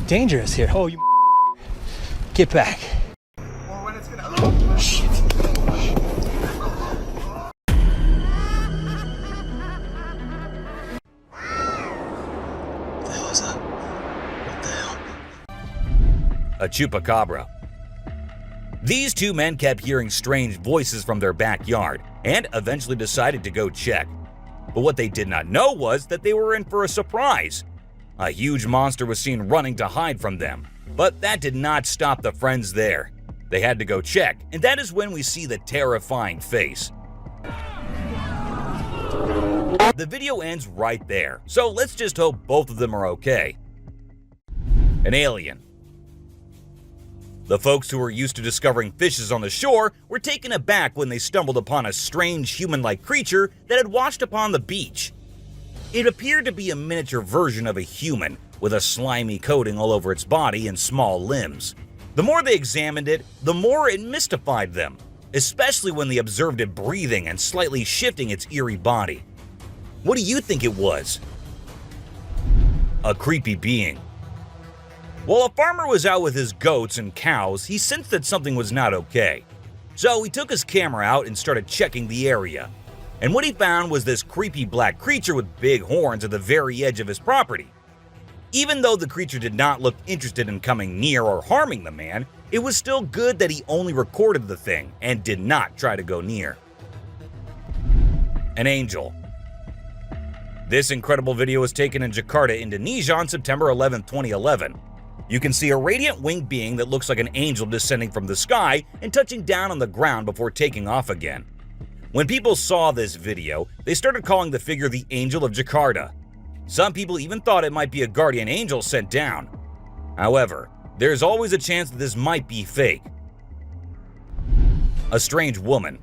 dangerous here. Oh, you get back. Or when it's gonna. Oh, shit. What the hell is that? What the hell? A chupacabra. These two men kept hearing strange voices from their backyard and eventually decided to go check. But what they did not know was that they were in for a surprise. A huge monster was seen running to hide from them, but that did not stop the friends there. They had to go check, and that is when we see the terrifying face. The video ends right there, so let's just hope both of them are okay. An alien. The folks who were used to discovering fishes on the shore were taken aback when they stumbled upon a strange human-like creature that had washed upon the beach. It appeared to be a miniature version of a human, with a slimy coating all over its body and small limbs. The more they examined it, the more it mystified them, especially when they observed it breathing and slightly shifting its eerie body. What do you think it was? A creepy being. While a farmer was out with his goats and cows, he sensed that something was not okay. So he took his camera out and started checking the area. And what he found was this creepy black creature with big horns at the very edge of his property. Even though the creature did not look interested in coming near or harming the man, it was still good that he only recorded the thing and did not try to go near. An angel. This incredible video was taken in Jakarta, Indonesia on September 11, 2011. You can see a radiant winged being that looks like an angel descending from the sky and touching down on the ground before taking off again. When people saw this video, they started calling the figure the Angel of Jakarta. Some people even thought it might be a guardian angel sent down. However, there's always a chance that this might be fake. A strange woman.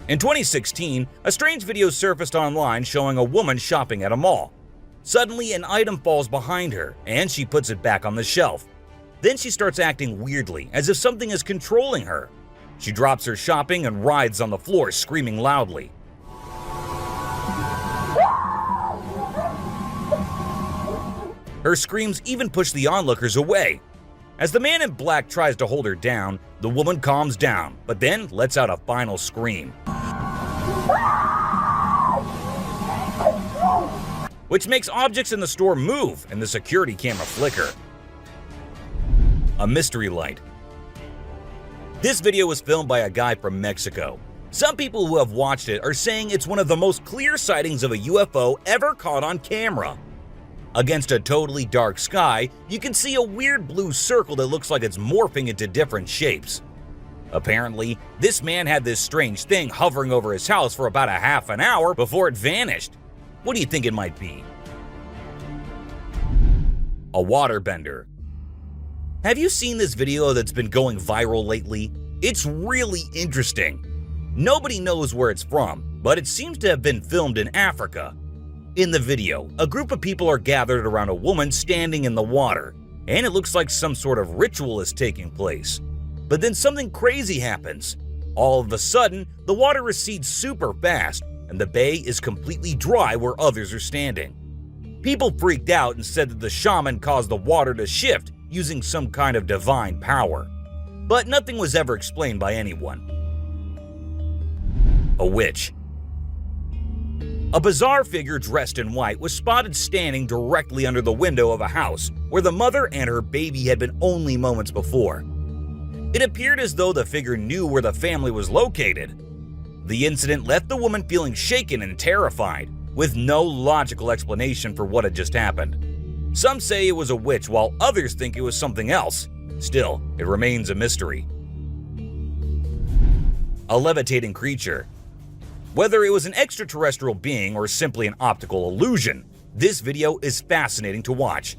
In 2016, a strange video surfaced online showing a woman shopping at a mall. Suddenly, an item falls behind her, and she puts it back on the shelf. Then she starts acting weirdly, as if something is controlling her. She drops her shopping and writhes on the floor, screaming loudly. Her screams even push the onlookers away. As the man in black tries to hold her down, the woman calms down, but then lets out a final scream, which makes objects in the store move and the security camera flicker. A mystery light. This video was filmed by a guy from Mexico. Some people who have watched it are saying it's one of the most clear sightings of a UFO ever caught on camera. Against a totally dark sky, you can see a weird blue circle that looks like it's morphing into different shapes. Apparently, this man had this strange thing hovering over his house for about a half an hour before it vanished. What do you think it might be? A waterbender. Have you seen this video that's been going viral lately? It's really interesting. Nobody knows where it's from, but it seems to have been filmed in Africa. In the video, a group of people are gathered around a woman standing in the water, and it looks like some sort of ritual is taking place. But then something crazy happens. All of a sudden, the water recedes super fast, and the bay is completely dry where others are standing. People freaked out and said that the shaman caused the water to shift using some kind of divine power. But nothing was ever explained by anyone. A witch. A bizarre figure dressed in white was spotted standing directly under the window of a house where the mother and her baby had been only moments before. It appeared as though the figure knew where the family was located. The incident left the woman feeling shaken and terrified, with no logical explanation for what had just happened. Some say it was a witch, while others think it was something else. Still, it remains a mystery. A levitating creature. Whether it was an extraterrestrial being or simply an optical illusion, this video is fascinating to watch.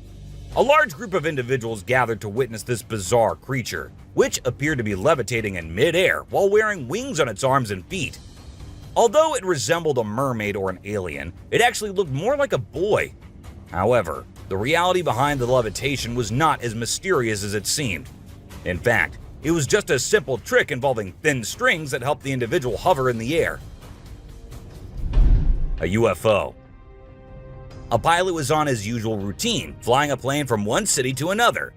A large group of individuals gathered to witness this bizarre creature, which appeared to be levitating in mid-air while wearing wings on its arms and feet. Although it resembled a mermaid or an alien, it actually looked more like a boy. However, the reality behind the levitation was not as mysterious as it seemed. In fact, it was just a simple trick involving thin strings that helped the individual hover in the air. A UFO. A pilot was on his usual routine, flying a plane from one city to another.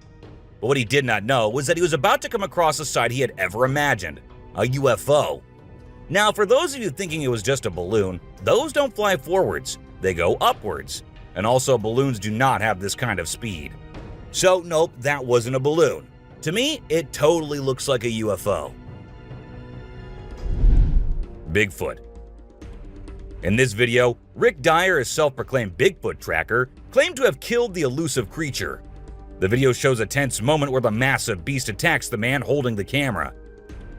But what he did not know was that he was about to come across a sight he had ever imagined, a UFO. Now, for those of you thinking it was just a balloon, those don't fly forwards, they go upwards. And also, balloons do not have this kind of speed. So nope, that wasn't a balloon. To me, it totally looks like a UFO. Bigfoot. In this video, Rick Dyer, a self-proclaimed Bigfoot tracker, claimed to have killed the elusive creature. The video shows a tense moment where the massive beast attacks the man holding the camera.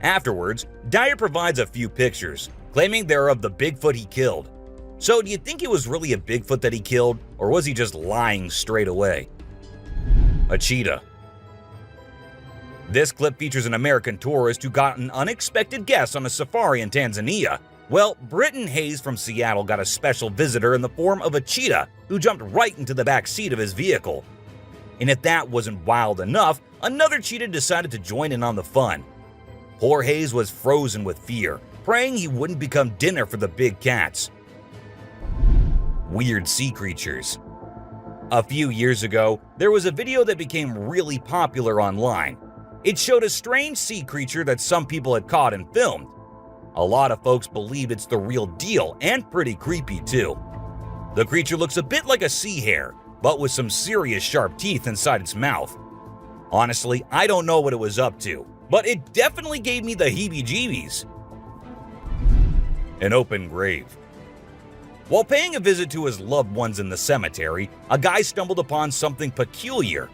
Afterwards, Dyer provides a few pictures, claiming they're of the Bigfoot he killed. So do you think it was really a Bigfoot that he killed, or was he just lying straight away? A cheetah. This clip features an American tourist who got an unexpected guest on a safari in Tanzania. Well, Britton Hayes from Seattle got a special visitor in the form of a cheetah who jumped right into the back seat of his vehicle. And if that wasn't wild enough, another cheetah decided to join in on the fun. Poor Hayes was frozen with fear, praying he wouldn't become dinner for the big cats. Weird sea creatures. A few years ago, there was a video that became really popular online. It showed a strange sea creature that some people had caught and filmed. A lot of folks believe it's the real deal and pretty creepy too. The creature looks a bit like a sea hare, but with some serious sharp teeth inside its mouth. Honestly, I don't know what it was up to, but it definitely gave me the heebie-jeebies. An open grave. While paying a visit to his loved ones in the cemetery, a guy stumbled upon something peculiar.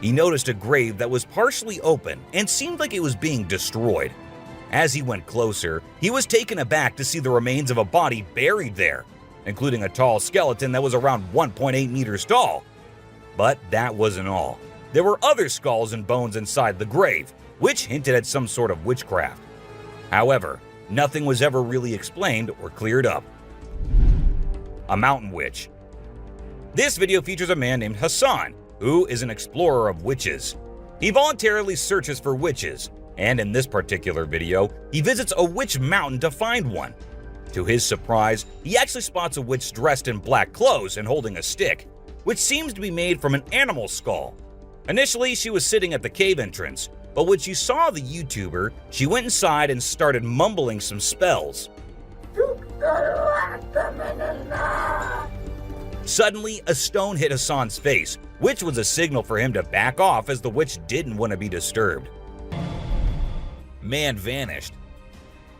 He noticed a grave that was partially open and seemed like it was being destroyed. As he went closer, he was taken aback to see the remains of a body buried there, including a tall skeleton that was around 1.8 meters tall. But that wasn't all. There were other skulls and bones inside the grave, which hinted at some sort of witchcraft. However, nothing was ever really explained or cleared up. A mountain witch. This video features a man named Hassan, who is an explorer of witches. He voluntarily searches for witches, and in this particular video, he visits a witch mountain to find one. To his surprise, he actually spots a witch dressed in black clothes and holding a stick, which seems to be made from an animal skull. Initially, she was sitting at the cave entrance, but when she saw the YouTuber, she went inside and started mumbling some spells. Suddenly, a stone hit Hassan's face, which was a signal for him to back off as the witch didn't want to be disturbed. Man vanished.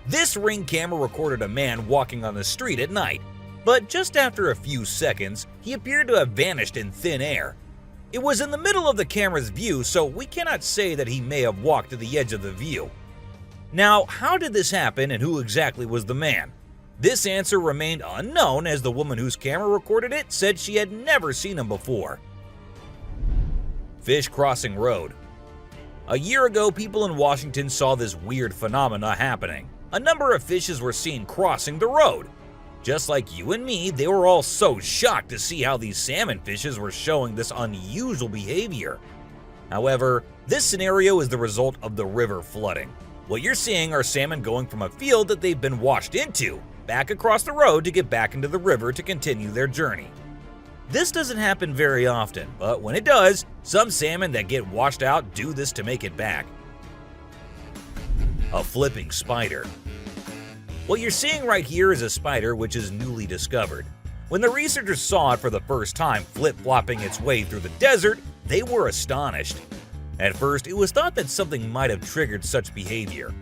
This Ring camera recorded a man walking on the street at night, but just after a few seconds, he appeared to have vanished in thin air. It was in the middle of the camera's view, so we cannot say that he may have walked to the edge of the view. Now, how did this happen and who exactly was the man? This answer remained unknown as the woman whose camera recorded it said she had never seen him before. Fish crossing road. A year ago, people in Washington saw this weird phenomena happening. A number of fishes were seen crossing the road. Just like you and me, they were all so shocked to see how these salmon fishes were showing this unusual behavior. However, this scenario is the result of the river flooding. What you're seeing are salmon going from a field that they've been washed into, back across the road to get back into the river to continue their journey. This doesn't happen very often, but when it does, some salmon that get washed out do this to make it back. A flipping spider. What you're seeing right here is a spider which is newly discovered. When the researchers saw it for the first time flip-flopping its way through the desert, they were astonished. At first, it was thought that something might have triggered such behavior.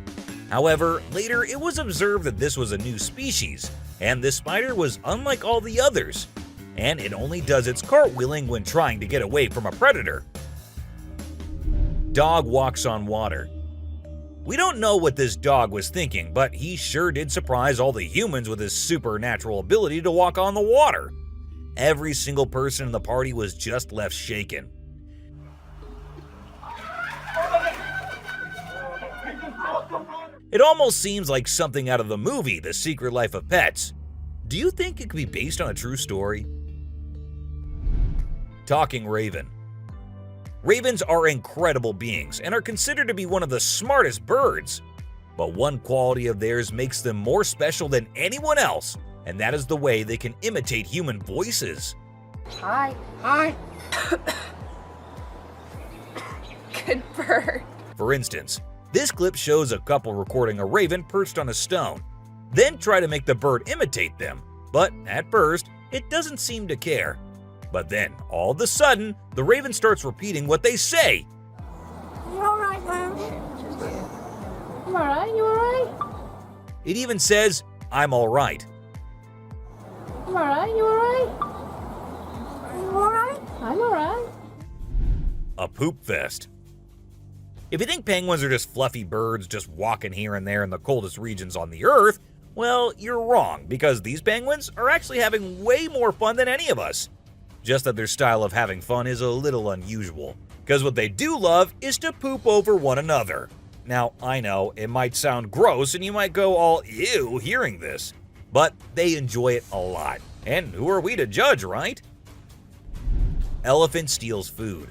However, later it was observed that this was a new species, and this spider was unlike all the others, and it only does its cartwheeling when trying to get away from a predator. Dog walks on water. We don't know what this dog was thinking, but he sure did surprise all the humans with his supernatural ability to walk on the water. Every single person in the party was just left shaken. It almost seems like something out of the movie The Secret Life of Pets. Do you think it could be based on a true story? Talking raven. Ravens are incredible beings and are considered to be one of the smartest birds. But one quality of theirs makes them more special than anyone else, and that is the way they can imitate human voices. Hi. Hi. Good bird. For instance, this clip shows a couple recording a raven perched on a stone, then try to make the bird imitate them, but at first, it doesn't seem to care. But then, all of a sudden, the raven starts repeating what they say. You alright, Mom? You alright? You alright? It even says, "I'm alright." You alright? You alright? You alright? I'm alright. A poop fest. If you think penguins are just fluffy birds just walking here and there in the coldest regions on the Earth, well, you're wrong, because these penguins are actually having way more fun than any of us. Just that their style of having fun is a little unusual, because what they do love is to poop over one another. Now, I know it might sound gross and you might go all ew hearing this, but they enjoy it a lot. And who are we to judge, right? Elephant steals food.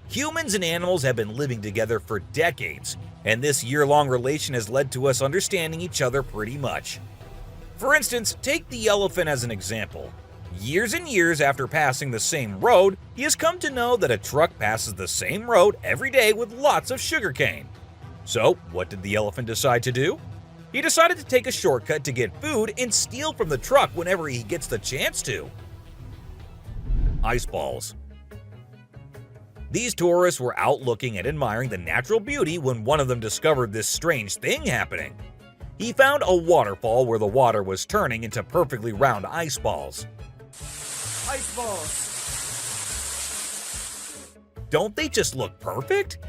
Humans and animals have been living together for decades, and this year-long relation has led to us understanding each other pretty much. For instance, take the elephant as an example. Years and years after passing the same road, he has come to know that a truck passes the same road every day with lots of sugarcane. So, what did the elephant decide to do? He decided to take a shortcut to get food and steal from the truck whenever he gets the chance to. Ice balls. These tourists were out looking and admiring the natural beauty when one of them discovered this strange thing happening. He found a waterfall where the water was turning into perfectly round ice balls. Ice balls. Don't they just look perfect?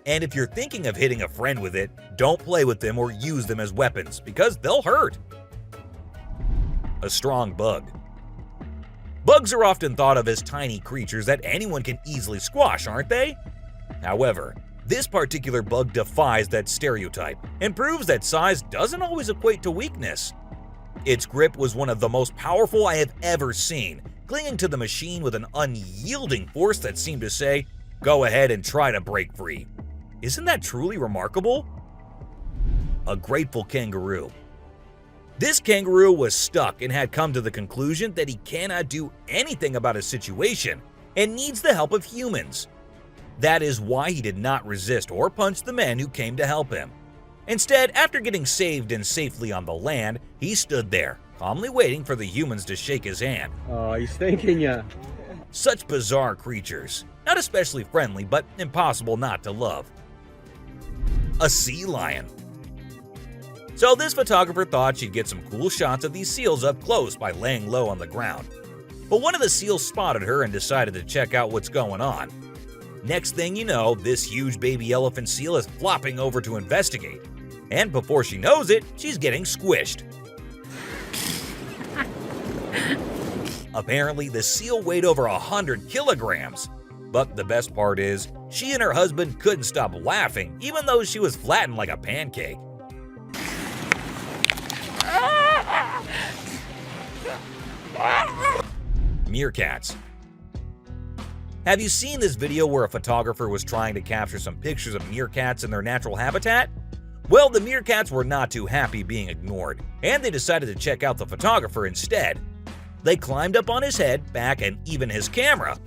And if you're thinking of hitting a friend with it, don't play with them or use them as weapons because they'll hurt. A strong bug. Bugs are often thought of as tiny creatures that anyone can easily squash, aren't they? However, this particular bug defies that stereotype and proves that size doesn't always equate to weakness. Its grip was one of the most powerful I have ever seen, clinging to the machine with an unyielding force that seemed to say, "Go ahead and try to break free." Isn't that truly remarkable? A grateful kangaroo. This kangaroo was stuck and had come to the conclusion that he cannot do anything about his situation and needs the help of humans. That is why he did not resist or punch the men who came to help him. Instead, after getting saved and safely on the land, he stood there, calmly waiting for the humans to shake his hand. Oh, he's thanking ya. Such bizarre creatures, not especially friendly, but impossible not to love. A sea lion. So this photographer thought she'd get some cool shots of these seals up close by laying low on the ground. But one of the seals spotted her and decided to check out what's going on. Next thing you know, this huge baby elephant seal is flopping over to investigate. And before she knows it, she's getting squished. Apparently, the seal weighed over 100 kilograms. But the best part is, she and her husband couldn't stop laughing even though she was flattened like a pancake. Meerkats. Have you seen this video where a photographer was trying to capture some pictures of meerkats in their natural habitat? Well, the meerkats were not too happy being ignored, and they decided to check out the photographer instead. They climbed up on his head, back, and even his camera.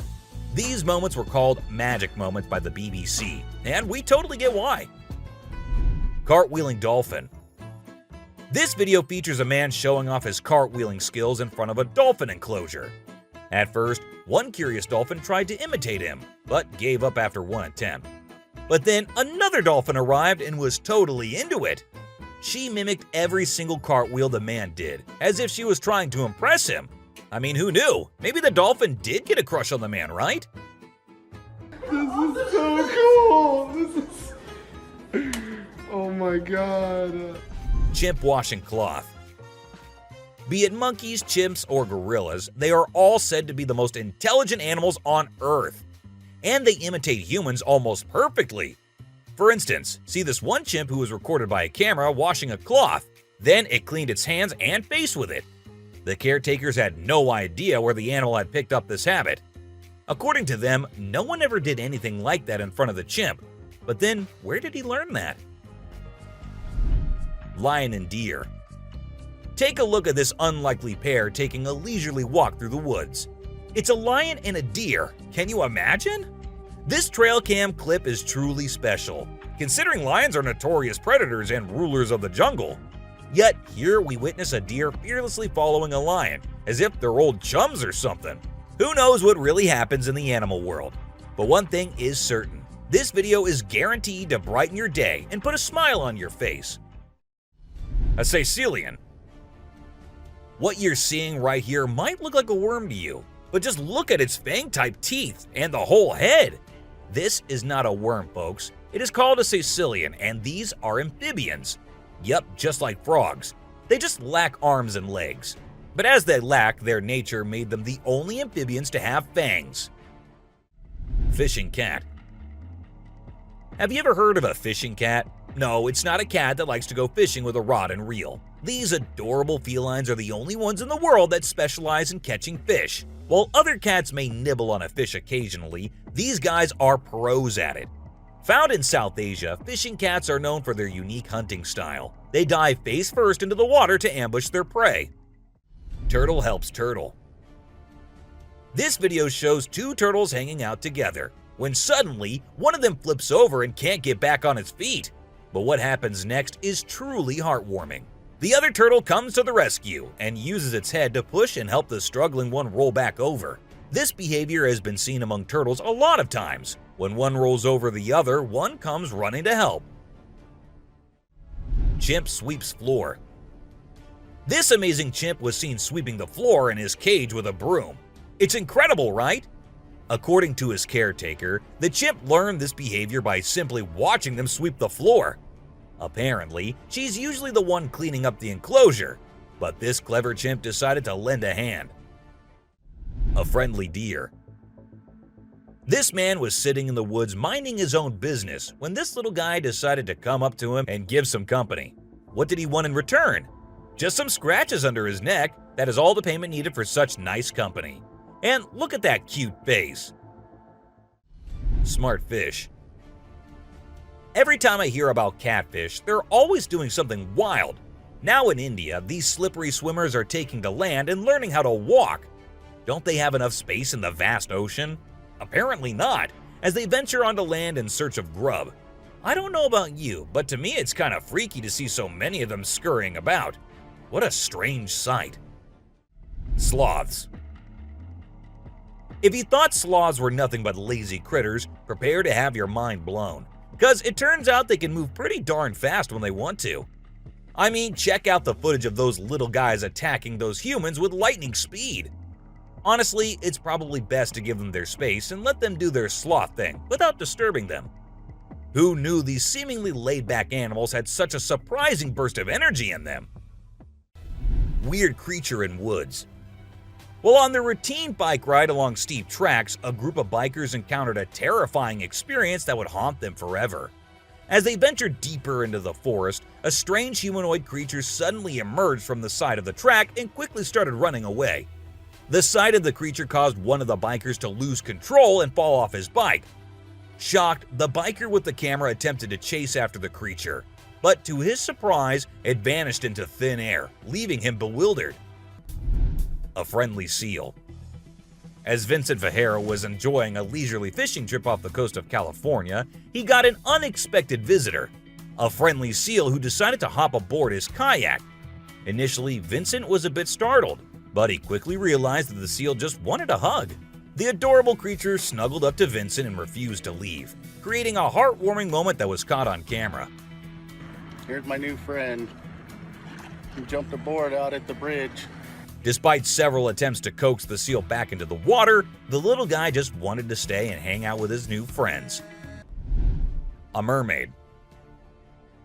These moments were called magic moments by the BBC, and we totally get why. Cartwheeling dolphin. This video features a man showing off his cartwheeling skills in front of a dolphin enclosure. At first, one curious dolphin tried to imitate him, but gave up after one attempt. But then another dolphin arrived and was totally into it. She mimicked every single cartwheel the man did, as if she was trying to impress him. I mean, who knew? Maybe the dolphin did get a crush on the man, right? This is so cool. This is... Oh my god. Chimp washing cloth. Be it monkeys, chimps, or gorillas, they are all said to be the most intelligent animals on Earth. And they imitate humans almost perfectly. For instance, see this one chimp who was recorded by a camera washing a cloth. Then it cleaned its hands and face with it. The caretakers had no idea where the animal had picked up this habit. According to them, no one ever did anything like that in front of the chimp. But then, where did he learn that? Lion and deer. Take a look at this unlikely pair taking a leisurely walk through the woods. It's a lion and a deer. Can you imagine? This trail cam clip is truly special, considering lions are notorious predators and rulers of the jungle. Yet here we witness a deer fearlessly following a lion, as if they're old chums or something. Who knows what really happens in the animal world? But one thing is certain. This video is guaranteed to brighten your day and put a smile on your face. A caecilian. What you're seeing right here might look like a worm to you, but just look at its fang-type teeth and the whole head. This is not a worm, folks. It is called a caecilian, and these are amphibians. Yup, just like frogs. They just lack arms and legs. But as they lack, their nature made them the only amphibians to have fangs. Fishing cat. Have you ever heard of a fishing cat? No, it's not a cat that likes to go fishing with a rod and reel. These adorable felines are the only ones in the world that specialize in catching fish. While other cats may nibble on a fish occasionally, these guys are pros at it. Found in South Asia, fishing cats are known for their unique hunting style. They dive face first into the water to ambush their prey. Turtle helps turtle. This video shows two turtles hanging out together, when suddenly one of them flips over and can't get back on its feet. But what happens next is truly heartwarming. The other turtle comes to the rescue and uses its head to push and help the struggling one roll back over. This behavior has been seen among turtles a lot of times. When one rolls over the other, one comes running to help. Chimp sweeps floor. This amazing chimp was seen sweeping the floor in his cage with a broom. It's incredible, right? According to his caretaker, the chimp learned this behavior by simply watching them sweep the floor. Apparently, she's usually the one cleaning up the enclosure, but this clever chimp decided to lend a hand. A friendly deer. This man was sitting in the woods minding his own business when this little guy decided to come up to him and give some company. What did he want in return? Just some scratches under his neck. That is all the payment needed for such nice company. And look at that cute face. Smart fish. Every time I hear about catfish, they're always doing something wild. Now in India, these slippery swimmers are taking to land and learning how to walk. Don't they have enough space in the vast ocean? Apparently not, as they venture onto land in search of grub. I don't know about you, but to me it's kind of freaky to see so many of them scurrying about. What a strange sight. Sloths. If you thought sloths were nothing but lazy critters, prepare to have your mind blown. Because it turns out they can move pretty darn fast when they want to. I mean, check out the footage of those little guys attacking those humans with lightning speed. Honestly, it's probably best to give them their space and let them do their sloth thing without disturbing them. Who knew these seemingly laid-back animals had such a surprising burst of energy in them? Weird creature in woods. While on their routine bike ride along steep tracks, a group of bikers encountered a terrifying experience that would haunt them forever. As they ventured deeper into the forest, a strange humanoid creature suddenly emerged from the side of the track and quickly started running away. The sight of the creature caused one of the bikers to lose control and fall off his bike. Shocked, the biker with the camera attempted to chase after the creature, but to his surprise, it vanished into thin air, leaving him bewildered. A friendly seal. As Vincent Ferreira was enjoying a leisurely fishing trip off the coast of California, he got an unexpected visitor, a friendly seal who decided to hop aboard his kayak. Initially, Vincent was a bit startled, but he quickly realized that the seal just wanted a hug. The adorable creature snuggled up to Vincent and refused to leave, creating a heartwarming moment that was caught on camera. Here's my new friend. He jumped aboard out at the bridge. Despite several attempts to coax the seal back into the water, the little guy just wanted to stay and hang out with his new friends. A mermaid.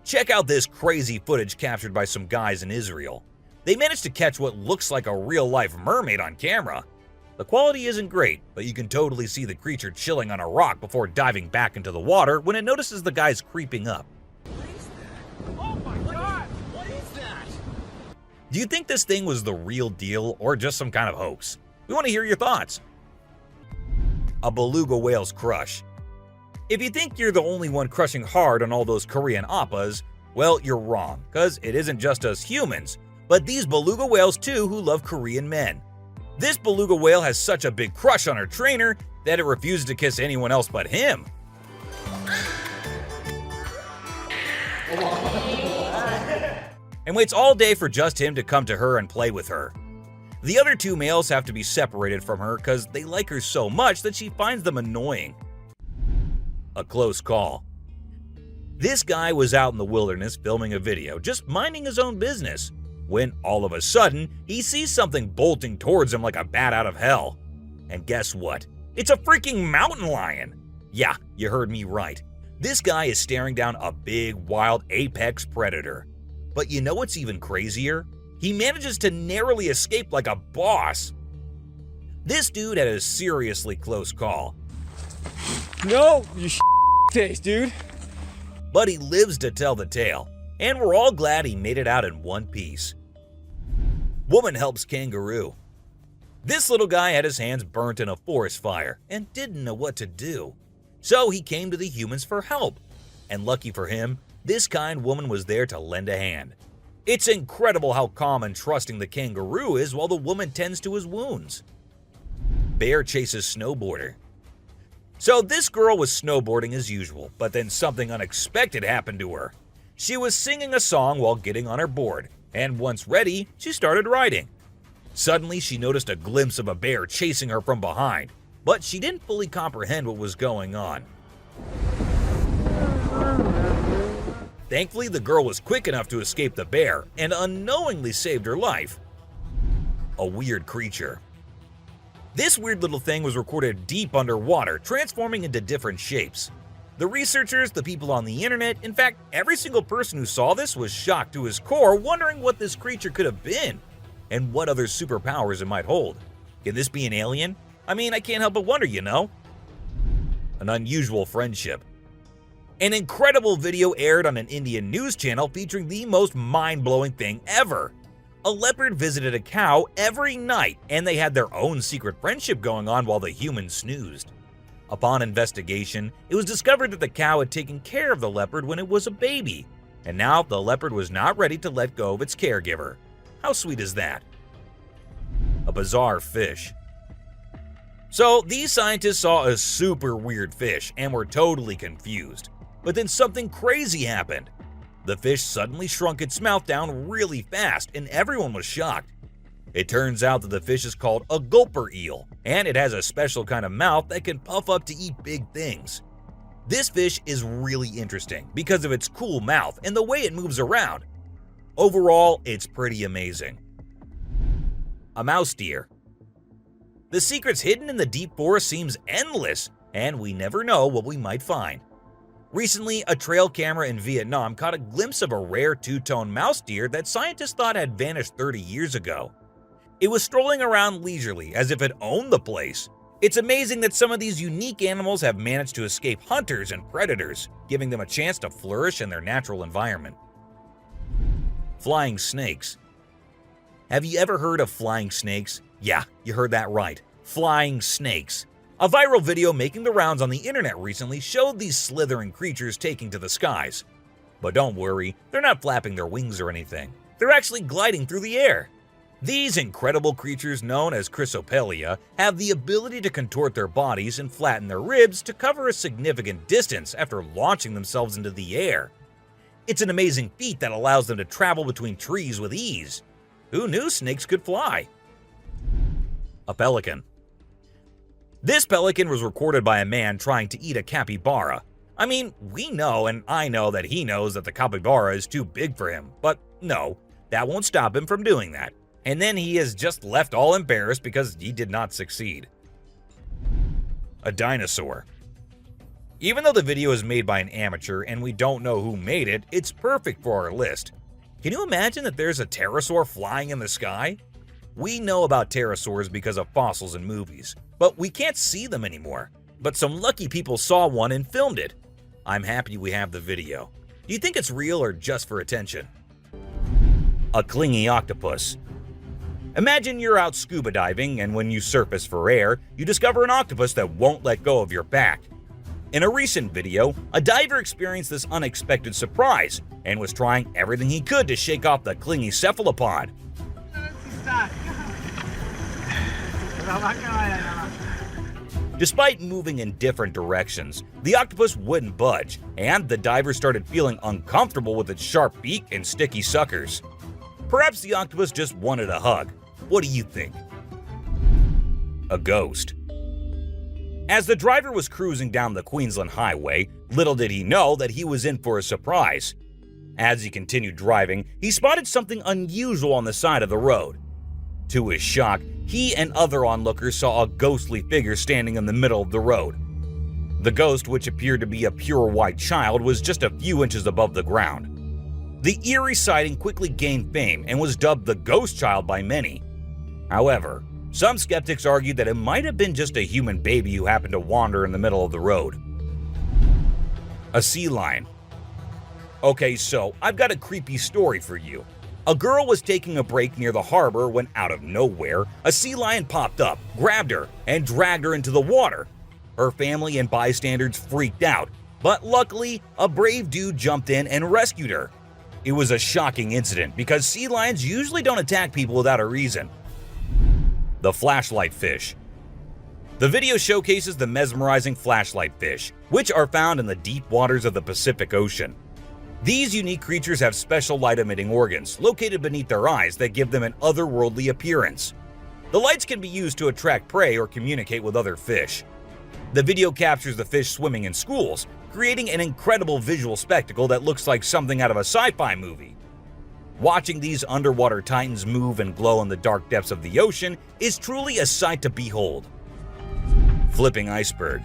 Check out this crazy footage captured by some guys in Israel. They managed to catch what looks like a real-life mermaid on camera. The quality isn't great, but you can totally see the creature chilling on a rock before diving back into the water when it notices the guys creeping up. Do you think this thing was the real deal or just some kind of hoax? We want to hear your thoughts. A beluga whale's crush. If you think you're the only one crushing hard on all those Korean oppas, well, you're wrong, because it isn't just us humans, but these beluga whales too who love Korean men. This beluga whale has such a big crush on her trainer that it refuses to kiss anyone else but him. And waits all day for just him to come to her and play with her. The other two males have to be separated from her because they like her so much that she finds them annoying. A close call. This guy was out in the wilderness filming a video, just minding his own business, when all of a sudden, he sees something bolting towards him like a bat out of hell. And guess what? It's a freaking mountain lion! Yeah, you heard me right. This guy is staring down a big, wild apex predator. But you know what's even crazier? He manages to narrowly escape like a boss. This dude had a seriously close call. No, you taste, dude. But he lives to tell the tale, and we're all glad he made it out in one piece. Woman helps kangaroo. This little guy had his hands burnt in a forest fire and didn't know what to do. So he came to the humans for help. And lucky for him, this kind woman was there to lend a hand. It's incredible how calm and trusting the kangaroo is while the woman tends to his wounds. Bear chases snowboarder. So this girl was snowboarding as usual, but then something unexpected happened to her. She was singing a song while getting on her board, and once ready, she started riding. Suddenly, she noticed a glimpse of a bear chasing her from behind, but she didn't fully comprehend what was going on. Thankfully, the girl was quick enough to escape the bear and unknowingly saved her life. A weird creature. This weird little thing was recorded deep underwater, transforming into different shapes. The researchers, the people on the internet, in fact, every single person who saw this was shocked to his core, wondering what this creature could have been and what other superpowers it might hold. Can this be an alien? I mean, I can't help but wonder, you know? An unusual friendship. An incredible video aired on an Indian news channel featuring the most mind-blowing thing ever. A leopard visited a cow every night, and they had their own secret friendship going on while the humans snoozed. Upon investigation, it was discovered that the cow had taken care of the leopard when it was a baby, and now the leopard was not ready to let go of its caregiver. How sweet is that? A bizarre fish. So these scientists saw a super weird fish and were totally confused. But then something crazy happened. The fish suddenly shrunk its mouth down really fast, and everyone was shocked. It turns out that the fish is called a gulper eel, and it has a special kind of mouth that can puff up to eat big things. This fish is really interesting because of its cool mouth and the way it moves around. Overall, it's pretty amazing. A mouse deer. The secrets hidden in the deep forest seems endless, and we never know what we might find. Recently, a trail camera in Vietnam caught a glimpse of a rare two-tone mouse deer that scientists thought had vanished 30 years ago. It was strolling around leisurely as if it owned the place. It's amazing that some of these unique animals have managed to escape hunters and predators, giving them a chance to flourish in their natural environment. Flying snakes. Have you ever heard of flying snakes? Yeah, you heard that right. Flying snakes. A viral video making the rounds on the internet recently showed these slithering creatures taking to the skies. But don't worry, they're not flapping their wings or anything. They're actually gliding through the air. These incredible creatures, known as Chrysopelia, have the ability to contort their bodies and flatten their ribs to cover a significant distance after launching themselves into the air. It's an amazing feat that allows them to travel between trees with ease. Who knew snakes could fly? A pelican. This pelican was recorded by a man trying to eat a capybara. I mean, we know and I know that he knows that the capybara is too big for him, but no, that won't stop him from doing that. And then he is just left all embarrassed because he did not succeed. A dinosaur. Even though the video is made by an amateur and we don't know who made it, it's perfect for our list. Can you imagine that there's a pterosaur flying in the sky? We know about pterosaurs because of fossils in movies, but we can't see them anymore. But some lucky people saw one and filmed it. I'm happy we have the video. Do you think it's real or just for attention? A clingy octopus. Imagine you're out scuba diving and when you surface for air, you discover an octopus that won't let go of your back. In a recent video, a diver experienced this unexpected surprise and was trying everything he could to shake off the clingy cephalopod. Despite moving in different directions, the octopus wouldn't budge, and the diver started feeling uncomfortable with its sharp beak and sticky suckers. Perhaps the octopus just wanted a hug. What do you think? A ghost. As the driver was cruising down the Queensland Highway, little did he know that he was in for a surprise. As he continued driving, he spotted something unusual on the side of the road. To his shock, he and other onlookers saw a ghostly figure standing in the middle of the road. The ghost, which appeared to be a pure white child, was just a few inches above the ground. The eerie sighting quickly gained fame and was dubbed the Ghost Child by many. However, some skeptics argued that it might have been just a human baby who happened to wander in the middle of the road. A sea lion. Okay, so I've got a creepy story for you. A girl was taking a break near the harbor when, out of nowhere, a sea lion popped up, grabbed her, and dragged her into the water. Her family and bystanders freaked out, but luckily, a brave dude jumped in and rescued her. It was a shocking incident because sea lions usually don't attack people without a reason. The flashlight fish. The video showcases the mesmerizing flashlight fish, which are found in the deep waters of the Pacific Ocean. These unique creatures have special light-emitting organs located beneath their eyes that give them an otherworldly appearance. The lights can be used to attract prey or communicate with other fish. The video captures the fish swimming in schools, creating an incredible visual spectacle that looks like something out of a sci-fi movie. Watching these underwater titans move and glow in the dark depths of the ocean is truly a sight to behold. Flipping iceberg.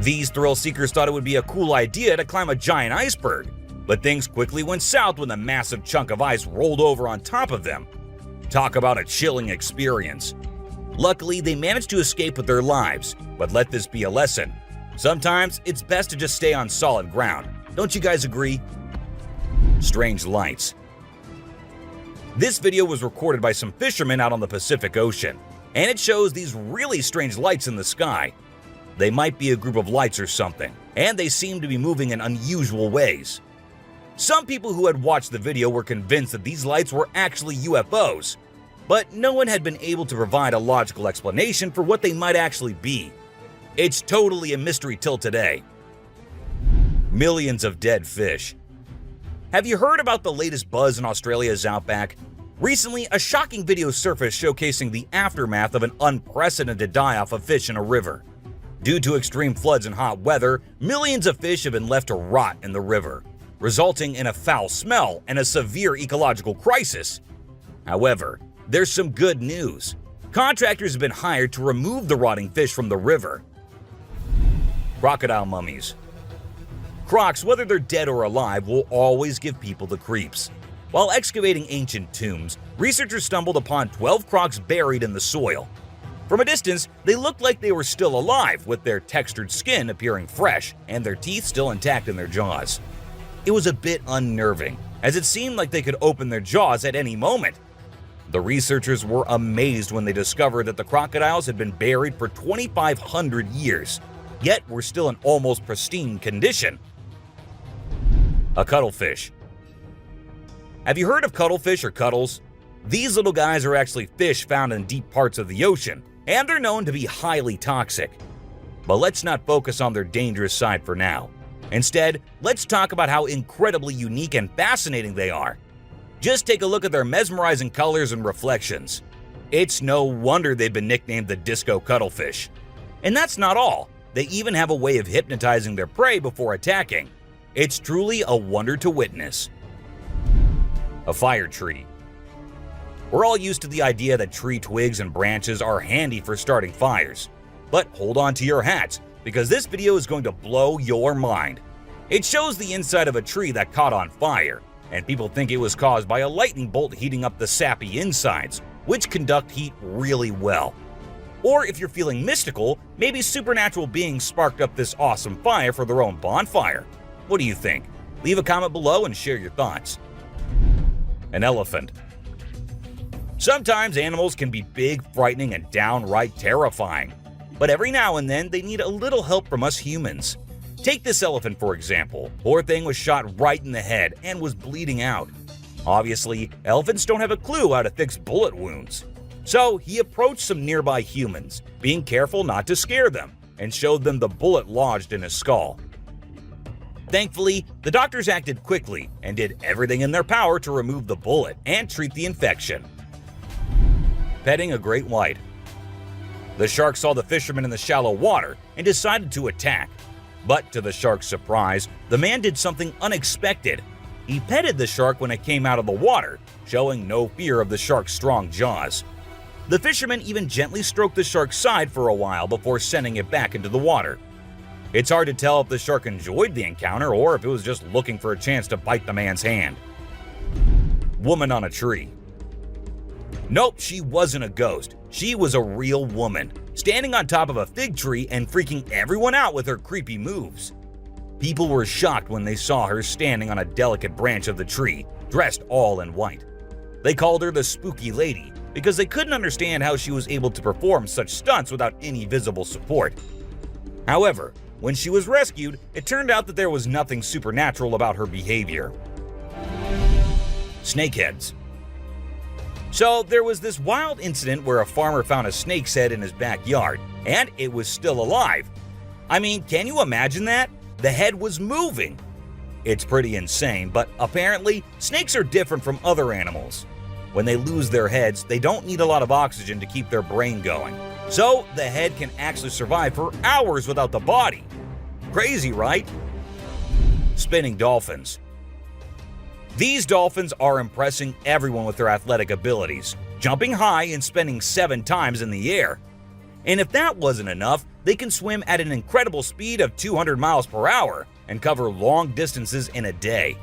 These thrill seekers thought it would be a cool idea to climb a giant iceberg, but things quickly went south when a massive chunk of ice rolled over on top of them. Talk about a chilling experience. Luckily, they managed to escape with their lives, but let this be a lesson. Sometimes it's best to just stay on solid ground. Don't you guys agree? Strange lights. This video was recorded by some fishermen out on the Pacific Ocean, and it shows these really strange lights in the sky. They might be a group of lights or something, and they seem to be moving in unusual ways. Some people who had watched the video were convinced that these lights were actually UFOs, but no one had been able to provide a logical explanation for what they might actually be. It's totally a mystery till today. Millions of dead fish. Have you heard about the latest buzz in Australia's outback? Recently, a shocking video surfaced showcasing the aftermath of an unprecedented die-off of fish in a river. Due to extreme floods and hot weather, millions of fish have been left to rot in the river, resulting in a foul smell and a severe ecological crisis. However, there's some good news. Contractors have been hired to remove the rotting fish from the river. Crocodile mummies. Crocs, whether they're dead or alive, will always give people the creeps. While excavating ancient tombs, researchers stumbled upon 12 crocs buried in the soil. From a distance, they looked like they were still alive, with their textured skin appearing fresh and their teeth still intact in their jaws. It was a bit unnerving, as it seemed like they could open their jaws at any moment. The researchers were amazed when they discovered that the crocodiles had been buried for 2,500 years, yet were still in almost pristine condition. A cuttlefish. Have you heard of cuttlefish or cuttles? These little guys are actually fish found in deep parts of the ocean, and they're known to be highly toxic. But let's not focus on their dangerous side for now. Instead, let's talk about how incredibly unique and fascinating they are. Just take a look at their mesmerizing colors and reflections. It's no wonder they've been nicknamed the disco cuttlefish. And that's not all. They even have a way of hypnotizing their prey before attacking. It's truly a wonder to witness. A fire tree. We're all used to the idea that tree twigs and branches are handy for starting fires. But hold on to your hats, because this video is going to blow your mind. It shows the inside of a tree that caught on fire, and people think it was caused by a lightning bolt heating up the sappy insides, which conduct heat really well. Or if you're feeling mystical, maybe supernatural beings sparked up this awesome fire for their own bonfire. What do you think? Leave a comment below and share your thoughts. An elephant. Sometimes animals can be big, frightening, and downright terrifying. But every now and then, they need a little help from us humans. Take this elephant for example. Poor thing was shot right in the head and was bleeding out. Obviously, elephants don't have a clue how to fix bullet wounds. So he approached some nearby humans, being careful not to scare them, and showed them the bullet lodged in his skull. Thankfully, the doctors acted quickly and did everything in their power to remove the bullet and treat the infection. Petting a great white. The shark saw the fisherman in the shallow water and decided to attack. But to the shark's surprise, the man did something unexpected. He petted the shark when it came out of the water, showing no fear of the shark's strong jaws. The fisherman even gently stroked the shark's side for a while before sending it back into the water. It's hard to tell if the shark enjoyed the encounter or if it was just looking for a chance to bite the man's hand. Woman on a tree. Nope, she wasn't a ghost. She was a real woman, standing on top of a fig tree and freaking everyone out with her creepy moves. People were shocked when they saw her standing on a delicate branch of the tree, dressed all in white. They called her the Spooky Lady because they couldn't understand how she was able to perform such stunts without any visible support. However, when she was rescued, it turned out that there was nothing supernatural about her behavior. Snakeheads. So there was this wild incident where a farmer found a snake's head in his backyard, and it was still alive. I mean, can you imagine that? The head was moving. It's pretty insane, but apparently, snakes are different from other animals. When they lose their heads, they don't need a lot of oxygen to keep their brain going. So the head can actually survive for hours without the body. Crazy, right? Spinning dolphins. These dolphins are impressing everyone with their athletic abilities, jumping high and spinning 7 times in the air. And if that wasn't enough, they can swim at an incredible speed of 200 miles per hour and cover long distances in a day.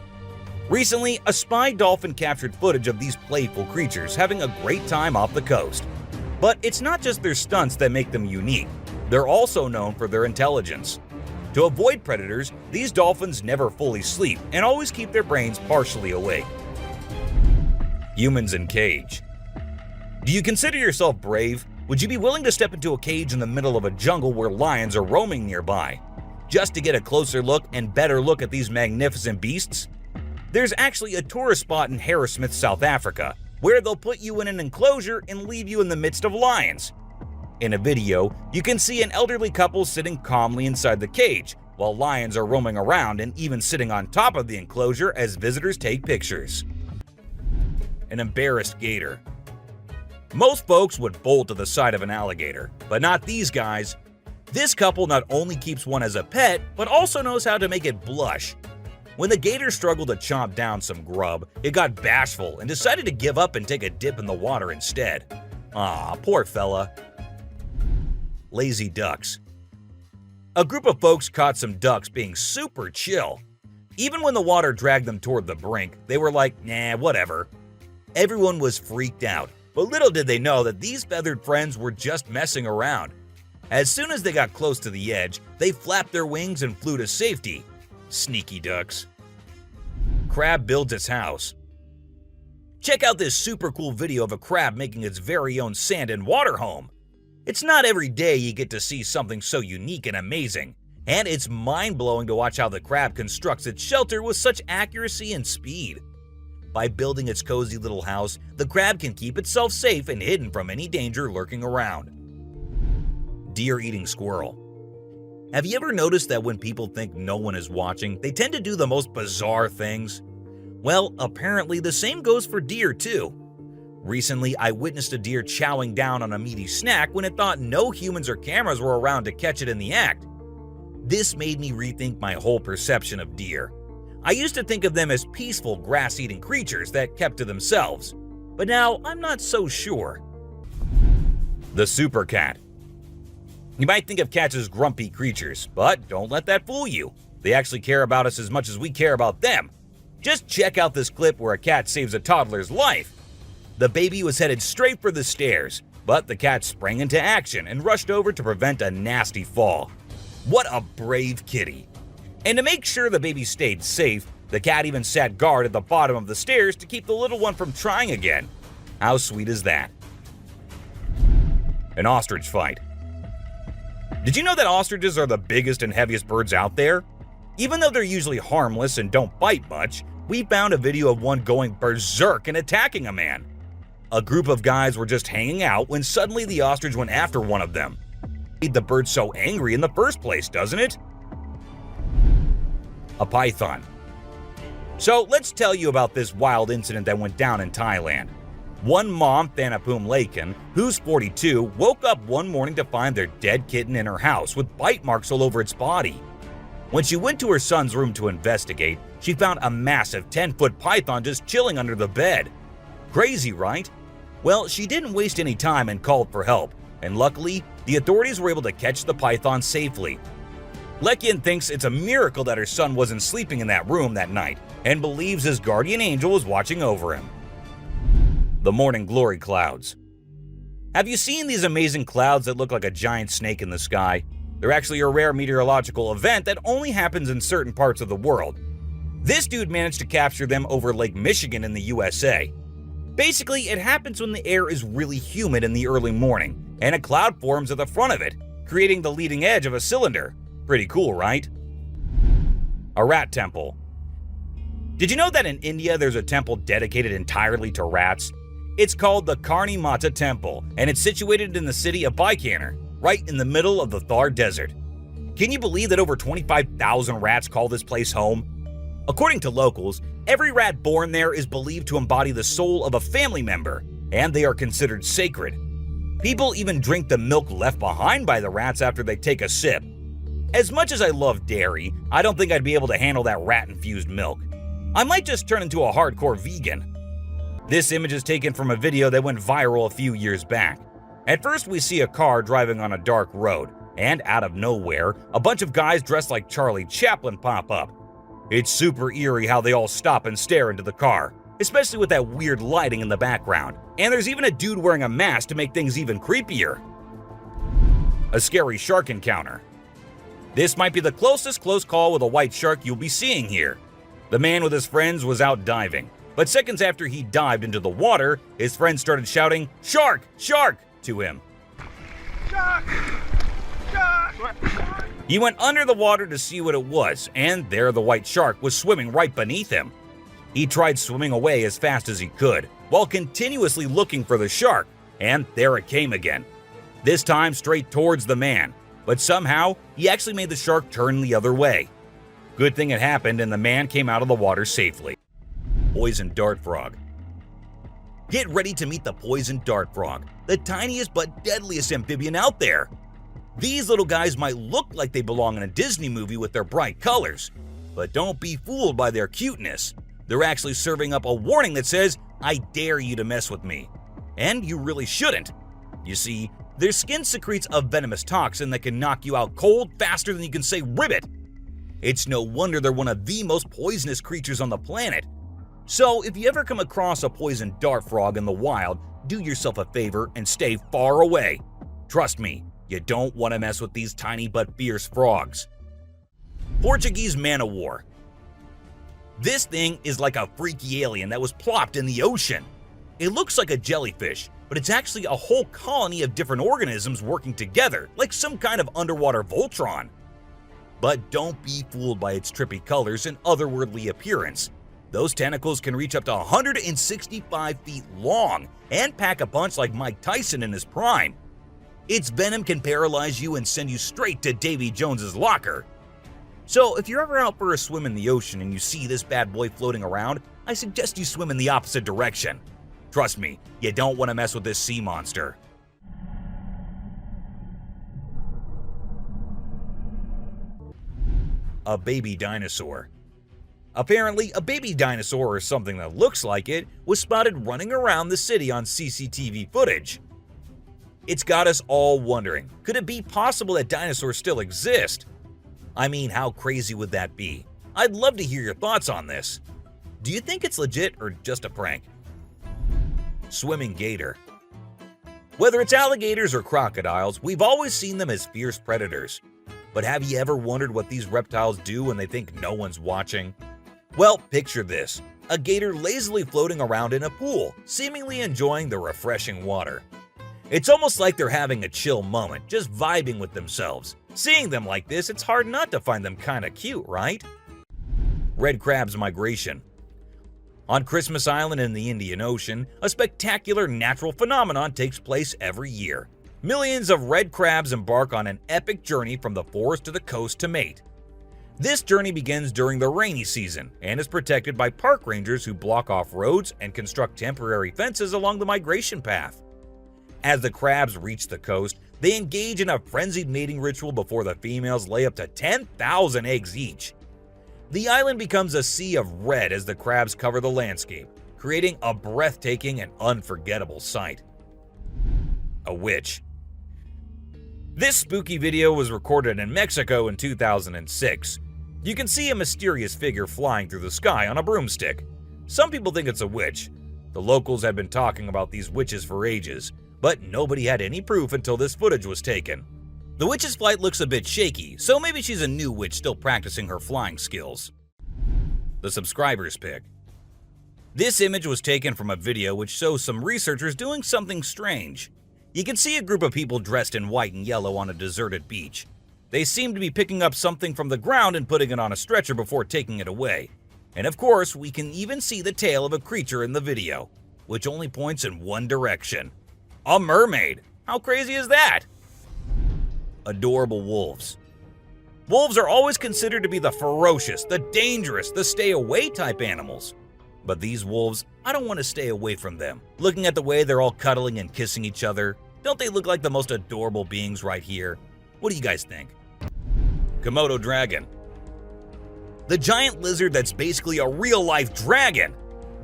Recently, a spy dolphin captured footage of these playful creatures having a great time off the coast. But it's not just their stunts that make them unique. They're also known for their intelligence. To avoid predators, these dolphins never fully sleep and always keep their brains partially awake. Humans in cage. Do you consider yourself brave? Would you be willing to step into a cage in the middle of a jungle where lions are roaming nearby, just to get a closer look and better look at these magnificent beasts? There's actually a tourist spot in Harrismith, South Africa, where they'll put you in an enclosure and leave you in the midst of lions. In a video, you can see an elderly couple sitting calmly inside the cage, while lions are roaming around and even sitting on top of the enclosure as visitors take pictures. An embarrassed gator. Most folks would bolt to the side of an alligator, but not these guys. This couple not only keeps one as a pet, but also knows how to make it blush. When the gator struggled to chomp down some grub, it got bashful and decided to give up and take a dip in the water instead. Aw, poor fella. Lazy ducks. A group of folks caught some ducks being super chill. Even when the water dragged them toward the brink, they were like, nah, whatever. Everyone was freaked out, but little did they know that these feathered friends were just messing around. As soon as they got close to the edge, they flapped their wings and flew to safety. Sneaky ducks. Crab builds its house. Check out this super cool video of a crab making its very own sand and water home. It's not every day you get to see something so unique and amazing, and it's mind-blowing to watch how the crab constructs its shelter with such accuracy and speed. By building its cozy little house, the crab can keep itself safe and hidden from any danger lurking around. Deer eating squirrel. Have you ever noticed that when people think no one is watching, they tend to do the most bizarre things? Well, apparently the same goes for deer too. Recently, I witnessed a deer chowing down on a meaty snack when it thought no humans or cameras were around to catch it in the act. This made me rethink my whole perception of deer. I used to think of them as peaceful, grass-eating creatures that kept to themselves, but now I'm not so sure. The super cat. You might think of cats as grumpy creatures, but don't let that fool you. They actually care about us as much as we care about them. Just check out this clip where a cat saves a toddler's life. The baby was headed straight for the stairs, but the cat sprang into action and rushed over to prevent a nasty fall. What a brave kitty. And to make sure the baby stayed safe, the cat even sat guard at the bottom of the stairs to keep the little one from trying again. How sweet is that? An ostrich fight. Did you know that ostriches are the biggest and heaviest birds out there? Even though they're usually harmless and don't bite much, we found a video of one going berserk and attacking a man. A group of guys were just hanging out when suddenly the ostrich went after one of them. Made the bird so angry in the first place, doesn't it? A python. So let's tell you about this wild incident that went down in Thailand. One mom, Thanapum Laken, who's 42, woke up one morning to find their dead kitten in her house with bite marks all over its body. When she went to her son's room to investigate, she found a massive 10-foot python just chilling under the bed. Crazy, right? Well, she didn't waste any time and called for help, and luckily, the authorities were able to catch the python safely. Lekian thinks it's a miracle that her son wasn't sleeping in that room that night, and believes his guardian angel was watching over him. The morning glory clouds. Have you seen these amazing clouds that look like a giant snake in the sky? They're actually a rare meteorological event that only happens in certain parts of the world. This dude managed to capture them over Lake Michigan in the USA. Basically, it happens when the air is really humid in the early morning, and a cloud forms at the front of it, creating the leading edge of a cylinder. Pretty cool, right? A rat temple. Did you know that in India there's a temple dedicated entirely to rats? It's called the Karni Mata Temple, and it's situated in the city of Bikaner, right in the middle of the Thar Desert. Can you believe that over 25,000 rats call this place home? According to locals, every rat born there is believed to embody the soul of a family member, and they are considered sacred. People even drink the milk left behind by the rats after they take a sip. As much as I love dairy, I don't think I'd be able to handle that rat-infused milk. I might just turn into a hardcore vegan. This image is taken from a video that went viral a few years back. At first, we see a car driving on a dark road, and out of nowhere, a bunch of guys dressed like Charlie Chaplin pop up. It's super eerie how they all stop and stare into the car, especially with that weird lighting in the background. And there's even a dude wearing a mask to make things even creepier. A scary shark encounter. This might be the closest close call with a white shark you'll be seeing here. The man with his friends was out diving, but seconds after he dived into the water, his friends started shouting, "Shark! Shark!" to him. Shark! Shark! He went under the water to see what it was, and there the white shark was swimming right beneath him. He tried swimming away as fast as he could, while continuously looking for the shark, and there it came again. This time straight towards the man, but somehow he actually made the shark turn the other way. Good thing it happened and the man came out of the water safely. Poison dart frog. Get ready to meet the poison dart frog, the tiniest but deadliest amphibian out there. These little guys might look like they belong in a Disney movie with their bright colors, but don't be fooled by their cuteness. They're actually serving up a warning that says, "I dare you to mess with me." And you really shouldn't. You see, their skin secretes a venomous toxin that can knock you out cold faster than you can say ribbit. It's no wonder they're one of the most poisonous creatures on the planet. So if you ever come across a poison dart frog in the wild, do yourself a favor and stay far away. Trust me, you don't want to mess with these tiny but fierce frogs. Portuguese man-o-war. This thing is like a freaky alien that was plopped in the ocean. It looks like a jellyfish, but it's actually a whole colony of different organisms working together, like some kind of underwater Voltron. But don't be fooled by its trippy colors and otherworldly appearance. Those tentacles can reach up to 165 feet long and pack a punch like Mike Tyson in his prime. Its venom can paralyze you and send you straight to Davy Jones's locker. So if you're ever out for a swim in the ocean and you see this bad boy floating around, I suggest you swim in the opposite direction. Trust me, you don't want to mess with this sea monster. A baby dinosaur. Apparently, a baby dinosaur or something that looks like it was spotted running around the city on CCTV footage. It's got us all wondering, could it be possible that dinosaurs still exist? I mean, how crazy would that be? I'd love to hear your thoughts on this. Do you think it's legit or just a prank? Swimming gator. Whether it's alligators or crocodiles, we've always seen them as fierce predators. But have you ever wondered what these reptiles do when they think no one's watching? Well, picture this. A gator lazily floating around in a pool, seemingly enjoying the refreshing water. It's almost like they're having a chill moment, just vibing with themselves. Seeing them like this, it's hard not to find them kinda cute, right? Red crab's migration. On Christmas Island in the Indian Ocean, a spectacular natural phenomenon takes place every year. Millions of red crabs embark on an epic journey from the forest to the coast to mate. This journey begins during the rainy season and is protected by park rangers who block off roads and construct temporary fences along the migration path. As the crabs reach the coast, they engage in a frenzied mating ritual before the females lay up to 10,000 eggs each. The island becomes a sea of red as the crabs cover the landscape, creating a breathtaking and unforgettable sight. A witch. This spooky video was recorded in Mexico in 2006. You can see a mysterious figure flying through the sky on a broomstick. Some people think it's a witch. The locals have been talking about these witches for ages, but nobody had any proof until this footage was taken. The witch's flight looks a bit shaky, so maybe she's a new witch still practicing her flying skills. The subscribers pick. This image was taken from a video which shows some researchers doing something strange. You can see a group of people dressed in white and yellow on a deserted beach. They seem to be picking up something from the ground and putting it on a stretcher before taking it away. And of course, we can even see the tail of a creature in the video, which only points in one direction. A mermaid! How crazy is that? Adorable wolves. Wolves are always considered to be the ferocious, the dangerous, the stay-away type animals. But these wolves, I don't want to stay away from them. Looking at the way they're all cuddling and kissing each other, don't they look like the most adorable beings right here? What do you guys think? Komodo dragon. The giant lizard that's basically a real-life dragon.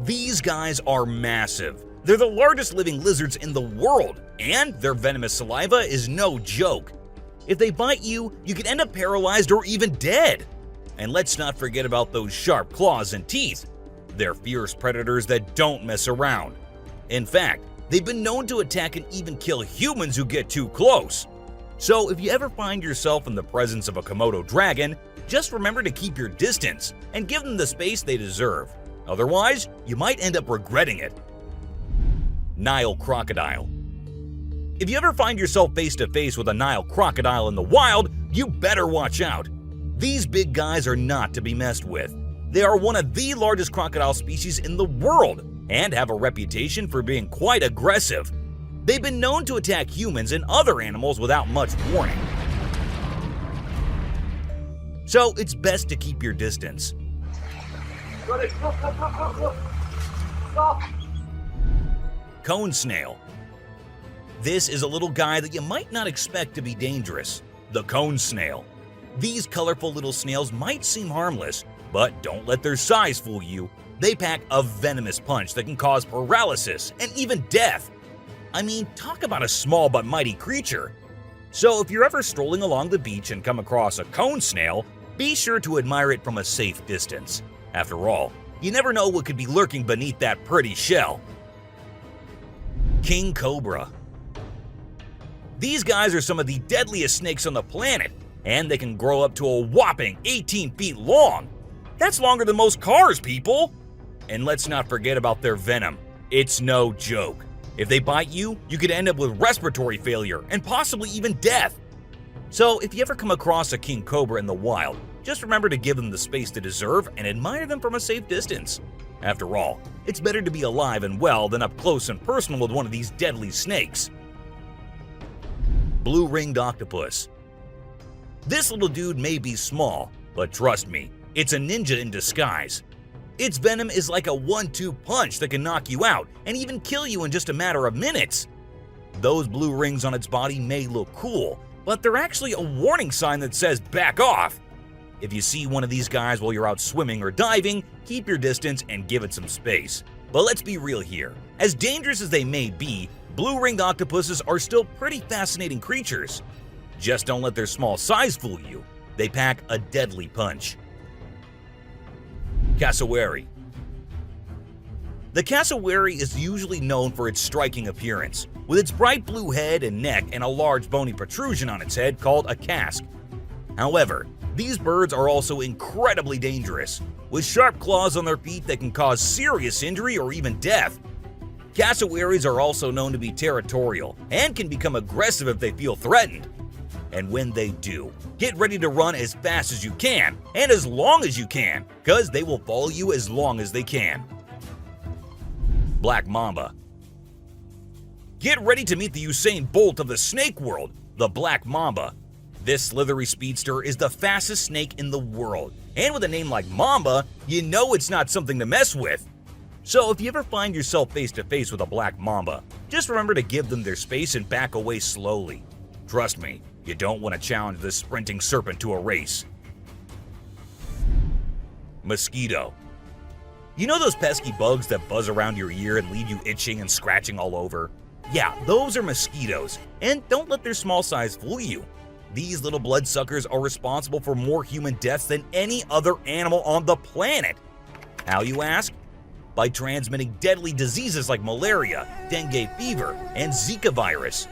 These guys are massive. They're the largest living lizards in the world, and their venomous saliva is no joke. If they bite you, you could end up paralyzed or even dead. And let's not forget about those sharp claws and teeth. They're fierce predators that don't mess around. In fact, they've been known to attack and even kill humans who get too close. So if you ever find yourself in the presence of a Komodo dragon, just remember to keep your distance and give them the space they deserve. Otherwise, you might end up regretting it. Nile crocodile. If you ever find yourself face to face with a Nile crocodile in the wild, you better watch out. These big guys are not to be messed with. They are one of the largest crocodile species in the world and have a reputation for being quite aggressive. They've been known to attack humans and other animals without much warning. So it's best to keep your distance. Cone snail. This is a little guy that you might not expect to be dangerous. The cone snail. These colorful little snails might seem harmless, but don't let their size fool you. They pack a venomous punch that can cause paralysis and even death. I mean, talk about a small but mighty creature. So if you're ever strolling along the beach and come across a cone snail, be sure to admire it from a safe distance. After all, you never know what could be lurking beneath that pretty shell. King cobra. These guys are some of the deadliest snakes on the planet, and they can grow up to a whopping 18 feet long. That's longer than most cars, people! And let's not forget about their venom. It's no joke. If they bite you, you could end up with respiratory failure and possibly even death. So if you ever come across a king cobra in the wild, just remember to give them the space they deserve and admire them from a safe distance. After all, it's better to be alive and well than up close and personal with one of these deadly snakes. Blue-ringed octopus. This little dude may be small, but trust me, it's a ninja in disguise. Its venom is like a 1-2 punch that can knock you out and even kill you in just a matter of minutes. Those blue rings on its body may look cool, but they're actually a warning sign that says back off. If you see one of these guys while you're out swimming or diving, keep your distance and give it some space. But let's be real here. As dangerous as they may be, blue-ringed octopuses are still pretty fascinating creatures. Just don't let their small size fool you. They pack a deadly punch. Cassowary. The cassowary is usually known for its striking appearance, with its bright blue head and neck and a large bony protrusion on its head called a casque. However, these birds are also incredibly dangerous, with sharp claws on their feet that can cause serious injury or even death. Cassowaries are also known to be territorial and can become aggressive if they feel threatened. And when they do, get ready to run as fast as you can and as long as you can, because they will follow you as long as they can. Black Mamba. Get ready to meet the Usain Bolt of the snake world, the Black Mamba. This slithery speedster is the fastest snake in the world, and with a name like Mamba, you know it's not something to mess with. So if you ever find yourself face to face with a Black Mamba, just remember to give them their space and back away slowly. Trust me, you don't want to challenge this sprinting serpent to a race. Mosquito. You know those pesky bugs that buzz around your ear and leave you itching and scratching all over? Yeah, those are mosquitoes, and don't let their small size fool you. These little bloodsuckers are responsible for more human deaths than any other animal on the planet. How, you ask? By transmitting deadly diseases like malaria, dengue fever, and Zika virus.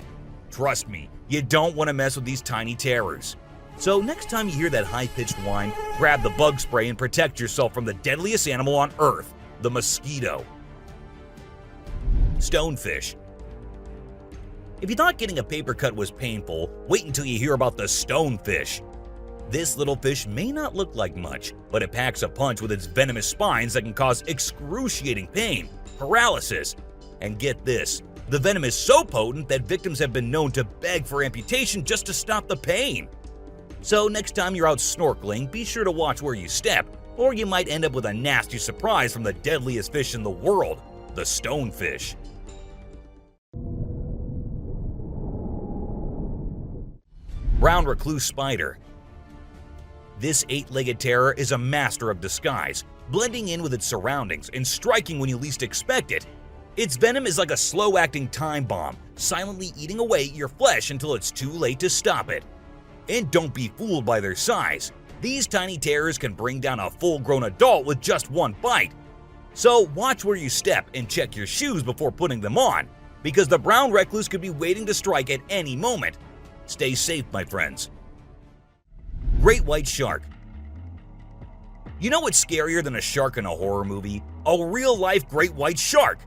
Trust me, you don't want to mess with these tiny terrors. So next time you hear that high-pitched whine, grab the bug spray and protect yourself from the deadliest animal on Earth, the mosquito. Stonefish. If you thought getting a paper cut was painful, wait until you hear about the stonefish. This little fish may not look like much, but it packs a punch with its venomous spines that can cause excruciating pain, paralysis, and get this, the venom is so potent that victims have been known to beg for amputation just to stop the pain. So next time you're out snorkeling, be sure to watch where you step, or you might end up with a nasty surprise from the deadliest fish in the world, the stonefish. Brown recluse spider. This 8-legged terror is a master of disguise, blending in with its surroundings and striking when you least expect it. Its venom is like a slow-acting time bomb, silently eating away at your flesh until it's too late to stop it. And don't be fooled by their size. These tiny terrors can bring down a full-grown adult with just one bite. So watch where you step and check your shoes before putting them on, because the brown recluse could be waiting to strike at any moment. Stay safe, my friends. Great white shark. You know what's scarier than a shark in a horror movie? A real-life great white shark.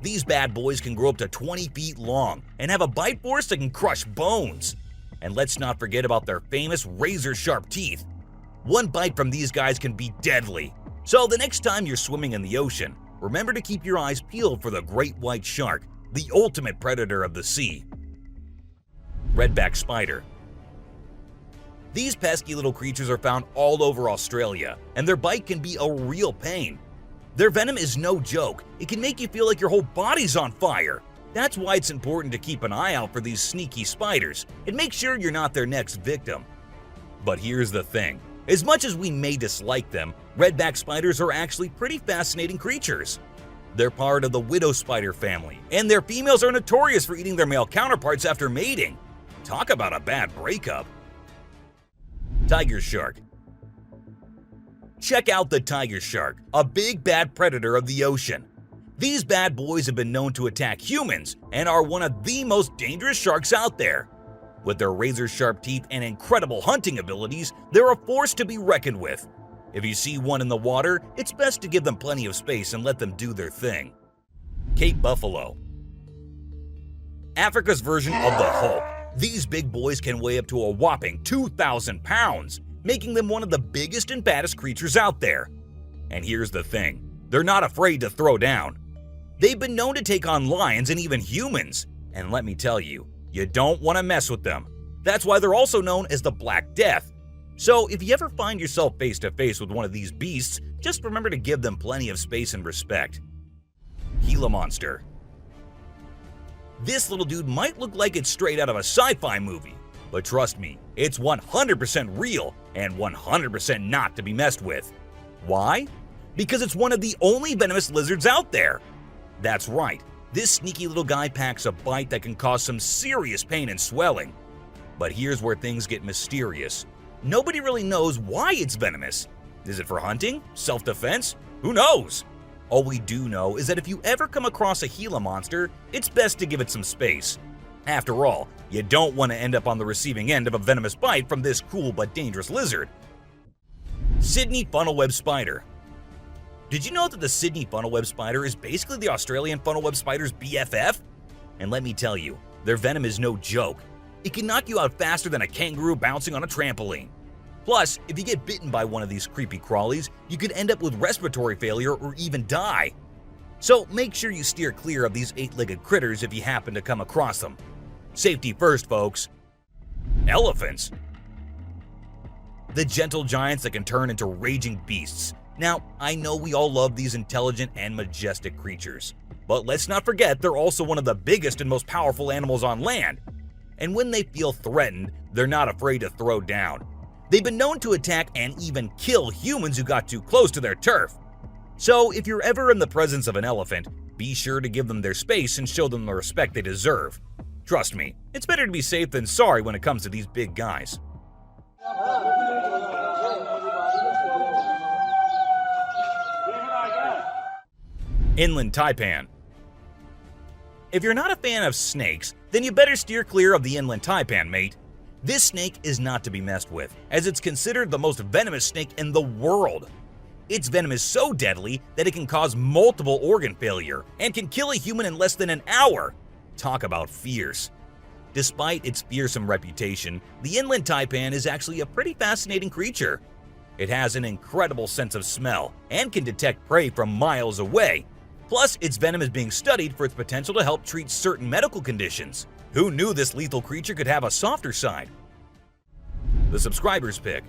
These bad boys can grow up to 20 feet long and have a bite force that can crush bones. And let's not forget about their famous razor-sharp teeth. One bite from these guys can be deadly. So the next time you're swimming in the ocean, remember to keep your eyes peeled for the great white shark, the ultimate predator of the sea. Redback spider. These pesky little creatures are found all over Australia, and their bite can be a real pain. Their venom is no joke. It can make you feel like your whole body's on fire. That's why it's important to keep an eye out for these sneaky spiders and make sure you're not their next victim. But here's the thing. As much as we may dislike them, redback spiders are actually pretty fascinating creatures. They're part of the widow spider family, and their females are notorious for eating their male counterparts after mating. Talk about a bad breakup. Tiger shark. Check out the tiger shark, a big bad predator of the ocean. These bad boys have been known to attack humans and are one of the most dangerous sharks out there. With their razor-sharp teeth and incredible hunting abilities, they're a force to be reckoned with. If you see one in the water, it's best to give them plenty of space and let them do their thing. Cape buffalo. Africa's version of the Hulk. These big boys can weigh up to a whopping 2,000 pounds, making them one of the biggest and baddest creatures out there. And here's the thing, they're not afraid to throw down. They've been known to take on lions and even humans, and let me tell you, you don't want to mess with them. That's why they're also known as the Black Death. So if you ever find yourself face to face with one of these beasts, just remember to give them plenty of space and respect. Gila monster. This little dude might look like it's straight out of a sci-fi movie, but trust me, it's 100% real and 100% not to be messed with. Why? Because it's one of the only venomous lizards out there. That's right, this sneaky little guy packs a bite that can cause some serious pain and swelling. But here's where things get mysterious. Nobody really knows why it's venomous. Is it for hunting? Self-defense? Who knows? All we do know is that if you ever come across a Gila monster, it's best to give it some space. After all, you don't want to end up on the receiving end of a venomous bite from this cool but dangerous lizard. Sydney funnel-web spider. Did you know that the Sydney funnel-web spider is basically the Australian funnel-web spider's BFF? And let me tell you, their venom is no joke. It can knock you out faster than a kangaroo bouncing on a trampoline. Plus, if you get bitten by one of these creepy crawlies, you could end up with respiratory failure or even die. So make sure you steer clear of these 8-legged critters if you happen to come across them. Safety first, folks. Elephants. The gentle giants that can turn into raging beasts. Now, I know we all love these intelligent and majestic creatures, but let's not forget they're also one of the biggest and most powerful animals on land. And when they feel threatened, they're not afraid to throw down. They've been known to attack and even kill humans who got too close to their turf. So if you're ever in the presence of an elephant, be sure to give them their space and show them the respect they deserve. Trust me, it's better to be safe than sorry when it comes to these big guys. Inland taipan. If you're not a fan of snakes, then you better steer clear of the inland taipan, mate. This snake is not to be messed with, as it's considered the most venomous snake in the world. Its venom is so deadly that it can cause multiple organ failure and can kill a human in less than an hour. Talk about fierce. Despite its fearsome reputation, the inland taipan is actually a pretty fascinating creature. It has an incredible sense of smell and can detect prey from miles away. Plus, its venom is being studied for its potential to help treat certain medical conditions. Who knew this lethal creature could have a softer side? The subscriber's pick.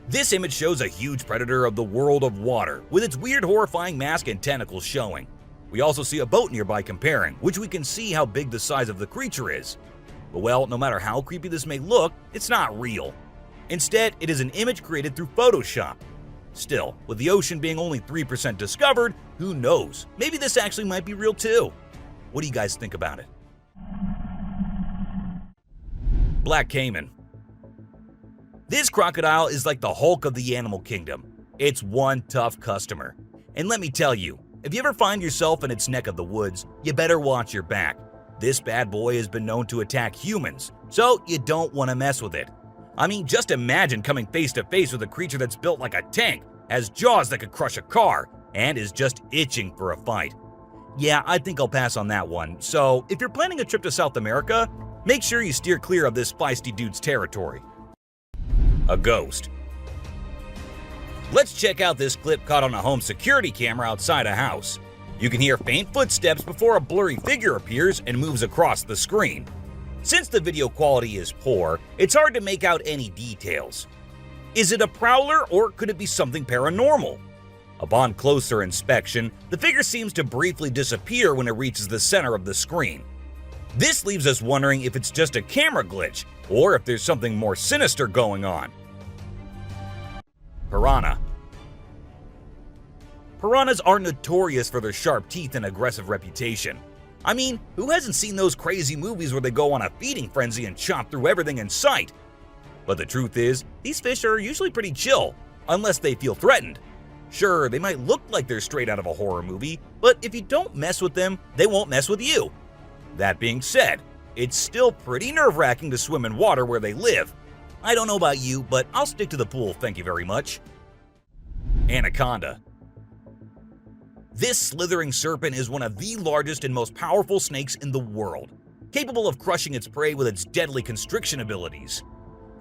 This image shows a huge predator of the world of water, with its weird horrifying mask and tentacles showing. We also see a boat nearby comparing, which we can see how big the size of the creature is. But well, no matter how creepy this may look, it's not real. Instead, it is an image created through Photoshop. Still, with the ocean being only 3% discovered, who knows? Maybe this actually might be real too. What do you guys think about it? Black Caiman. This crocodile is like the Hulk of the animal kingdom. It's one tough customer. And let me tell you, if you ever find yourself in its neck of the woods, you better watch your back. This bad boy has been known to attack humans, so you don't want to mess with it. I mean, just imagine coming face to face with a creature that's built like a tank, has jaws that could crush a car, and is just itching for a fight. Yeah, I think I'll pass on that one. So, if you're planning a trip to South America, make sure you steer clear of this feisty dude's territory. A ghost. Let's check out this clip caught on a home security camera outside a house. You can hear faint footsteps before a blurry figure appears and moves across the screen. Since the video quality is poor, it's hard to make out any details. Is it a prowler or could it be something paranormal? Upon closer inspection, the figure seems to briefly disappear when it reaches the center of the screen. This leaves us wondering if it's just a camera glitch or if there's something more sinister going on. Piranha. Piranhas are notorious for their sharp teeth and aggressive reputation. I mean, who hasn't seen those crazy movies where they go on a feeding frenzy and chomp through everything in sight? But the truth is, these fish are usually pretty chill, unless they feel threatened. Sure, they might look like they're straight out of a horror movie, but if you don't mess with them, they won't mess with you. That being said, it's still pretty nerve-wracking to swim in water where they live. I don't know about you, but I'll stick to the pool, thank you very much. Anaconda. This slithering serpent is one of the largest and most powerful snakes in the world, capable of crushing its prey with its deadly constriction abilities.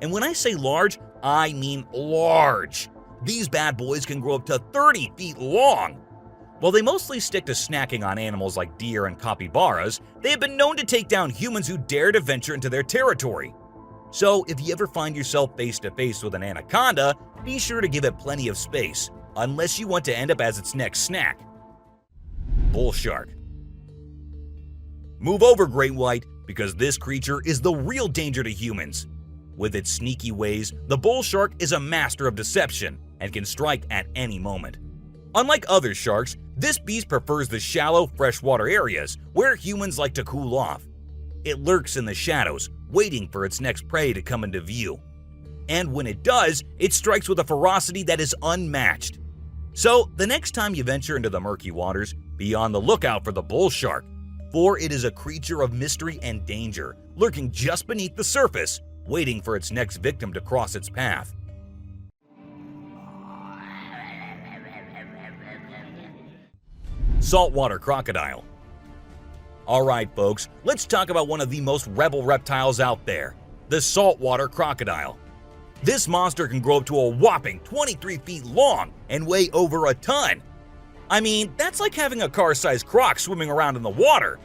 And when I say large, I mean large. These bad boys can grow up to 30 feet long. While they mostly stick to snacking on animals like deer and capybaras, they have been known to take down humans who dare to venture into their territory. So if you ever find yourself face to face with an anaconda, be sure to give it plenty of space, unless you want to end up as its next snack. Bull shark. Move over, great white, because this creature is the real danger to humans. With its sneaky ways, the bull shark is a master of deception and can strike at any moment. Unlike other sharks, this beast prefers the shallow, freshwater areas where humans like to cool off. It lurks in the shadows, waiting for its next prey to come into view. And when it does, it strikes with a ferocity that is unmatched. So, the next time you venture into the murky waters, be on the lookout for the bull shark, for it is a creature of mystery and danger, lurking just beneath the surface, waiting for its next victim to cross its path. Saltwater crocodile. Alright folks, let's talk about one of the most rebel reptiles out there, the saltwater crocodile. This monster can grow up to a whopping 23 feet long and weigh over a ton. I mean, that's like having a car-sized croc swimming around in the water.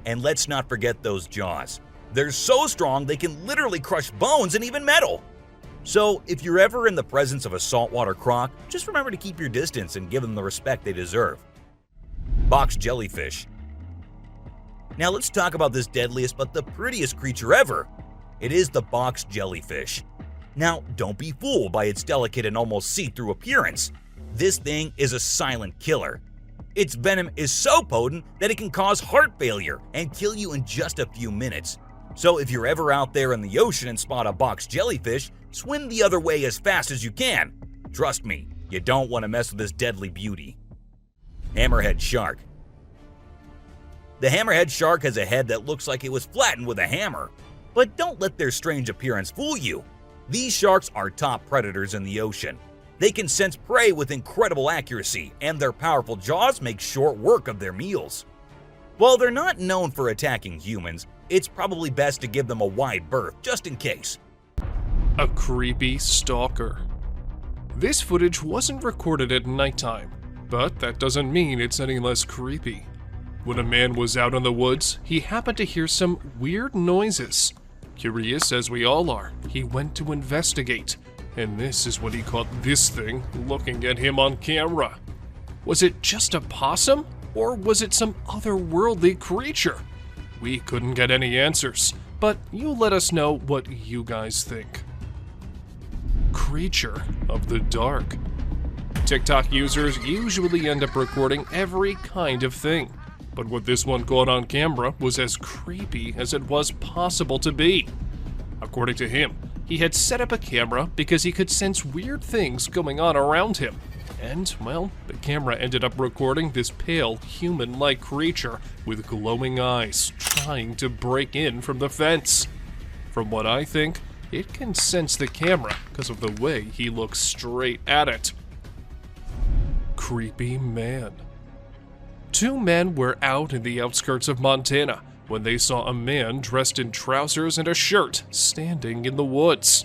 And let's not forget those jaws. They're so strong they can literally crush bones and even metal. So if you're ever in the presence of a saltwater croc, just remember to keep your distance and give them the respect they deserve. Box jellyfish. Now let's talk about this deadliest but the prettiest creature ever. It is the box jellyfish. Now, don't be fooled by its delicate and almost see-through appearance. This thing is a silent killer. Its venom is so potent that it can cause heart failure and kill you in just a few minutes. So if you're ever out there in the ocean and spot a box jellyfish, swim the other way as fast as you can. Trust me, you don't want to mess with this deadly beauty. Hammerhead shark. The hammerhead shark has a head that looks like it was flattened with a hammer. But don't let their strange appearance fool you. These sharks are top predators in the ocean. They can sense prey with incredible accuracy, and their powerful jaws make short work of their meals. While they're not known for attacking humans, it's probably best to give them a wide berth, just in case. A creepy stalker. This footage wasn't recorded at nighttime, but that doesn't mean it's any less creepy. When a man was out in the woods, he happened to hear some weird noises. Curious as we all are, he went to investigate, and this is when he caught this thing looking at him on camera. Was it just a possum, or was it some otherworldly creature? We couldn't get any answers, but you let us know what you guys think. Creature of the dark. TikTok users usually end up recording every kind of thing, but what this one caught on camera was as creepy as it was possible to be. According to him, he had set up a camera because he could sense weird things going on around him. And, well, the camera ended up recording this pale, human-like creature with glowing eyes trying to break in from the fence. From what I think, it can sense the camera because of the way he looks straight at it. Creepy man. Two men were out in the outskirts of Montana when they saw a man dressed in trousers and a shirt standing in the woods.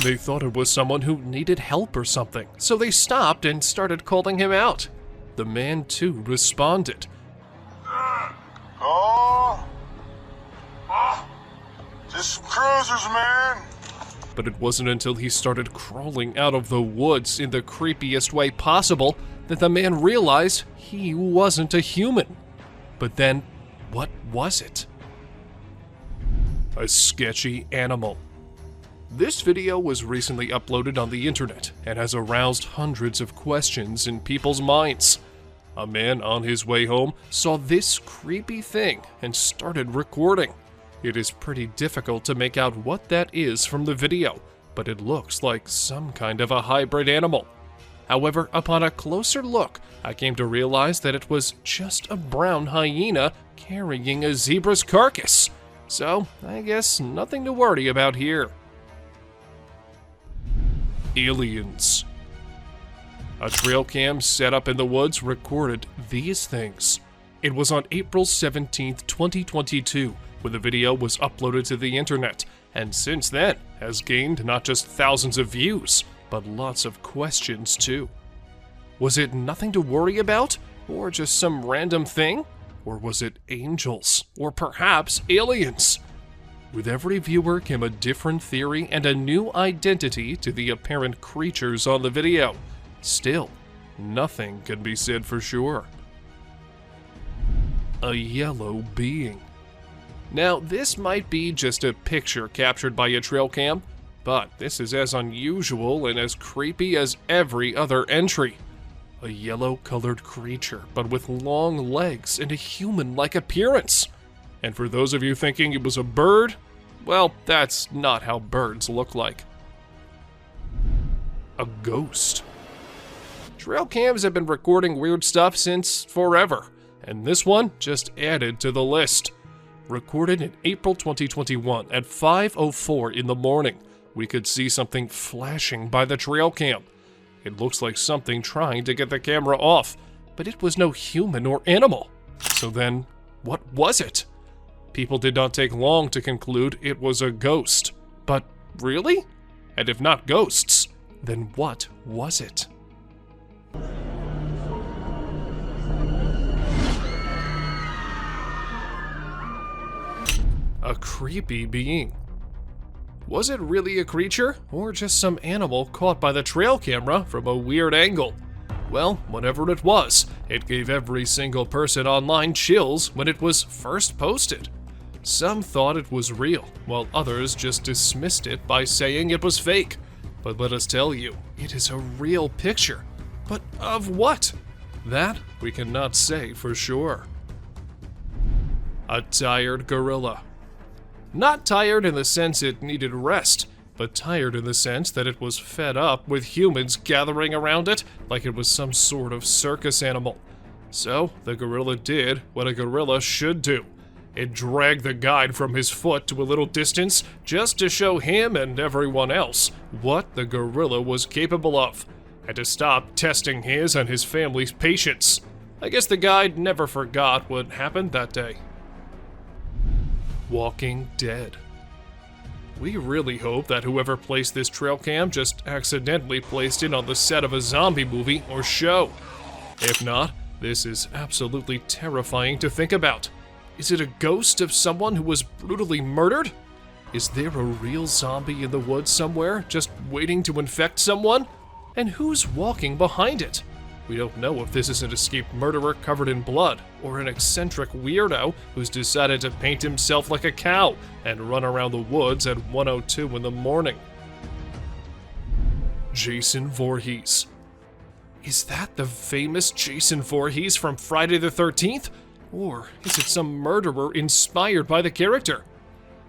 They thought it was someone who needed help or something, so they stopped and started calling him out. The man, too, responded. Just some cruisers, man. But it wasn't until he started crawling out of the woods in the creepiest way possible that the man realized he wasn't a human. But then, what was it? A sketchy animal. This video was recently uploaded on the internet and has aroused hundreds of questions in people's minds. A man on his way home saw this creepy thing and started recording. It is pretty difficult to make out what that is from the video, but it looks like some kind of a hybrid animal. However, upon a closer look, I came to realize that it was just a brown hyena carrying a zebra's carcass. So, I guess nothing to worry about here. Aliens. A trail cam set up in the woods recorded these things. It was on April 17th, 2022, when the video was uploaded to the internet, and since then has gained not just thousands of views, but lots of questions too. Was it nothing to worry about? Or just some random thing? Or was it angels? Or perhaps aliens? With every viewer came a different theory and a new identity to the apparent creatures on the video. Still, nothing can be said for sure. A yellow being. Now, this might be just a picture captured by a trail cam, but this is as unusual and as creepy as every other entry. A yellow-colored creature, but with long legs and a human-like appearance. And for those of you thinking it was a bird, well, that's not how birds look like. A ghost. Trail cams have been recording weird stuff since forever, and this one just added to the list. Recorded in April 2021 at 5:04 in the morning, we could see something flashing by the trail cam. It looks like something trying to get the camera off, but it was no human or animal. So then, what was it? People did not take long to conclude it was a ghost. But really? And if not ghosts, then what was it? A creepy being. Was it really a creature, or just some animal caught by the trail camera from a weird angle? Well, whatever it was, it gave every single person online chills when it was first posted. Some thought it was real, while others just dismissed it by saying it was fake. But let us tell you, it is a real picture. But of what? That we cannot say for sure. A tired gorilla. Not tired in the sense it needed rest, but tired in the sense that it was fed up with humans gathering around it like it was some sort of circus animal. So the gorilla did what a gorilla should do. It dragged the guide from his foot to a little distance just to show him and everyone else what the gorilla was capable of, and to stop testing his and his family's patience. I guess the guide never forgot what happened that day. Walking Dead. We really hope that whoever placed this trail cam just accidentally placed it on the set of a zombie movie or show. If not, this is absolutely terrifying to think about. Is it a ghost of someone who was brutally murdered? Is there a real zombie in the woods somewhere just waiting to infect someone? And who's walking behind it? We don't know if this is an escaped murderer covered in blood, or an eccentric weirdo who's decided to paint himself like a cow and run around the woods at 1:02 in the morning. Jason Voorhees. Is that the famous Jason Voorhees from Friday the 13th? Or is it some murderer inspired by the character?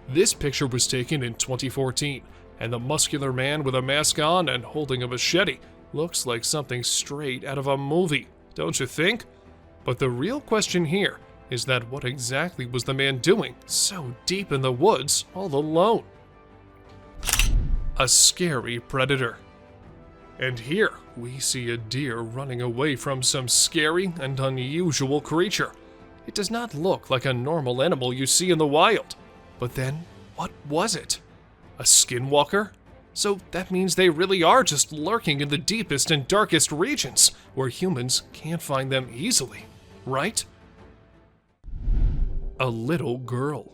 This picture was taken in 2014, and the muscular man with a mask on and holding a machete looks like something straight out of a movie, don't you think? But the real question here is that what exactly was the man doing so deep in the woods all alone? A scary predator. And here we see a deer running away from some scary and unusual creature. It does not look like a normal animal you see in the wild. But then, what was it? A skinwalker? So that means they really are just lurking in the deepest and darkest regions, where humans can't find them easily, right? A little girl.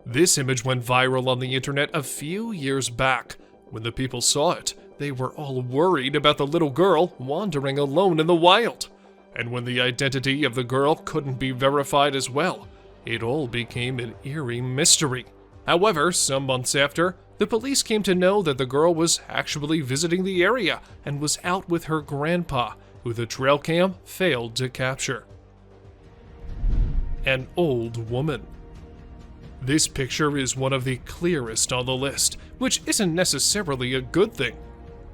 This image went viral on the internet a few years back. When the people saw it, they were all worried about the little girl wandering alone in the wild. And when the identity of the girl couldn't be verified as well, it all became an eerie mystery. However, some months after, the police came to know that the girl was actually visiting the area and was out with her grandpa, who the trail cam failed to capture. An old woman. This picture is one of the clearest on the list, which isn't necessarily a good thing.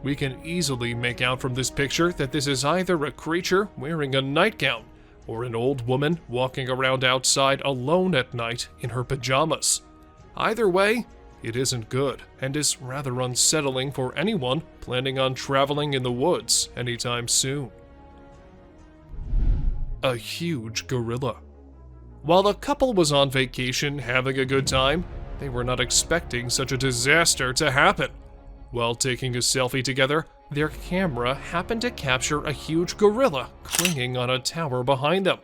We can easily make out from this picture that this is either a creature wearing a nightgown or an old woman walking around outside alone at night in her pajamas. Either way, it isn't good and is rather unsettling for anyone planning on traveling in the woods anytime soon. A huge gorilla. While the couple was on vacation having a good time, they were not expecting such a disaster to happen. While taking a selfie together, their camera happened to capture a huge gorilla clinging on a tower behind them.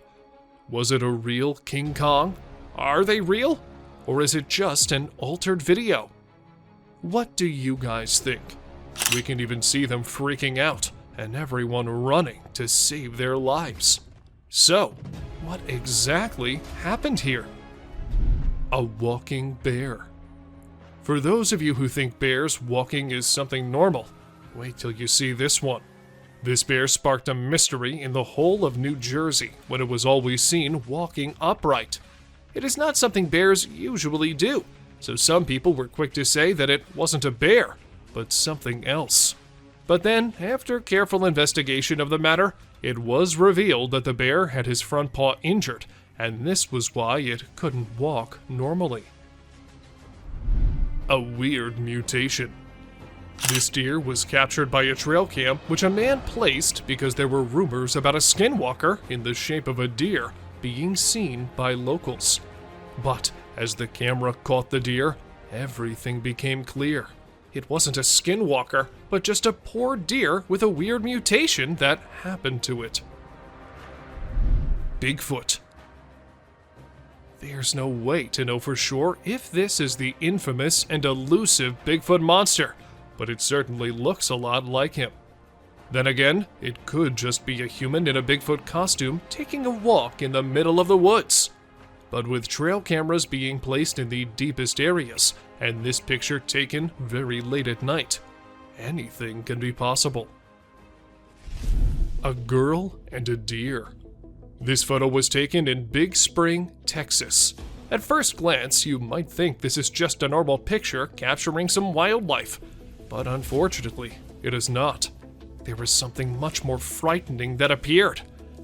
Was it a real King Kong? Are they real? Or is it just an altered video? What do you guys think? We can even see them freaking out and everyone running to save their lives. So, what exactly happened here? A walking bear. For those of you who think bears walking is something normal, wait till you see this one. This bear sparked a mystery in the whole of New Jersey when it was always seen walking upright. It is not something bears usually do, so some people were quick to say that it wasn't a bear, but something else. But then, after careful investigation of the matter, it was revealed that the bear had his front paw injured, and this was why it couldn't walk normally. A weird mutation. This deer was captured by a trail cam which a man placed because there were rumors about a skinwalker in the shape of a deer being seen by locals. But as the camera caught the deer, everything became clear. It wasn't a skinwalker, but just a poor deer with a weird mutation that happened to it. Bigfoot. There's no way to know for sure if this is the infamous and elusive Bigfoot monster, but it certainly looks a lot like him. Then again, it could just be a human in a Bigfoot costume taking a walk in the middle of the woods. But with trail cameras being placed in the deepest areas, and this picture taken very late at night, anything can be possible. A girl and a deer. This photo was taken in Big Spring, Texas. At first glance, you might think this is just a normal picture capturing some wildlife, but unfortunately, it is not. There was something much more frightening that appeared.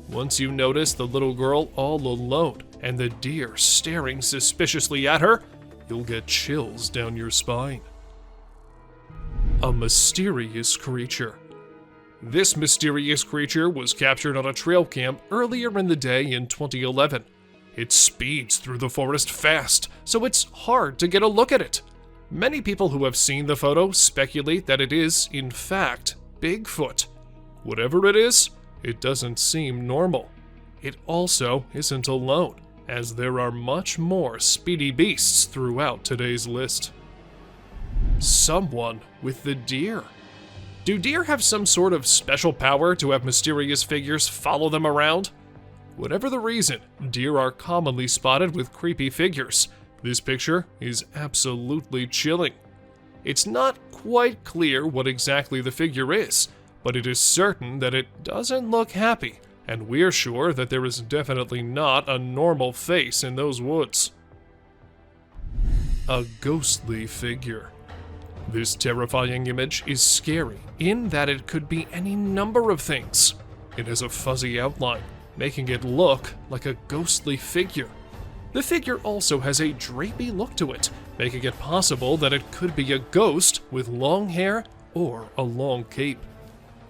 Once you notice the little girl all alone and the deer staring suspiciously at her, you'll get chills down your spine. A mysterious creature. This mysterious creature was captured on a trail cam earlier in the day in 2011. It speeds through the forest fast, so it's hard to get a look at it. Many people who have seen the photo speculate that it is, in fact, Bigfoot. Whatever it is, it doesn't seem normal. It also isn't alone, as there are much more speedy beasts throughout today's list. Someone with the deer. Do deer have some sort of special power to have mysterious figures follow them around? Whatever the reason, deer are commonly spotted with creepy figures. This picture is absolutely chilling. It's not quite clear what exactly the figure is, but it is certain that it doesn't look happy, and we're sure that there is definitely not a normal face in those woods. A ghostly figure. This terrifying image is scary in that it could be any number of things. It has a fuzzy outline, making it look like a ghostly figure. The figure also has a drapey look to it, making it possible that it could be a ghost with long hair or a long cape.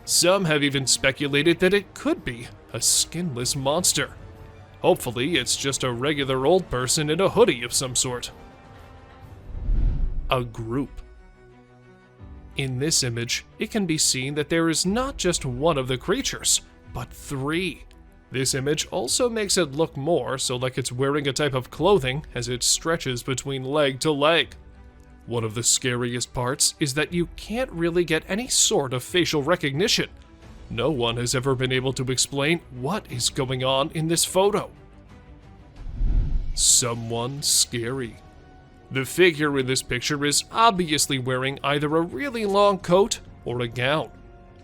Some have even speculated that it could be a skinless monster. Hopefully, it's just a regular old person in a hoodie of some sort. A group. In this image, it can be seen that there is not just one of the creatures, but three. This image also makes it look more so like it's wearing a type of clothing as it stretches between leg to leg. One of the scariest parts is that you can't really get any sort of facial recognition. No one has ever been able to explain what is going on in this photo. Someone scary. The figure in this picture is obviously wearing either a really long coat or a gown.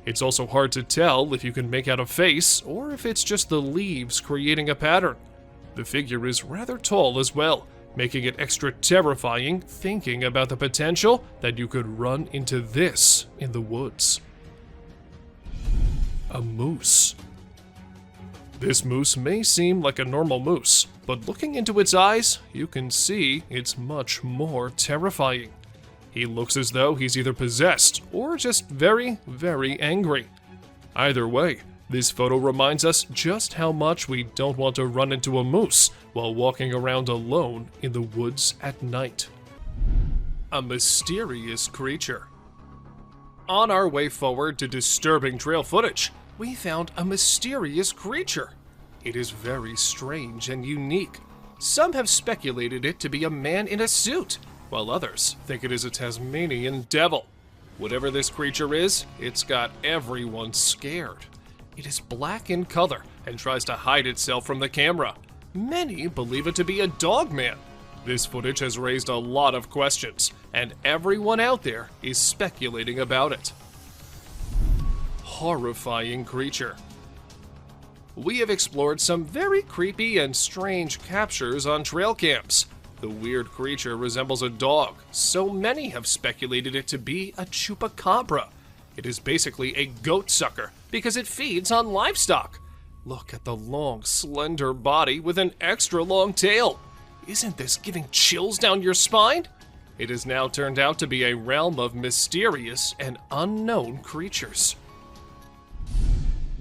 It's also hard to tell if you can make out a face or if it's just the leaves creating a pattern. The figure is rather tall as well, making it extra terrifying thinking about the potential that you could run into this in the woods. A moose. This moose may seem like a normal moose, but looking into its eyes, you can see it's much more terrifying. He looks as though he's either possessed or just very, very angry. Either way, this photo reminds us just how much we don't want to run into a moose while walking around alone in the woods at night. A mysterious creature. On our way forward to disturbing trail footage, we found a mysterious creature. It is very strange and unique. Some have speculated it to be a man in a suit, while others think it is a Tasmanian devil. Whatever this creature is, it's got everyone scared. It is black in color and tries to hide itself from the camera. Many believe it to be a dog man. This footage has raised a lot of questions, and everyone out there is speculating about it. Horrifying creature. We have explored some very creepy and strange captures on trail cams. The weird creature resembles a dog, so many have speculated it to be a chupacabra. It is basically a goat sucker because it feeds on livestock. Look at the long, slender body with an extra long tail. Isn't this giving chills down your spine? It has now turned out to be a realm of mysterious and unknown creatures.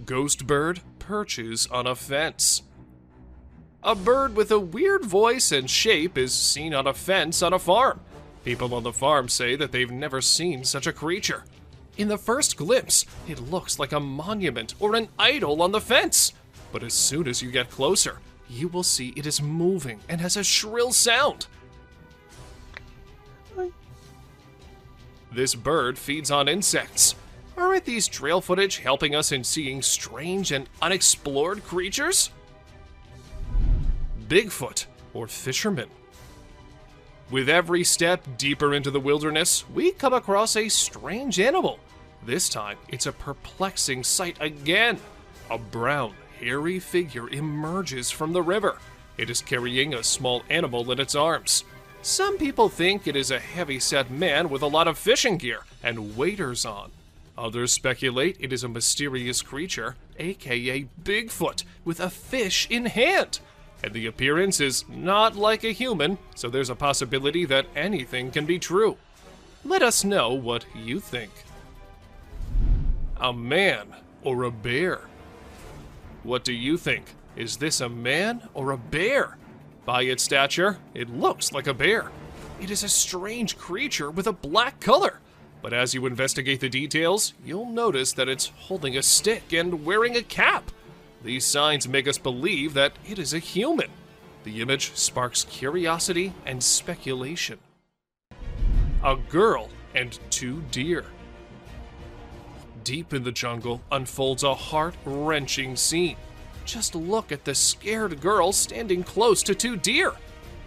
Ghost bird perches on a fence. A bird with a weird voice and shape is seen on a fence on a farm. People on the farm say that they've never seen such a creature. In the first glimpse, it looks like a monument or an idol on the fence. But as soon as you get closer, you will see it is moving and has a shrill sound. This bird feeds on insects. Aren't these trail footage helping us in seeing strange and unexplored creatures? Bigfoot, or fisherman. With every step deeper into the wilderness, we come across a strange animal. This time, it's a perplexing sight again. A brown, hairy figure emerges from the river. It is carrying a small animal in its arms. Some people think it is a heavy-set man with a lot of fishing gear and waders on. Others speculate it is a mysterious creature, aka Bigfoot, with a fish in hand. And the appearance is not like a human, so there's a possibility that anything can be true. Let us know what you think. A man or a bear? What do you think? Is this a man or a bear? By its stature, it looks like a bear. It is a strange creature with a black color. But as you investigate the details, you'll notice that it's holding a stick and wearing a cap. These signs make us believe that it is a human. The image sparks curiosity and speculation. A girl and 2 deer. Deep in the jungle unfolds a heart-wrenching scene. Just look at the scared girl standing close to 2 deer.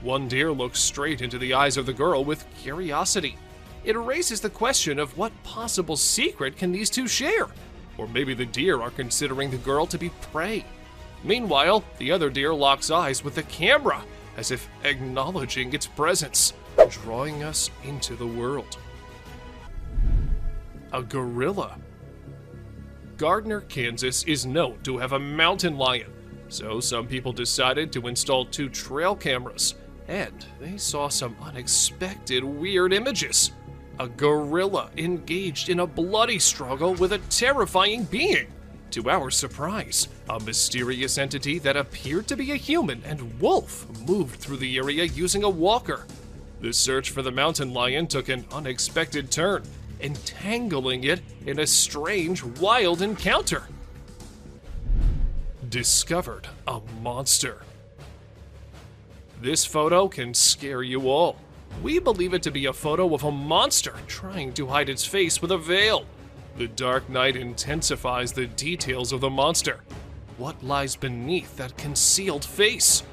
One deer looks straight into the eyes of the girl with curiosity. It raises the question of what possible secret can these 2 share? Or maybe the deer are considering the girl to be prey. Meanwhile, the other deer locks eyes with the camera, as if acknowledging its presence, drawing us into the world. A gorilla. Gardner, Kansas is known to have a mountain lion, so some people decided to install 2 trail cameras, and they saw some unexpected weird images. A gorilla engaged in a bloody struggle with a terrifying being. To our surprise, a mysterious entity that appeared to be a human and wolf moved through the area using a walker. The search for the mountain lion took an unexpected turn, entangling it in a strange, wild encounter. Discovered a monster. This photo can scare you all. We believe it to be a photo of a monster trying to hide its face with a veil. The dark night intensifies the details of the monster. What lies beneath that concealed face?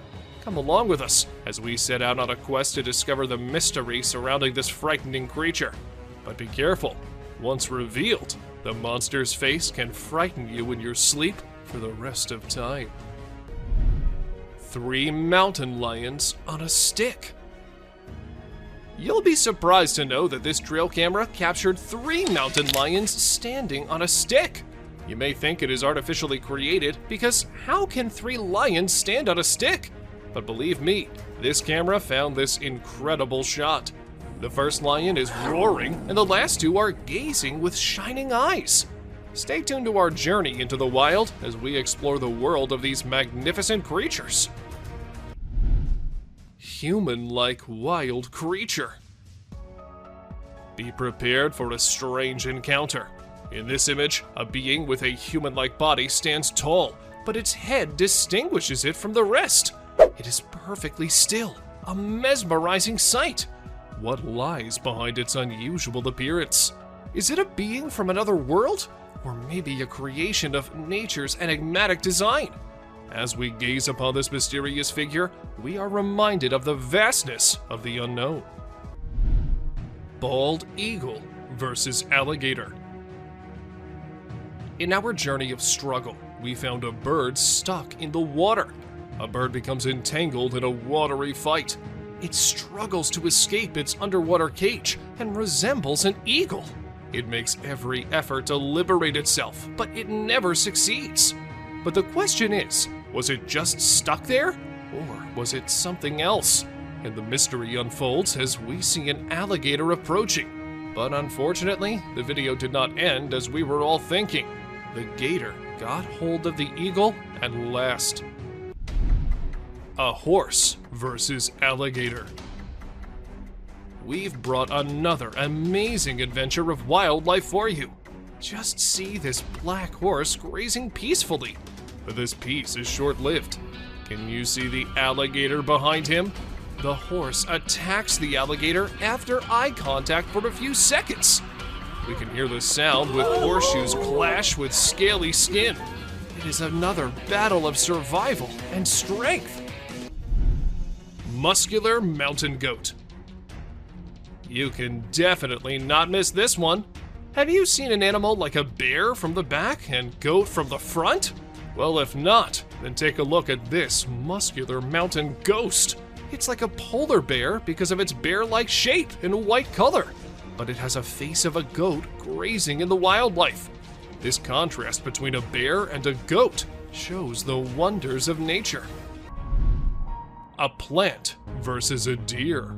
Come along with us as we set out on a quest to discover the mystery surrounding this frightening creature. But be careful, once revealed, the monster's face can frighten you in your sleep for the rest of time. 3 mountain lions on a stick. You'll be surprised to know that this trail camera captured 3 mountain lions standing on a stick. You may think it is artificially created because how can 3 lions stand on a stick? But believe me, this camera found this incredible shot. The first lion is roaring and the last 2 are gazing with shining eyes. Stay tuned to our journey into the wild as we explore the world of these magnificent creatures. Human-like wild creature. Be prepared for a strange encounter. In this image, a being with a human-like body stands tall, but its head distinguishes it from the rest. It is perfectly still, a mesmerizing sight. What lies behind its unusual appearance? Is it a being from another world? Or maybe a creation of nature's enigmatic design? As we gaze upon this mysterious figure, we are reminded of the vastness of the unknown. Bald eagle versus alligator. In our journey of struggle, we found a bird stuck in the water. A bird becomes entangled in a watery fight. It struggles to escape its underwater cage and resembles an eagle. It makes every effort to liberate itself, but it never succeeds. But the question is, was it just stuck there? Or was it something else? And the mystery unfolds as we see an alligator approaching. But unfortunately, the video did not end as we were all thinking. The gator got hold of the eagle at last. A horse versus alligator. We've brought another amazing adventure of wildlife for you. Just see this black horse grazing peacefully. But this peace is short-lived. Can you see the alligator behind him? The horse attacks the alligator after eye contact for a few seconds. We can hear the sound with horseshoes clash with scaly skin. It is another battle of survival and strength. Muscular mountain goat. You can definitely not miss this one. Have you seen an animal like a bear from the back and goat from the front? Well, if not, then take a look at this muscular mountain ghost. It's like a polar bear because of its bear-like shape and white color, but it has a face of a goat grazing in the wildlife. This contrast between a bear and a goat shows the wonders of nature. A plant versus a deer.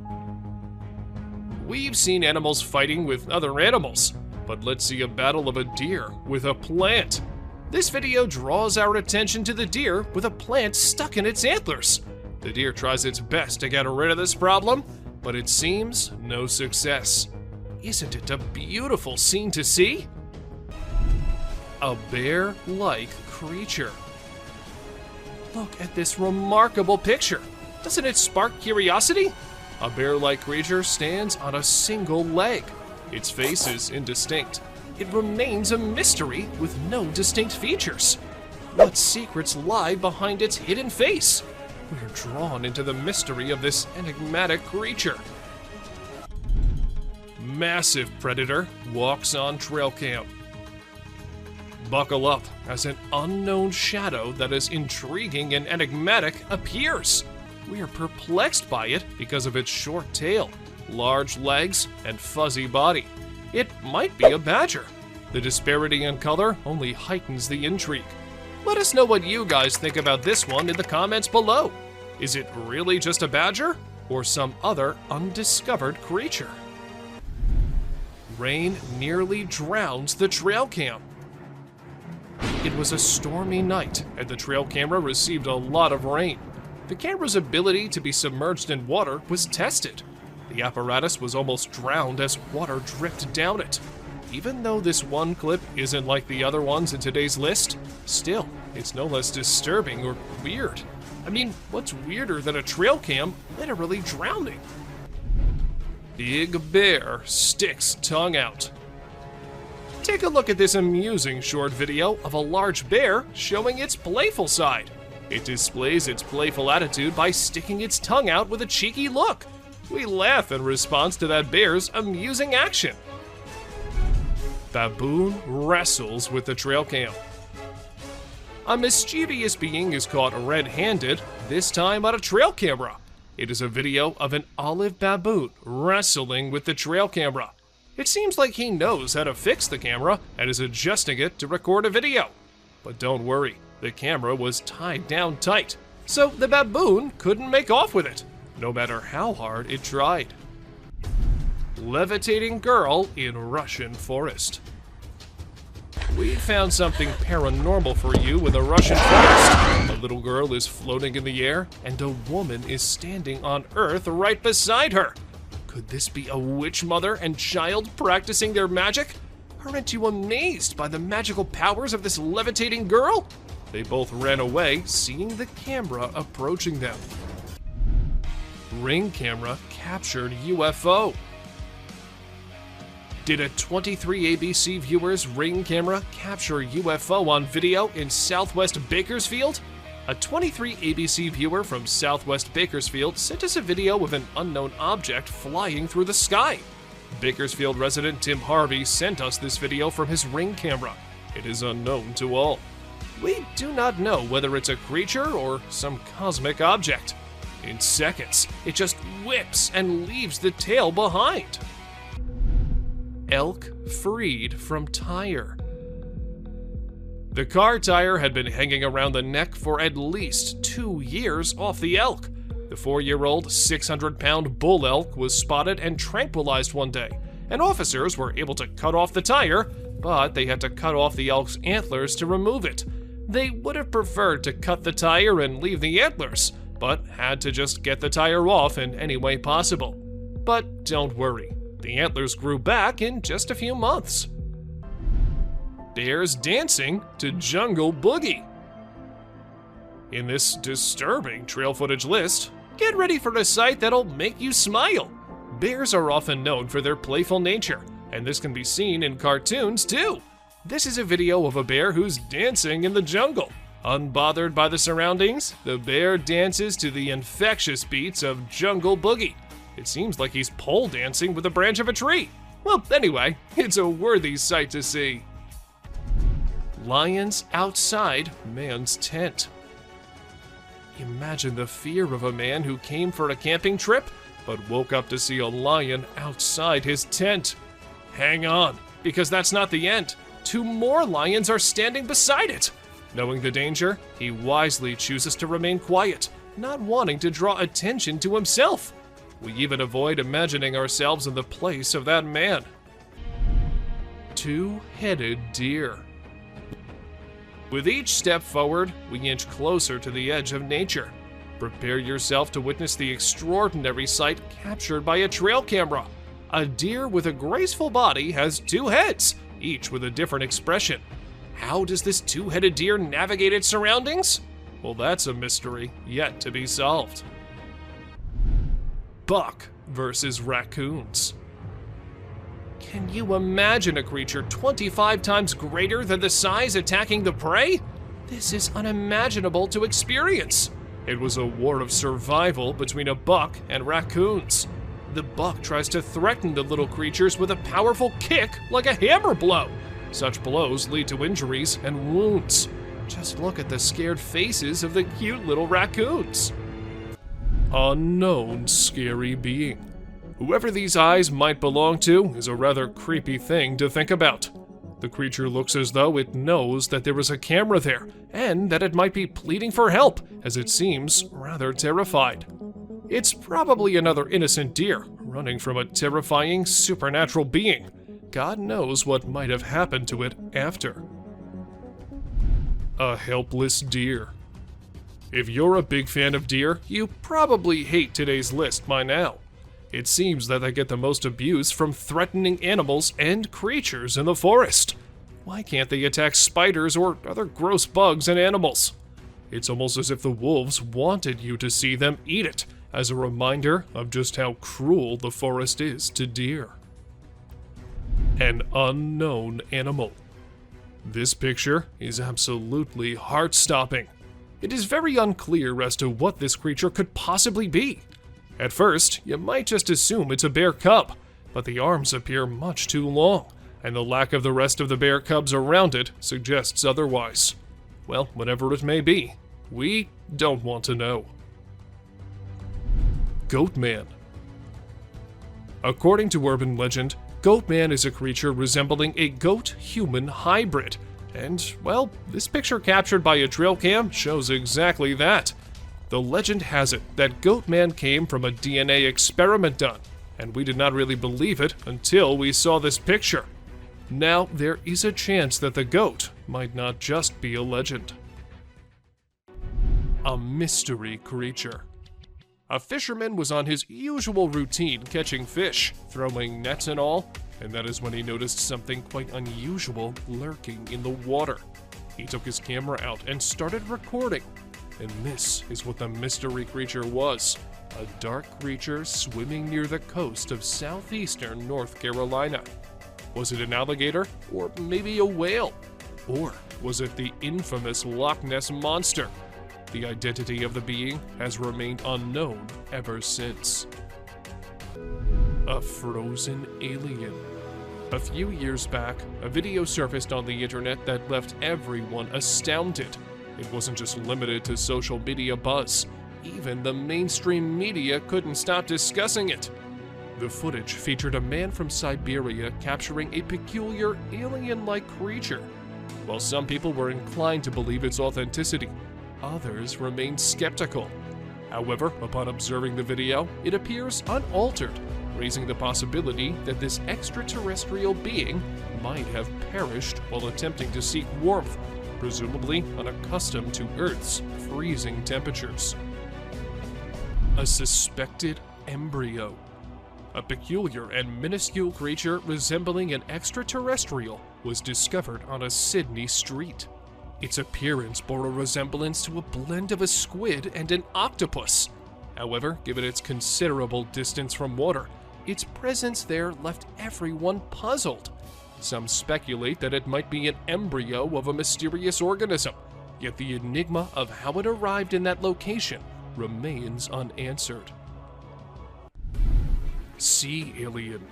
We've seen animals fighting with other animals, but let's see a battle of a deer with a plant. This video draws our attention to the deer with a plant stuck in its antlers. The deer tries its best to get rid of this problem, but it seems no success. Isn't it a beautiful scene to see? A bear-like creature. Look at this remarkable picture. Doesn't it spark curiosity? A bear-like creature stands on a single leg. Its face is indistinct. It remains a mystery with no distinct features. What secrets lie behind its hidden face? We're drawn into the mystery of this enigmatic creature. Massive predator walks on trail cam. Buckle up as an unknown shadow that is intriguing and enigmatic appears. We are perplexed by it because of its short tail, large legs, and fuzzy body. It might be a badger. The disparity in color only heightens the intrigue. Let us know what you guys think about this one in the comments below. Is it really just a badger or some other undiscovered creature? Rain nearly drowns the trail cam. It was a stormy night and the trail camera received a lot of rain. The camera's ability to be submerged in water was tested. The apparatus was almost drowned as water dripped down it. Even though this one clip isn't like the other ones in today's list, still, it's no less disturbing or weird. I mean, what's weirder than a trail cam literally drowning? Big bear sticks tongue out. Take a look at this amusing short video of a large bear showing its playful side. It displays its playful attitude by sticking its tongue out with a cheeky look. We laugh in response to that bear's amusing action. Baboon wrestles with the trail cam. A mischievous being is caught red-handed, this time on a trail camera. It is a video of an olive baboon wrestling with the trail camera. It seems like he knows how to fix the camera and is adjusting it to record a video. But don't worry, the camera was tied down tight, so the baboon couldn't make off with it, no matter how hard it tried. Levitating girl in Russian forest. We found something paranormal for you in the Russian forest. A little girl is floating in the air, and a woman is standing on Earth right beside her. Could this be a witch mother and child practicing their magic? Aren't you amazed by the magical powers of this levitating girl? They both ran away, seeing the camera approaching them. Ring camera captured UFO. Did a 23 ABC viewer's Ring camera capture UFO on video in Southwest Bakersfield? A 23 ABC viewer from Southwest Bakersfield sent us a video of an unknown object flying through the sky. Bakersfield resident Tim Harvey sent us this video from his Ring camera. It is unknown to all. We do not know whether it's a creature or some cosmic object. In seconds, it just whips and leaves the tail behind. Elk freed from tire. The car tire had been hanging around the neck for at least 2 years off the elk. The 4-year-old, 600-pound bull elk was spotted and tranquilized one day, and officers were able to cut off the tire, but they had to cut off the elk's antlers to remove it. They would have preferred to cut the tire and leave the antlers, but had to just get the tire off in any way possible. But don't worry, the antlers grew back in just a few months. Bears dancing to Jungle Boogie. In this disturbing trail footage list, get ready for a sight that'll make you smile. Bears are often known for their playful nature, and this can be seen in cartoons too. This is a video of a bear who's dancing in the jungle. Unbothered by the surroundings, the bear dances to the infectious beats of Jungle Boogie. It seems like he's pole dancing with a branch of a tree. Well, anyway, it's a worthy sight to see. Lions outside man's tent. Imagine the fear of a man who came for a camping trip, but woke up to see a lion outside his tent. Hang on, because that's not the end. 2 more lions are standing beside it. Knowing the danger, he wisely chooses to remain quiet, not wanting to draw attention to himself. We even avoid imagining ourselves in the place of that man. 2-headed deer. With each step forward, we inch closer to the edge of nature. Prepare yourself to witness the extraordinary sight captured by a trail camera. A deer with a graceful body has 2 heads, each with a different expression. How does this 2-headed deer navigate its surroundings? Well, that's a mystery yet to be solved. Buck versus raccoons. Can you imagine a creature 25 times greater than the size attacking the prey? This is unimaginable to experience. It was a war of survival between a buck and raccoons. The buck tries to threaten the little creatures with a powerful kick like a hammer blow. Such blows lead to injuries and wounds. Just look at the scared faces of the cute little raccoons. Unknown scary being. Whoever these eyes might belong to is a rather creepy thing to think about. The creature looks as though it knows that there is a camera there, and that it might be pleading for help, as it seems rather terrified. It's probably another innocent deer running from a terrifying supernatural being. God knows what might have happened to it after. A helpless deer. If you're a big fan of deer, you probably hate today's list by now. It seems that they get the most abuse from threatening animals and creatures in the forest. Why can't they attack spiders or other gross bugs and animals? It's almost as if the wolves wanted you to see them eat it, as a reminder of just how cruel the forest is to deer. An unknown animal. This picture is absolutely heart-stopping. It is very unclear as to what this creature could possibly be. At first, you might just assume it's a bear cub, but the arms appear much too long, and the lack of the rest of the bear cubs around it suggests otherwise. Well, whatever it may be, we don't want to know. Goatman. According to urban legend, Goatman is a creature resembling a goat-human hybrid. And, well, this picture captured by a trail cam shows exactly that. The legend has it that Goatman came from a DNA experiment done, and we did not really believe it until we saw this picture. Now, there is a chance that the goat might not just be a legend. A mystery creature. A fisherman was on his usual routine catching fish, throwing nets and all, and that is when he noticed something quite unusual lurking in the water. He took his camera out and started recording, and this is what the mystery creature was. A dark creature swimming near the coast of southeastern North Carolina. Was it an alligator, or maybe a whale? Or was it the infamous Loch Ness Monster? The identity of the being has remained unknown ever since. A frozen alien. A few years back, a video surfaced on the internet that left everyone astounded. It wasn't just limited to social media buzz. Even the mainstream media couldn't stop discussing it. The footage featured a man from Siberia capturing a peculiar alien-like creature. While some people were inclined to believe its authenticity, others remained skeptical. However, upon observing the video, it appears unaltered, raising the possibility that this extraterrestrial being might have perished while attempting to seek warmth, presumably unaccustomed to Earth's freezing temperatures. A suspected embryo. A peculiar and minuscule creature resembling an extraterrestrial was discovered on a Sydney street. Its appearance bore a resemblance to a blend of a squid and an octopus. However, given its considerable distance from water, its presence there left everyone puzzled. Some speculate that it might be an embryo of a mysterious organism, yet the enigma of how it arrived in that location remains unanswered. Sea alien.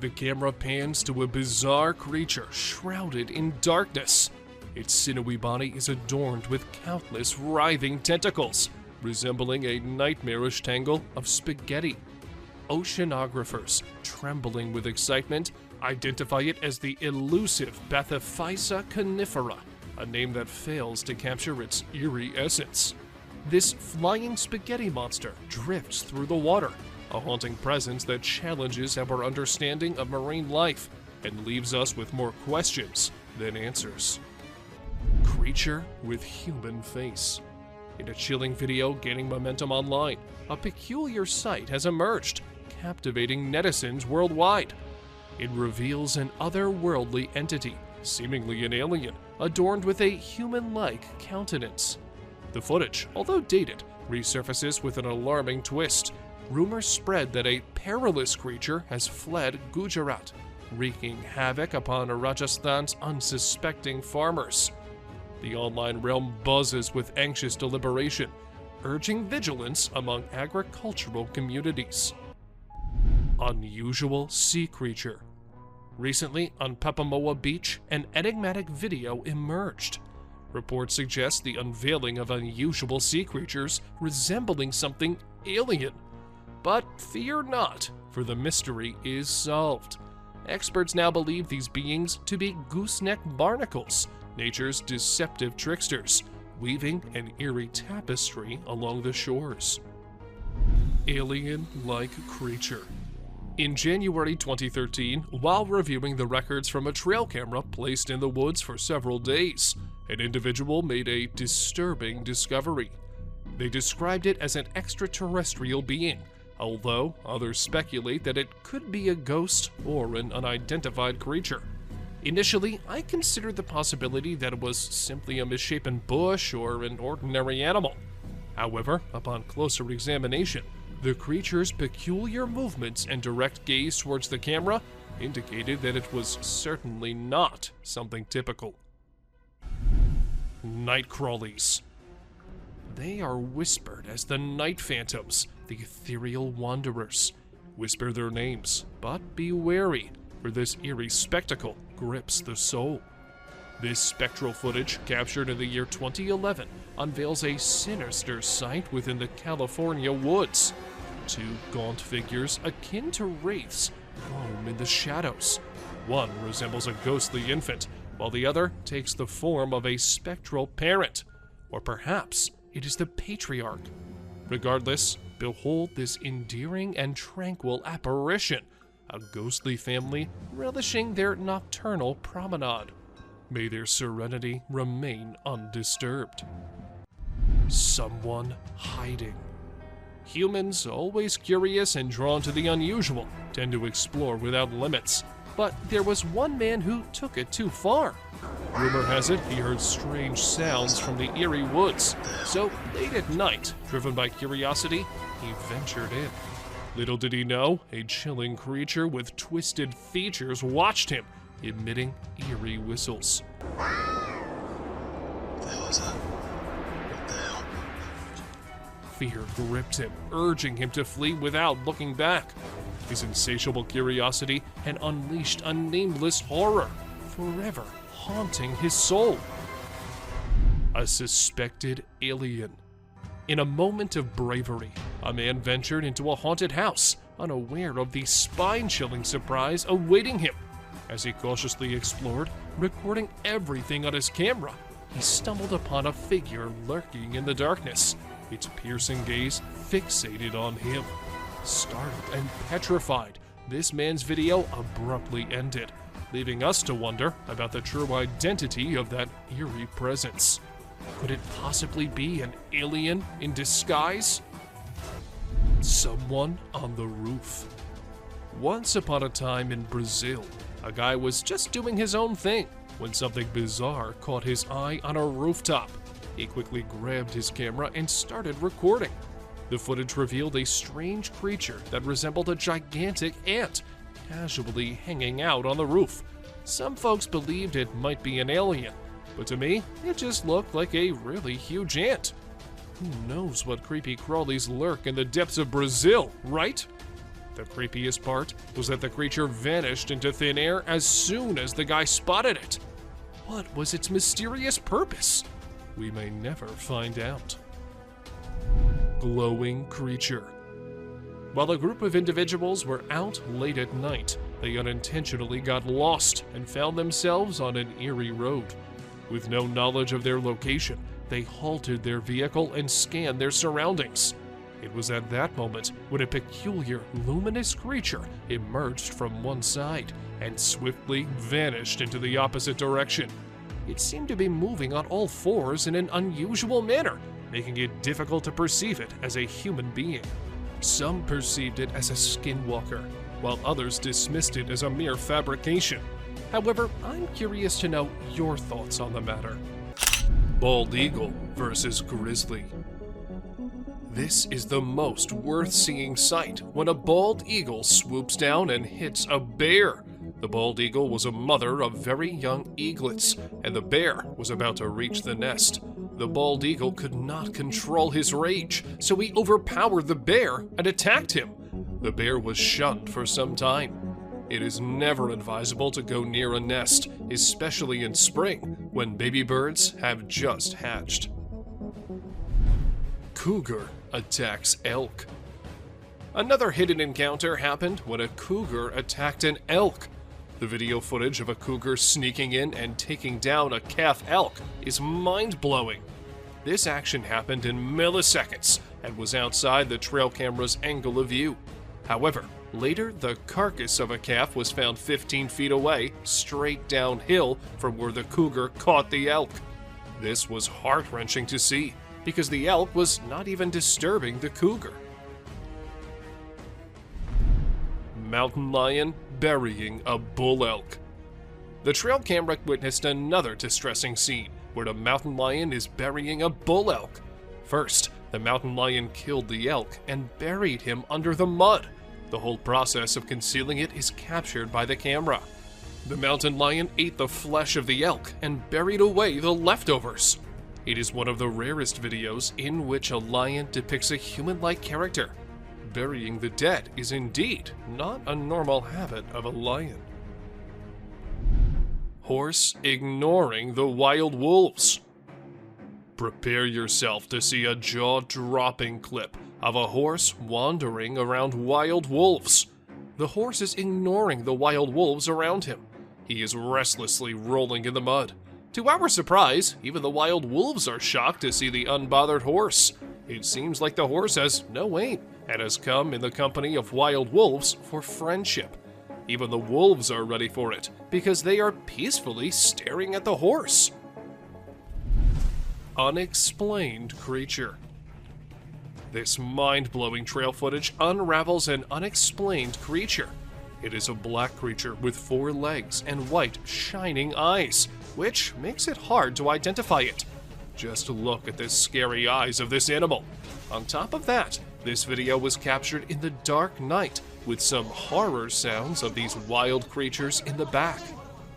The camera pans to a bizarre creature shrouded in darkness. Its sinewy body is adorned with countless writhing tentacles, resembling a nightmarish tangle of spaghetti. Oceanographers, trembling with excitement, identify it as the elusive Bathyphysa conifera, a name that fails to capture its eerie essence. This flying spaghetti monster drifts through the water, a haunting presence that challenges our understanding of marine life and leaves us with more questions than answers. Creature with human face. In a chilling video gaining momentum online, a peculiar sight has emerged, captivating netizens worldwide. It reveals an otherworldly entity, seemingly an alien, adorned with a human-like countenance. The footage, although dated, resurfaces with an alarming twist. Rumors spread that a perilous creature has fled Gujarat, wreaking havoc upon Rajasthan's unsuspecting farmers. The online realm buzzes with anxious deliberation, urging vigilance among agricultural communities. Unusual sea creature. Recently, on Papamoa Beach, an enigmatic video emerged. Reports suggest the unveiling of unusual sea creatures resembling something alien. But fear not, for the mystery is solved. Experts now believe these beings to be gooseneck barnacles, nature's deceptive tricksters, weaving an eerie tapestry along the shores. Alien-like creature. In January 2013, while reviewing the records from a trail camera placed in the woods for several days, an individual made a disturbing discovery. They described it as an extraterrestrial being, although others speculate that it could be a ghost or an unidentified creature. Initially, I considered the possibility that it was simply a misshapen bush or an ordinary animal. However, upon closer examination, the creature's peculiar movements and direct gaze towards the camera indicated that it was certainly not something typical. Night crawlies. They are whispered as the night phantoms, the ethereal wanderers. Whisper their names, but be wary, for this eerie spectacle grips the soul. This spectral footage, captured in the year 2011, unveils a sinister sight within the California woods. Two gaunt figures akin to wraiths roam in the shadows. One resembles a ghostly infant, while the other takes the form of a spectral parent. Or perhaps it is the patriarch. Regardless, behold this endearing and tranquil apparition, a ghostly family relishing their nocturnal promenade. May their serenity remain undisturbed. Someone hiding. Humans, always curious and drawn to the unusual, tend to explore without limits. But there was one man who took it too far. Rumor has it he heard strange sounds from the eerie woods, so late at night, driven by curiosity, he ventured in. Little did he know, a chilling creature with twisted features watched him, emitting eerie whistles. What the hell is that? What the hell? Fear gripped him, urging him to flee without looking back. His insatiable curiosity had unleashed a nameless horror, forever haunting his soul. A suspected alien. In a moment of bravery, a man ventured into a haunted house, unaware of the spine-chilling surprise awaiting him. As he cautiously explored, recording everything on his camera, he stumbled upon a figure lurking in the darkness, its piercing gaze fixated on him. Startled and petrified, this man's video abruptly ended, leaving us to wonder about the true identity of that eerie presence. Could it possibly be an alien in disguise? Someone on the roof. Once upon a time in Brazil, a guy was just doing his own thing, when something bizarre caught his eye on a rooftop. He quickly grabbed his camera and started recording. The footage revealed a strange creature that resembled a gigantic ant, casually hanging out on the roof. Some folks believed it might be an alien, but to me, it just looked like a really huge ant. Who knows what creepy crawlies lurk in the depths of Brazil, right? The creepiest part was that the creature vanished into thin air as soon as the guy spotted it. What was its mysterious purpose? We may never find out. Glowing creature. While a group of individuals were out late at night, they unintentionally got lost and found themselves on an eerie road. With no knowledge of their location, they halted their vehicle and scanned their surroundings. It was at that moment when a peculiar, luminous creature emerged from one side and swiftly vanished into the opposite direction. It seemed to be moving on all fours in an unusual manner, making it difficult to perceive it as a human being. Some perceived it as a skinwalker, while others dismissed it as a mere fabrication. However, I'm curious to know your thoughts on the matter. Bald eagle versus grizzly. This is the most worth-seeing sight when a bald eagle swoops down and hits a bear. The bald eagle was a mother of very young eaglets, and the bear was about to reach the nest. The bald eagle could not control his rage, so he overpowered the bear and attacked him. The bear was shunned for some time. It is never advisable to go near a nest, especially in spring, when baby birds have just hatched. Cougar attacks elk. Another hidden encounter happened when a cougar attacked an elk. The video footage of a cougar sneaking in and taking down a calf elk is mind-blowing. This action happened in milliseconds and was outside the trail camera's angle of view. However, later the carcass of a calf was found 15 feet away, straight downhill from where the cougar caught the elk. This was heart-wrenching to see, because the elk was not even disturbing the cougar. Mountain lion burying a bull elk. The trail camera witnessed another distressing scene where the mountain lion is burying a bull elk. First, the mountain lion killed the elk and buried him under the mud. The whole process of concealing it is captured by the camera. The mountain lion ate the flesh of the elk and buried away the leftovers. It is one of the rarest videos in which a lion depicts a human-like character. Burying the dead is indeed not a normal habit of a lion. Horse ignoring the wild wolves. Prepare yourself to see a jaw-dropping clip of a horse wandering around wild wolves. The horse is ignoring the wild wolves around him. He is restlessly rolling in the mud. To our surprise, even the wild wolves are shocked to see the unbothered horse. It seems like the horse has no aim and has come in the company of wild wolves for friendship. Even the wolves are ready for it because they are peacefully staring at the horse. Unexplained creature. This mind-blowing trail footage unravels an unexplained creature. It is a black creature with 4 legs and white, shining eyes, which makes it hard to identify it. Just look at the scary eyes of this animal. On top of that, this video was captured in the dark night with some horror sounds of these wild creatures in the back.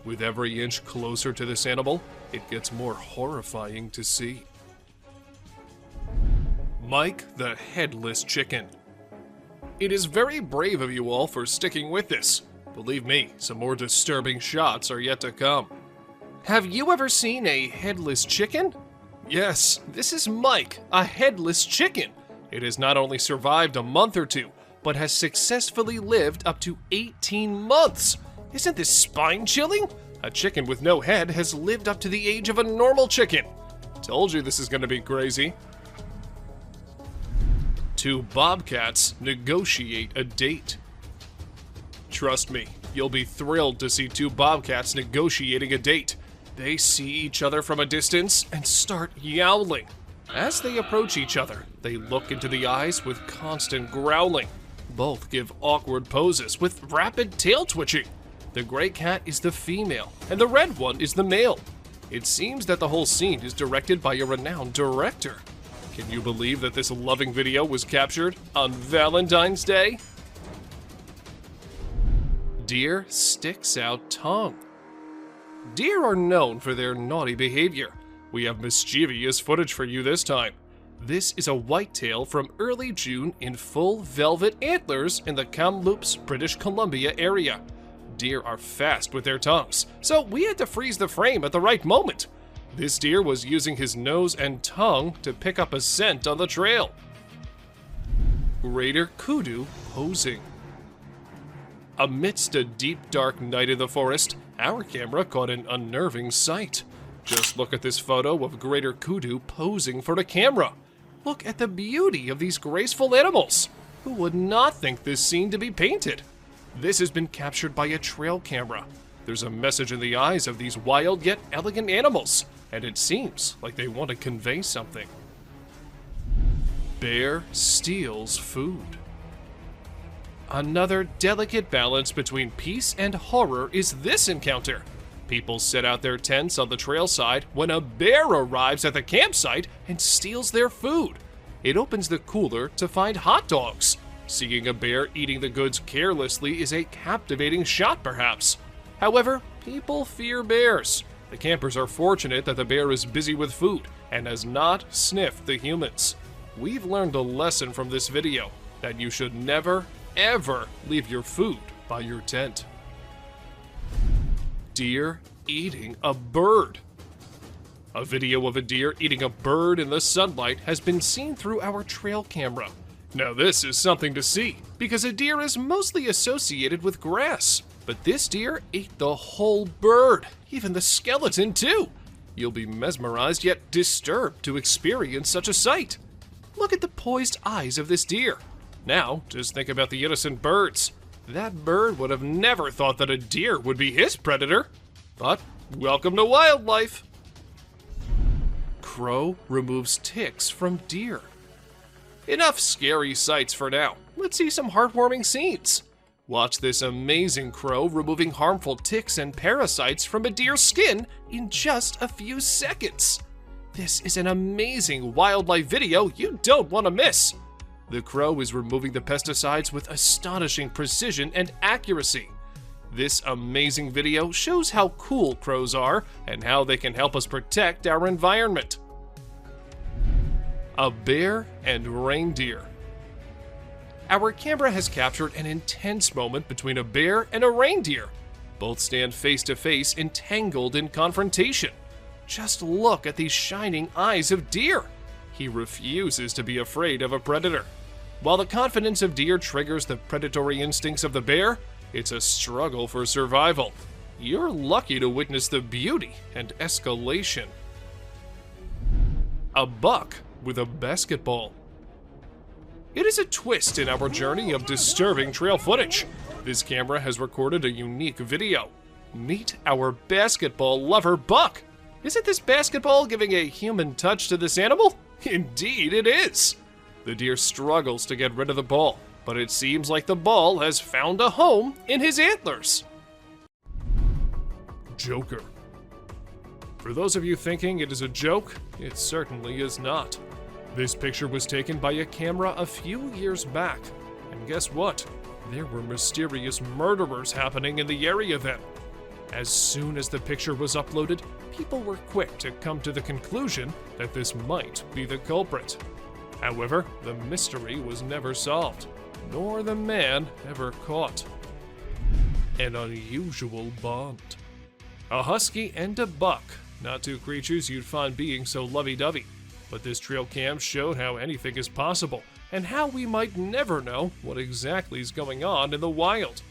With every inch closer to this animal, it gets more horrifying to see. Mike the Headless Chicken. It is very brave of you all for sticking with this. Believe me, some more disturbing shots are yet to come. Have you ever seen a headless chicken? Yes, this is Mike, a headless chicken. It has not only survived a month or two, but has successfully lived up to 18 months. Isn't this spine-chilling? A chicken with no head has lived up to the age of a normal chicken. Told you this is gonna be crazy. 2 bobcats negotiate a date. Trust me, you'll be thrilled to see 2 bobcats negotiating a date. They see each other from a distance and start yowling. As they approach each other, they look into the eyes with constant growling. Both give awkward poses with rapid tail twitching. The gray cat is the female, and the red one is the male. It seems that the whole scene is directed by a renowned director. Can you believe that this loving video was captured on Valentine's Day? Deer sticks out tongue. Deer are known for their naughty behavior. We have mischievous footage for you this time. This is a whitetail from early June in full velvet antlers in the Kamloops, British Columbia area. Deer are fast with their tongues, so we had to freeze the frame at the right moment. This deer was using his nose and tongue to pick up a scent on the trail. Greater kudu posing. Amidst a deep dark night in the forest, our camera caught an unnerving sight. Just look at this photo of greater kudu posing for the camera. Look at the beauty of these graceful animals. Who would not think this scene to be painted? This has been captured by a trail camera. There's a message in the eyes of these wild yet elegant animals, and it seems like they want to convey something. Bear steals food. Another delicate balance between peace and horror is this encounter. People set out their tents on the trail side when a bear arrives at the campsite and steals their food. It opens the cooler to find hot dogs. Seeing a bear eating the goods carelessly is a captivating shot, perhaps. However, people fear bears. The campers are fortunate that the bear is busy with food and has not sniffed the humans. We've learned a lesson from this video that you should never, ever leave your food by your tent. Deer eating a bird. A video of a deer eating a bird in the sunlight has been seen through our trail camera. Now this is something to see, because a deer is mostly associated with grass. But this deer ate the whole bird, even the skeleton too. You'll be mesmerized yet disturbed to experience such a sight. Look at the poised eyes of this deer. Now, just think about the innocent birds. That bird would have never thought that a deer would be his predator. But welcome to wildlife. Crow removes ticks from deer. Enough scary sights for now. Let's see some heartwarming scenes. Watch this amazing crow removing harmful ticks and parasites from a deer's skin in just a few seconds. This is an amazing wildlife video you don't want to miss. The crow is removing the pesticides with astonishing precision and accuracy. This amazing video shows how cool crows are and how they can help us protect our environment. A bear and reindeer. Our camera has captured an intense moment between a bear and a reindeer. Both stand face to face, entangled in confrontation. Just look at these shining eyes of deer. He refuses to be afraid of a predator. While the confidence of deer triggers the predatory instincts of the bear, it's a struggle for survival. You're lucky to witness the beauty and escalation. A buck with a basketball. It is a twist in our journey of disturbing trail footage. This camera has recorded a unique video. Meet our basketball lover buck. Isn't this basketball giving a human touch to this animal? Indeed it is. The deer struggles to get rid of the ball, but it seems like the ball has found a home in his antlers. Joker. For those of you thinking it is a joke, it certainly is not. This picture was taken by a camera a few years back, and guess what? There were mysterious murderers happening in the area then. As soon as the picture was uploaded, people were quick to come to the conclusion that this might be the culprit. However, the mystery was never solved, nor the man ever caught. An unusual bond. A husky and a buck, not two creatures you'd find being so lovey-dovey. But this trail cam showed how anything is possible, and how we might never know what exactly is going on in the wild.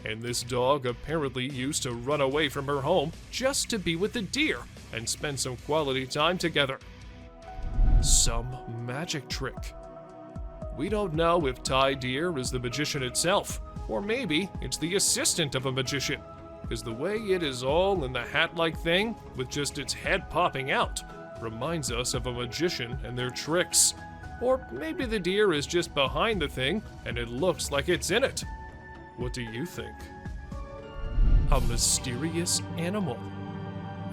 And this dog apparently used to run away from her home just to be with the deer and spend some quality time together. Some magic trick. We don't know if Ty Deer is the magician itself, or maybe it's the assistant of a magician, because the way it is all in the hat-like thing, with just its head popping out, reminds us of a magician and their tricks. Or maybe the deer is just behind the thing and it looks like it's in it. What do you think? a mysterious animal.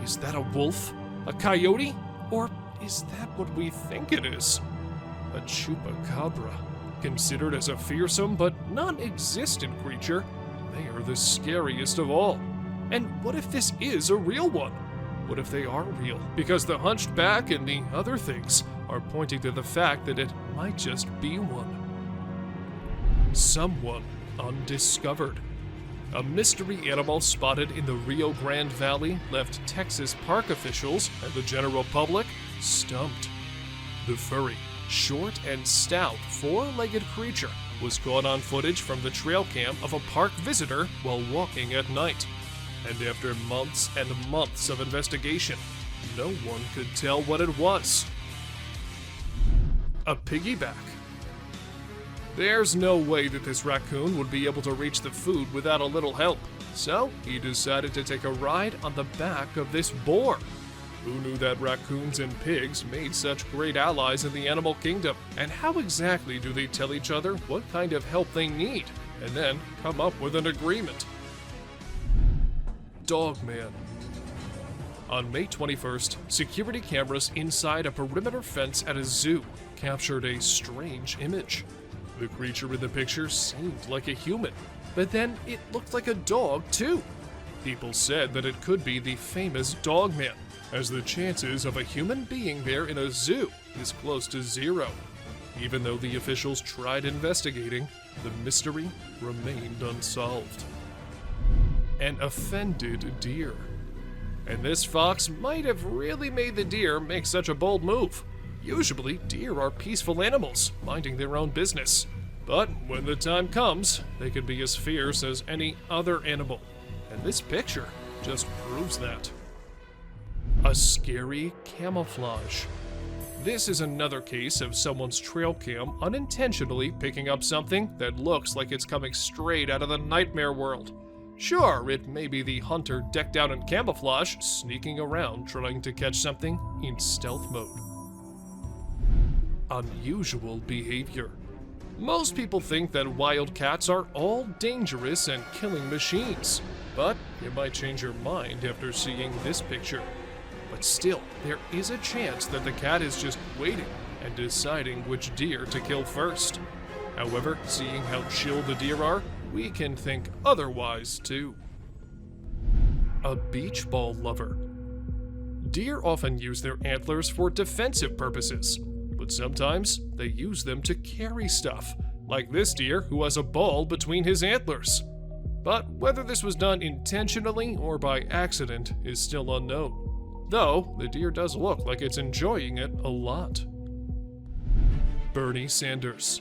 Is that a wolf? A coyote? Or is that what we think it is? A chupacabra. Considered as a fearsome but non-existent creature, they are the scariest of all. And what if this is a real one? What if they are real? Because the hunched back and the other things are pointing to the fact that it might just be one. Someone undiscovered. A mystery animal spotted in the Rio Grande Valley left Texas park officials and the general public stumped. The furry, short and stout, four-legged creature was caught on footage from the trail cam of a park visitor while walking at night. And after months and months of investigation, no one could tell what it was. A piggyback. There's no way that this raccoon would be able to reach the food without a little help, so he decided to take a ride on the back of this boar. Who knew that raccoons and pigs made such great allies in the animal kingdom? And how exactly do they tell each other what kind of help they need, and then come up with an agreement? Dogman. On May 21st, security cameras inside a perimeter fence at a zoo captured a strange image. The creature in the picture seemed like a human, but then it looked like a dog too. People said that it could be the famous Dogman, as the chances of a human being there in a zoo is close to zero. Even though the officials tried investigating, the mystery remained unsolved. An offended deer. And this fox might have really made the deer make such a bold move. Usually, deer are peaceful animals, minding their own business. But when the time comes, they can be as fierce as any other animal. And this picture just proves that. A scary camouflage. This is another case of someone's trail cam unintentionally picking up something that looks like it's coming straight out of the nightmare world. Sure, it may be the hunter decked out in camouflage, sneaking around trying to catch something in stealth mode. Unusual behavior. Most people think that wild cats are all dangerous and killing machines, but you might change your mind after seeing this picture. But still, there is a chance that the cat is just waiting and deciding which deer to kill first. However, seeing how chill the deer are, we can think otherwise too. A beach ball lover. Deer often use their antlers for defensive purposes, but sometimes they use them to carry stuff, like this deer who has a ball between his antlers. But whether this was done intentionally or by accident is still unknown, though the deer does look like it's enjoying it a lot. Bernie Sanders.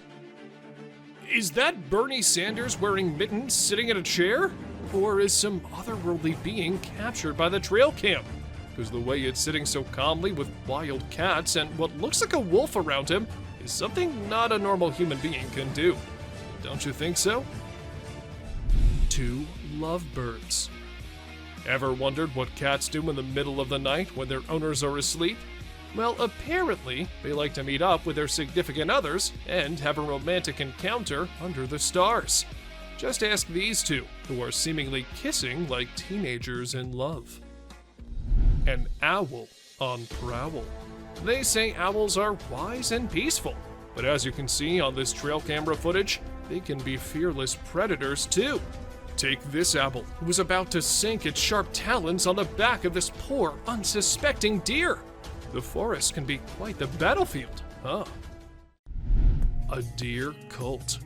Is that Bernie Sanders wearing mittens sitting in a chair? Or is some otherworldly being captured by the trail cam? Because the way it's sitting so calmly with wild cats and what looks like a wolf around him is something not a normal human being can do. Don't you think so? 2 lovebirds. Ever wondered what cats do in the middle of the night when their owners are asleep? Well, apparently, they like to meet up with their significant others and have a romantic encounter under the stars. Just ask these two, who are seemingly kissing like teenagers in love. An owl on prowl. They say owls are wise and peaceful, but as you can see on this trail camera footage, they can be fearless predators too. Take this owl, who was about to sink its sharp talons on the back of this poor, unsuspecting deer. The forest can be quite the battlefield, huh? A deer cult.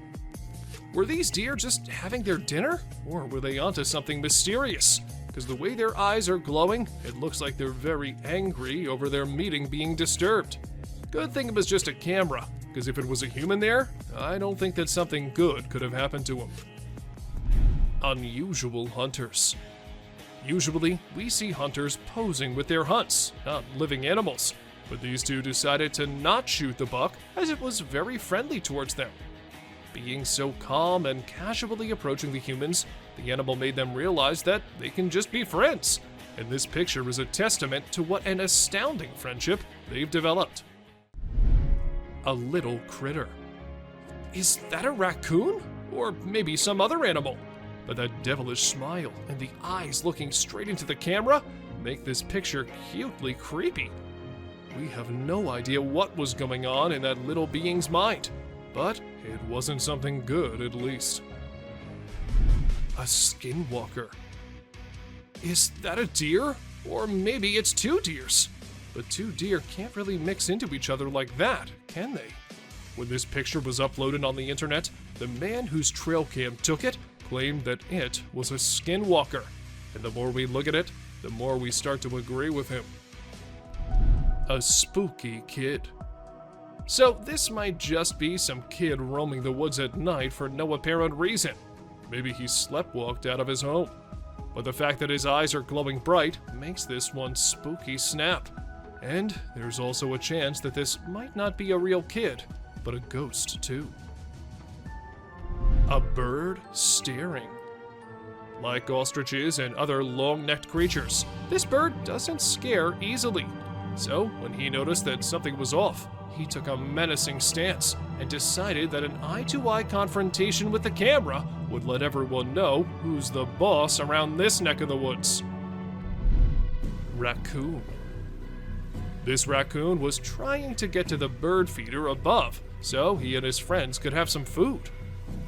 Were these deer just having their dinner? Or were they onto something mysterious? Because the way their eyes are glowing, it looks like they're very angry over their meeting being disturbed. Good thing it was just a camera, because if it was a human there, I don't think that something good could have happened to them. Unusual hunters. Usually, we see hunters posing with their hunts, not living animals, but these two decided to not shoot the buck as it was very friendly towards them. Being so calm and casually approaching the humans, the animal made them realize that they can just be friends, and this picture is a testament to what an astounding friendship they've developed. A little critter. Is that a raccoon? Or maybe some other animal? but that devilish smile and the eyes looking straight into the camera make this picture cutely creepy. We have no idea what was going on in that little being's mind, but it wasn't something good at least. A skinwalker. Is that a deer? Or maybe it's two deers. But two deer can't really mix into each other like that, can they? When this picture was uploaded on the internet, the man whose trail cam took it claimed that it was a skinwalker. And the more we look at it, the more we start to agree with him. A spooky kid. So this might just be some kid roaming the woods at night for no apparent reason. Maybe he sleptwalked out of his home. But the fact that his eyes are glowing bright makes this one spooky snap. And there's also a chance that this might not be a real kid, but a ghost too. A bird staring. Like ostriches and other long-necked creatures, this bird doesn't scare easily. So when he noticed that something was off, he took a menacing stance and decided that an eye-to-eye confrontation with the camera would let everyone know who's the boss around this neck of the woods. Raccoon. This raccoon was trying to get to the bird feeder above so he and his friends could have some food.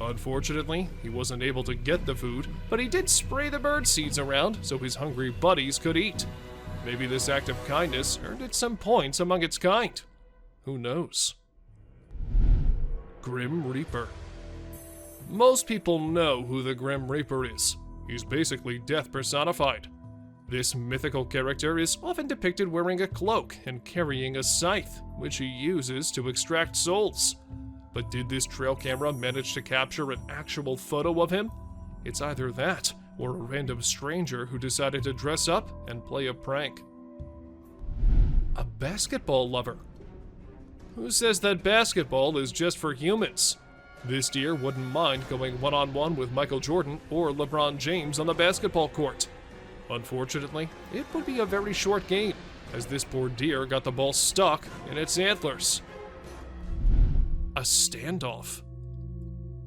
Unfortunately, he wasn't able to get the food, but he did spray the bird seeds around so his hungry buddies could eat. Maybe this act of kindness earned it some points among its kind. Who knows? Grim Reaper. Most people know who the Grim Reaper is. He's basically death personified. This mythical character is often depicted wearing a cloak and carrying a scythe, which he uses to extract souls. But did this trail camera manage to capture an actual photo of him? It's either that, or a random stranger who decided to dress up and play a prank. A basketball lover. Who says that basketball is just for humans? This deer wouldn't mind going one-on-one with Michael Jordan or LeBron James on the basketball court. Unfortunately, it would be a very short game, as this poor deer got the ball stuck in its antlers. A standoff.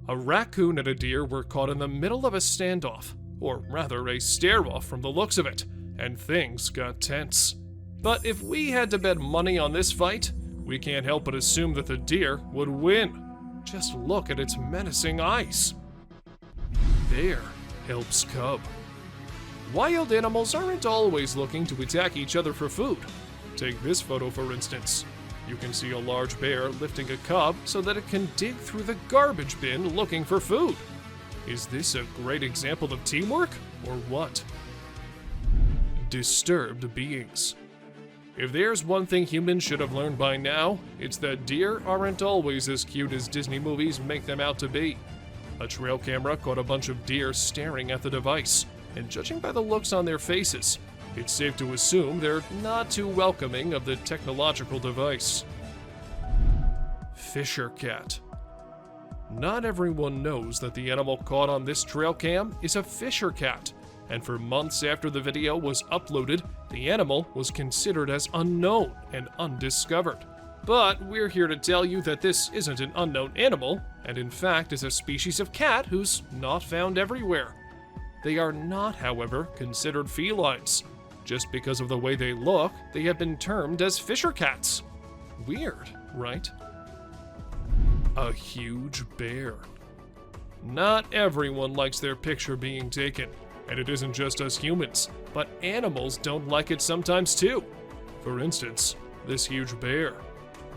A raccoon and a deer were caught in the middle of a standoff, or rather a stare-off from the looks of it, and things got tense. But if we had to bet money on this fight, we can't help but assume that the deer would win. Just look at its menacing eyes. Bear helps cub. Wild animals aren't always looking to attack each other for food. Take this photo for instance. You can see a large bear lifting a cub so that it can dig through the garbage bin looking for food. Is this a great example of teamwork, or what? Disturbed beings. If there's one thing humans should have learned by now, it's that deer aren't always as cute as Disney movies make them out to be. A trail camera caught a bunch of deer staring at the device, and judging by the looks on their faces, it's safe to assume they're not too welcoming of the technological device. Fisher cat. Not everyone knows that the animal caught on this trail cam is a fisher cat, and for months after the video was uploaded, the animal was considered as unknown and undiscovered. But we're here to tell you that this isn't an unknown animal, and in fact is a species of cat who's not found everywhere. They are not, however, considered felines. Just because of the way they look, they have been termed as fisher cats. Weird, right? A huge bear. Not everyone likes their picture being taken, and it isn't just us humans, but animals don't like it sometimes too. For instance, this huge bear.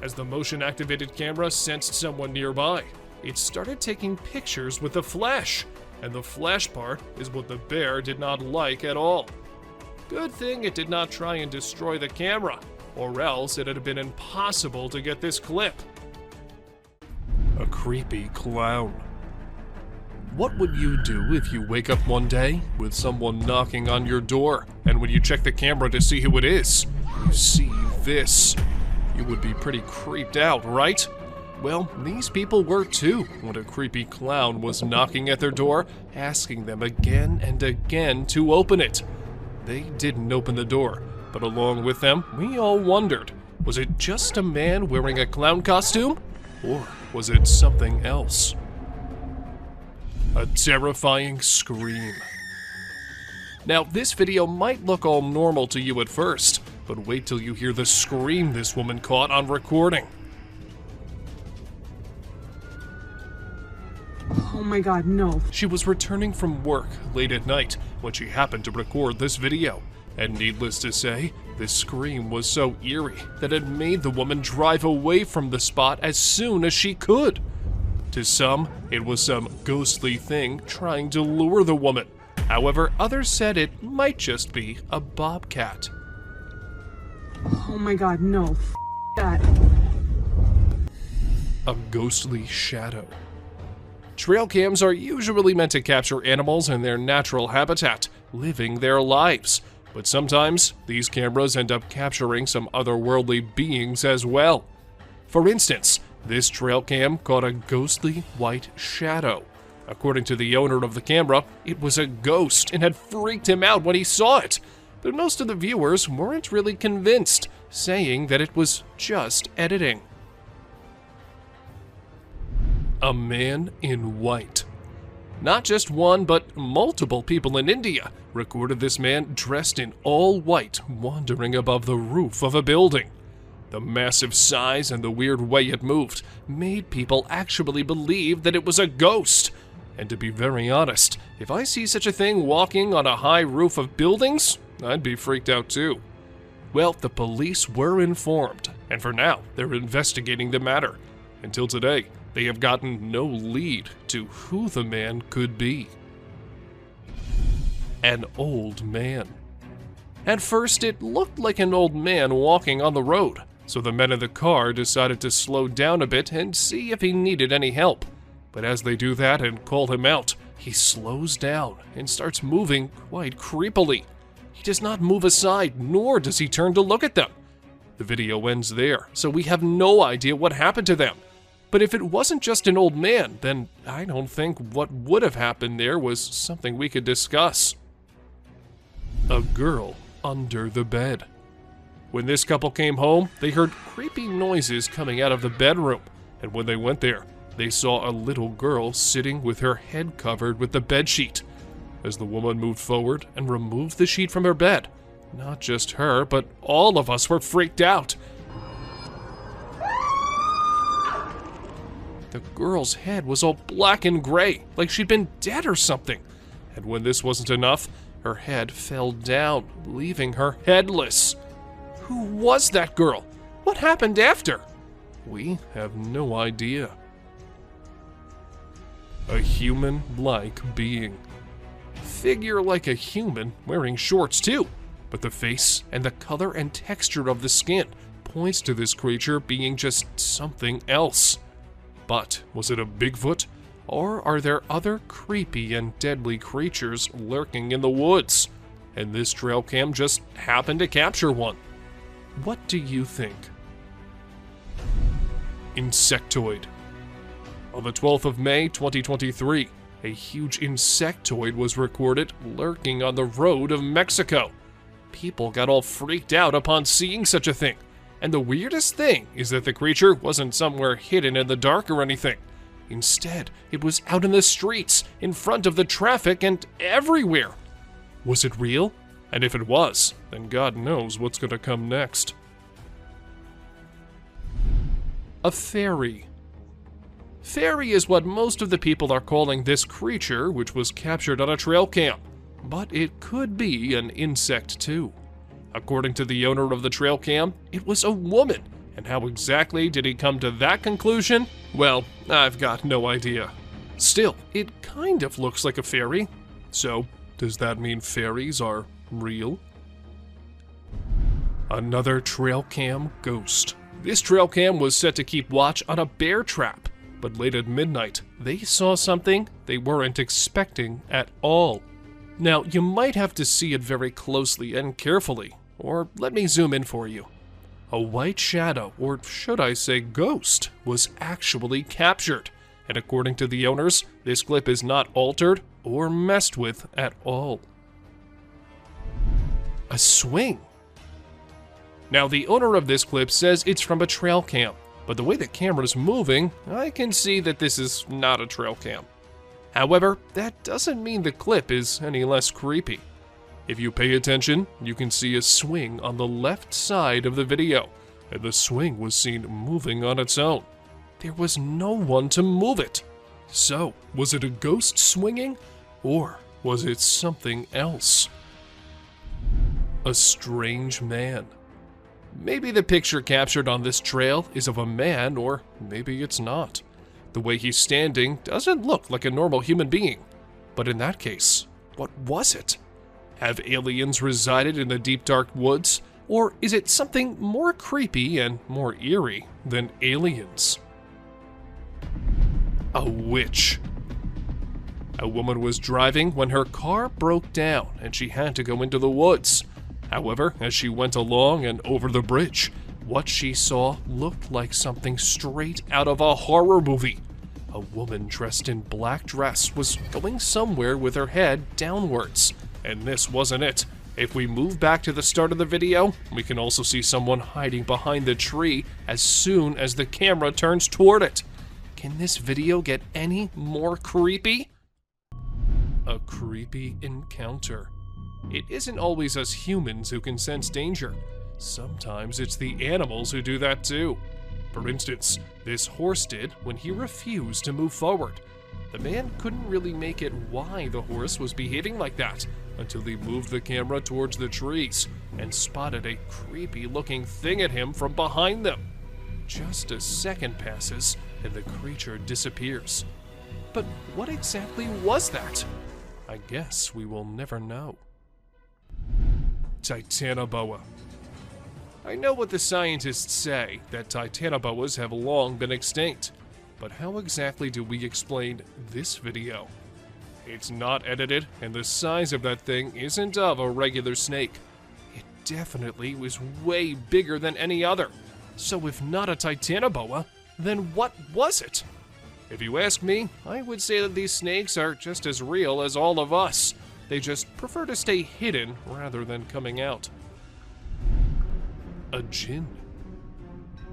As the motion-activated camera sensed someone nearby, it started taking pictures with the flash, and the flash part is what the bear did not like at all. Good thing it did not try and destroy the camera, or else it had been impossible to get this clip. A creepy clown. What would you do if you wake up one day with someone knocking on your door, and when you check the camera to see who it is, you see this? You would be pretty creeped out, right? Well, these people were too when a creepy clown was knocking at their door, asking them again and again to open it. They didn't open the door, but along with them, we all wondered, was it just a man wearing a clown costume? Or was it something else? A terrifying scream. Now, this video might look all normal to you at first, but wait till you hear the scream this woman caught on recording. Oh my god, no. She was returning from work late at night when she happened to record this video. And needless to say, the scream was so eerie that it made the woman drive away from the spot as soon as she could. To some, it was some ghostly thing trying to lure the woman. However, others said it might just be a bobcat. Oh my god, no. That. A ghostly shadow. Trail cams are usually meant to capture animals in their natural habitat, living their lives. But sometimes, these cameras end up capturing some otherworldly beings as well. For instance, this trail cam caught a ghostly white shadow. According to the owner of the camera, it was a ghost and had freaked him out when he saw it. But most of the viewers weren't really convinced, saying that it was just editing. A man in white. Not just one, but multiple people in India recorded this man dressed in all white wandering above the roof of a building. The massive size and the weird way it moved made people actually believe that it was a ghost. And to be very honest, if I see such a thing walking on a high roof of buildings, I'd be freaked out too. Well, the police were informed, and for now, they're investigating the matter. Until today, they have gotten no lead to who the man could be. An old man. At first, it looked like an old man walking on the road, so the men in the car decided to slow down a bit and see if he needed any help. But as they do that and call him out, he slows down and starts moving quite creepily. He does not move aside, nor does he turn to look at them. The video ends there, so we have no idea what happened to them. But if it wasn't just an old man, then I don't think what would have happened there was something we could discuss. A girl under the bed. When this couple came home, they heard creepy noises coming out of the bedroom, and when they went there, they saw a little girl sitting with her head covered with the bedsheet. As the woman moved forward and removed the sheet from her bed, not just her, but all of us were freaked out. The girl's head was all black and gray, like she'd been dead or something. And when this wasn't enough, her head fell down, leaving her headless. Who was that girl? What happened after? We have no idea. A human-like being. Figure like a human, wearing shorts too, but the face and the color and texture of the skin points to this creature being just something else. But was it a Bigfoot? Or are there other creepy and deadly creatures lurking in the woods? And this trail cam just happened to capture one. What do you think? Insectoid. On the 12th of May, 2023, a huge insectoid was recorded lurking on the road of Mexico. People got all freaked out upon seeing such a thing. And the weirdest thing is that the creature wasn't somewhere hidden in the dark or anything. Instead, it was out in the streets, in front of the traffic, and everywhere. Was it real? And if it was, then God knows what's gonna come next. A fairy. Fairy is what most of the people are calling this creature, which was captured on a trail cam. But it could be an insect too. According to the owner of the trail cam, it was a woman. And how exactly did he come to that conclusion? Well, I've got no idea. Still, it kind of looks like a fairy. So, does that mean fairies are real? Another trail cam ghost. This trail cam was set to keep watch on a bear trap, but late at midnight, they saw something they weren't expecting at all. Now, you might have to see it very closely and carefully, or let me zoom in for you. A white shadow, or should I say ghost, was actually captured, and according to the owners, this clip is not altered or messed with at all. A swing. Now, the owner of this clip says it's from a trail cam, but the way the camera's moving, I can see that this is not a trail cam. However, that doesn't mean the clip is any less creepy. If you pay attention, you can see a swing on the left side of the video, and the swing was seen moving on its own. There was no one to move it. So, was it a ghost swinging, or was it something else? A strange man. Maybe the picture captured on this trail is of a man, or maybe it's not. The way he's standing doesn't look like a normal human being. But in that case, what was it? Have aliens resided in the deep dark woods, or is it something more creepy and more eerie than aliens? A witch. A woman was driving when her car broke down and she had to go into the woods. However, as she went along and over the bridge, what she saw looked like something straight out of a horror movie. A woman dressed in black dress was going somewhere with her head downwards. And this wasn't it. If we move back to the start of the video, we can also see someone hiding behind the tree as soon as the camera turns toward it. Can this video get any more creepy? A creepy encounter. It isn't always us humans who can sense danger. Sometimes it's the animals who do that too. For instance, this horse did when he refused to move forward. The man couldn't really make it why the horse was behaving like that until he moved the camera towards the trees and spotted a creepy looking thing at him from behind them. Just a second passes and the creature disappears. But what exactly was that? I guess we will never know. Titanoboa. I know what the scientists say, that titanoboas have long been extinct. But how exactly do we explain this video? It's not edited, and the size of that thing isn't of a regular snake. It definitely was way bigger than any other. So if not a titanoboa, then what was it? If you ask me, I would say that these snakes are just as real as all of us. They just prefer to stay hidden rather than coming out. A jinn.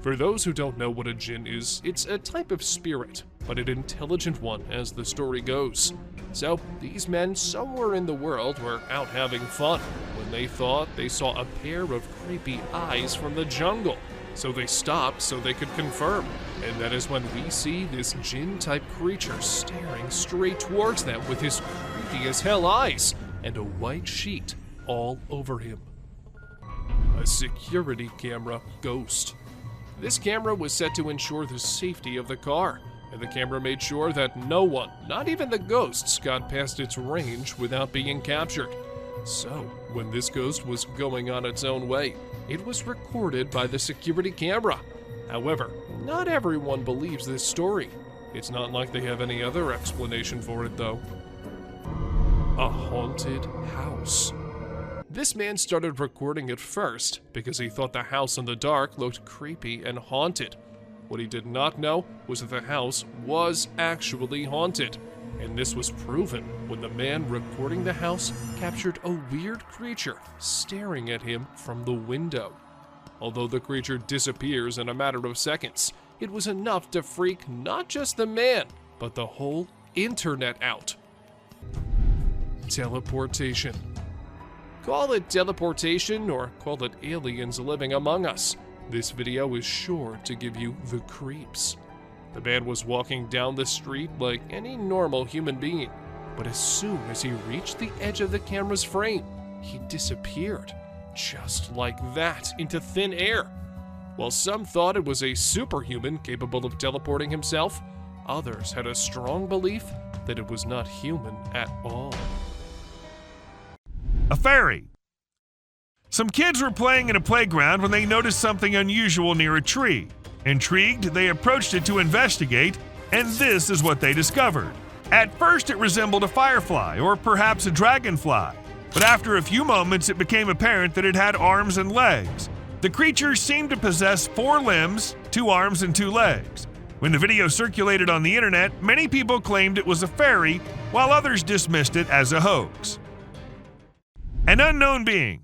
For those who don't know what a jinn is, it's a type of spirit, but an intelligent one as the story goes. So, these men somewhere in the world were out having fun when they thought they saw a pair of creepy eyes from the jungle. So they stopped so they could confirm, and that is when we see this jinn-type creature staring straight towards them with his creepy as hell eyes and a white sheet all over him. A security camera ghost. This camera was set to ensure the safety of the car, and the camera made sure that no one, not even the ghosts, got past its range without being captured. So, when this ghost was going on its own way, it was recorded by the security camera. However, not everyone believes this story. It's not like they have any other explanation for it, though. A haunted house. This man started recording it first because he thought the house in the dark looked creepy and haunted. What he did not know was that the house was actually haunted. And this was proven when the man recording the house captured a weird creature staring at him from the window. Although the creature disappears in a matter of seconds, it was enough to freak not just the man, but the whole internet out. Teleportation. Call it teleportation or call it aliens living among us. This video is sure to give you the creeps. The man was walking down the street like any normal human being, but as soon as he reached the edge of the camera's frame, he disappeared, just like that, into thin air. While some thought it was a superhuman capable of teleporting himself, others had a strong belief that it was not human at all. A fairy. Some kids were playing in a playground when they noticed something unusual near a tree. Intrigued, they approached it to investigate, and this is what they discovered. At first, it resembled a firefly, or perhaps a dragonfly, but after a few moments, it became apparent that it had arms and legs. The creature seemed to possess 4 limbs, 2 arms, and 2 legs. When the video circulated on the internet, many people claimed it was a fairy, while others dismissed it as a hoax. An unknown being.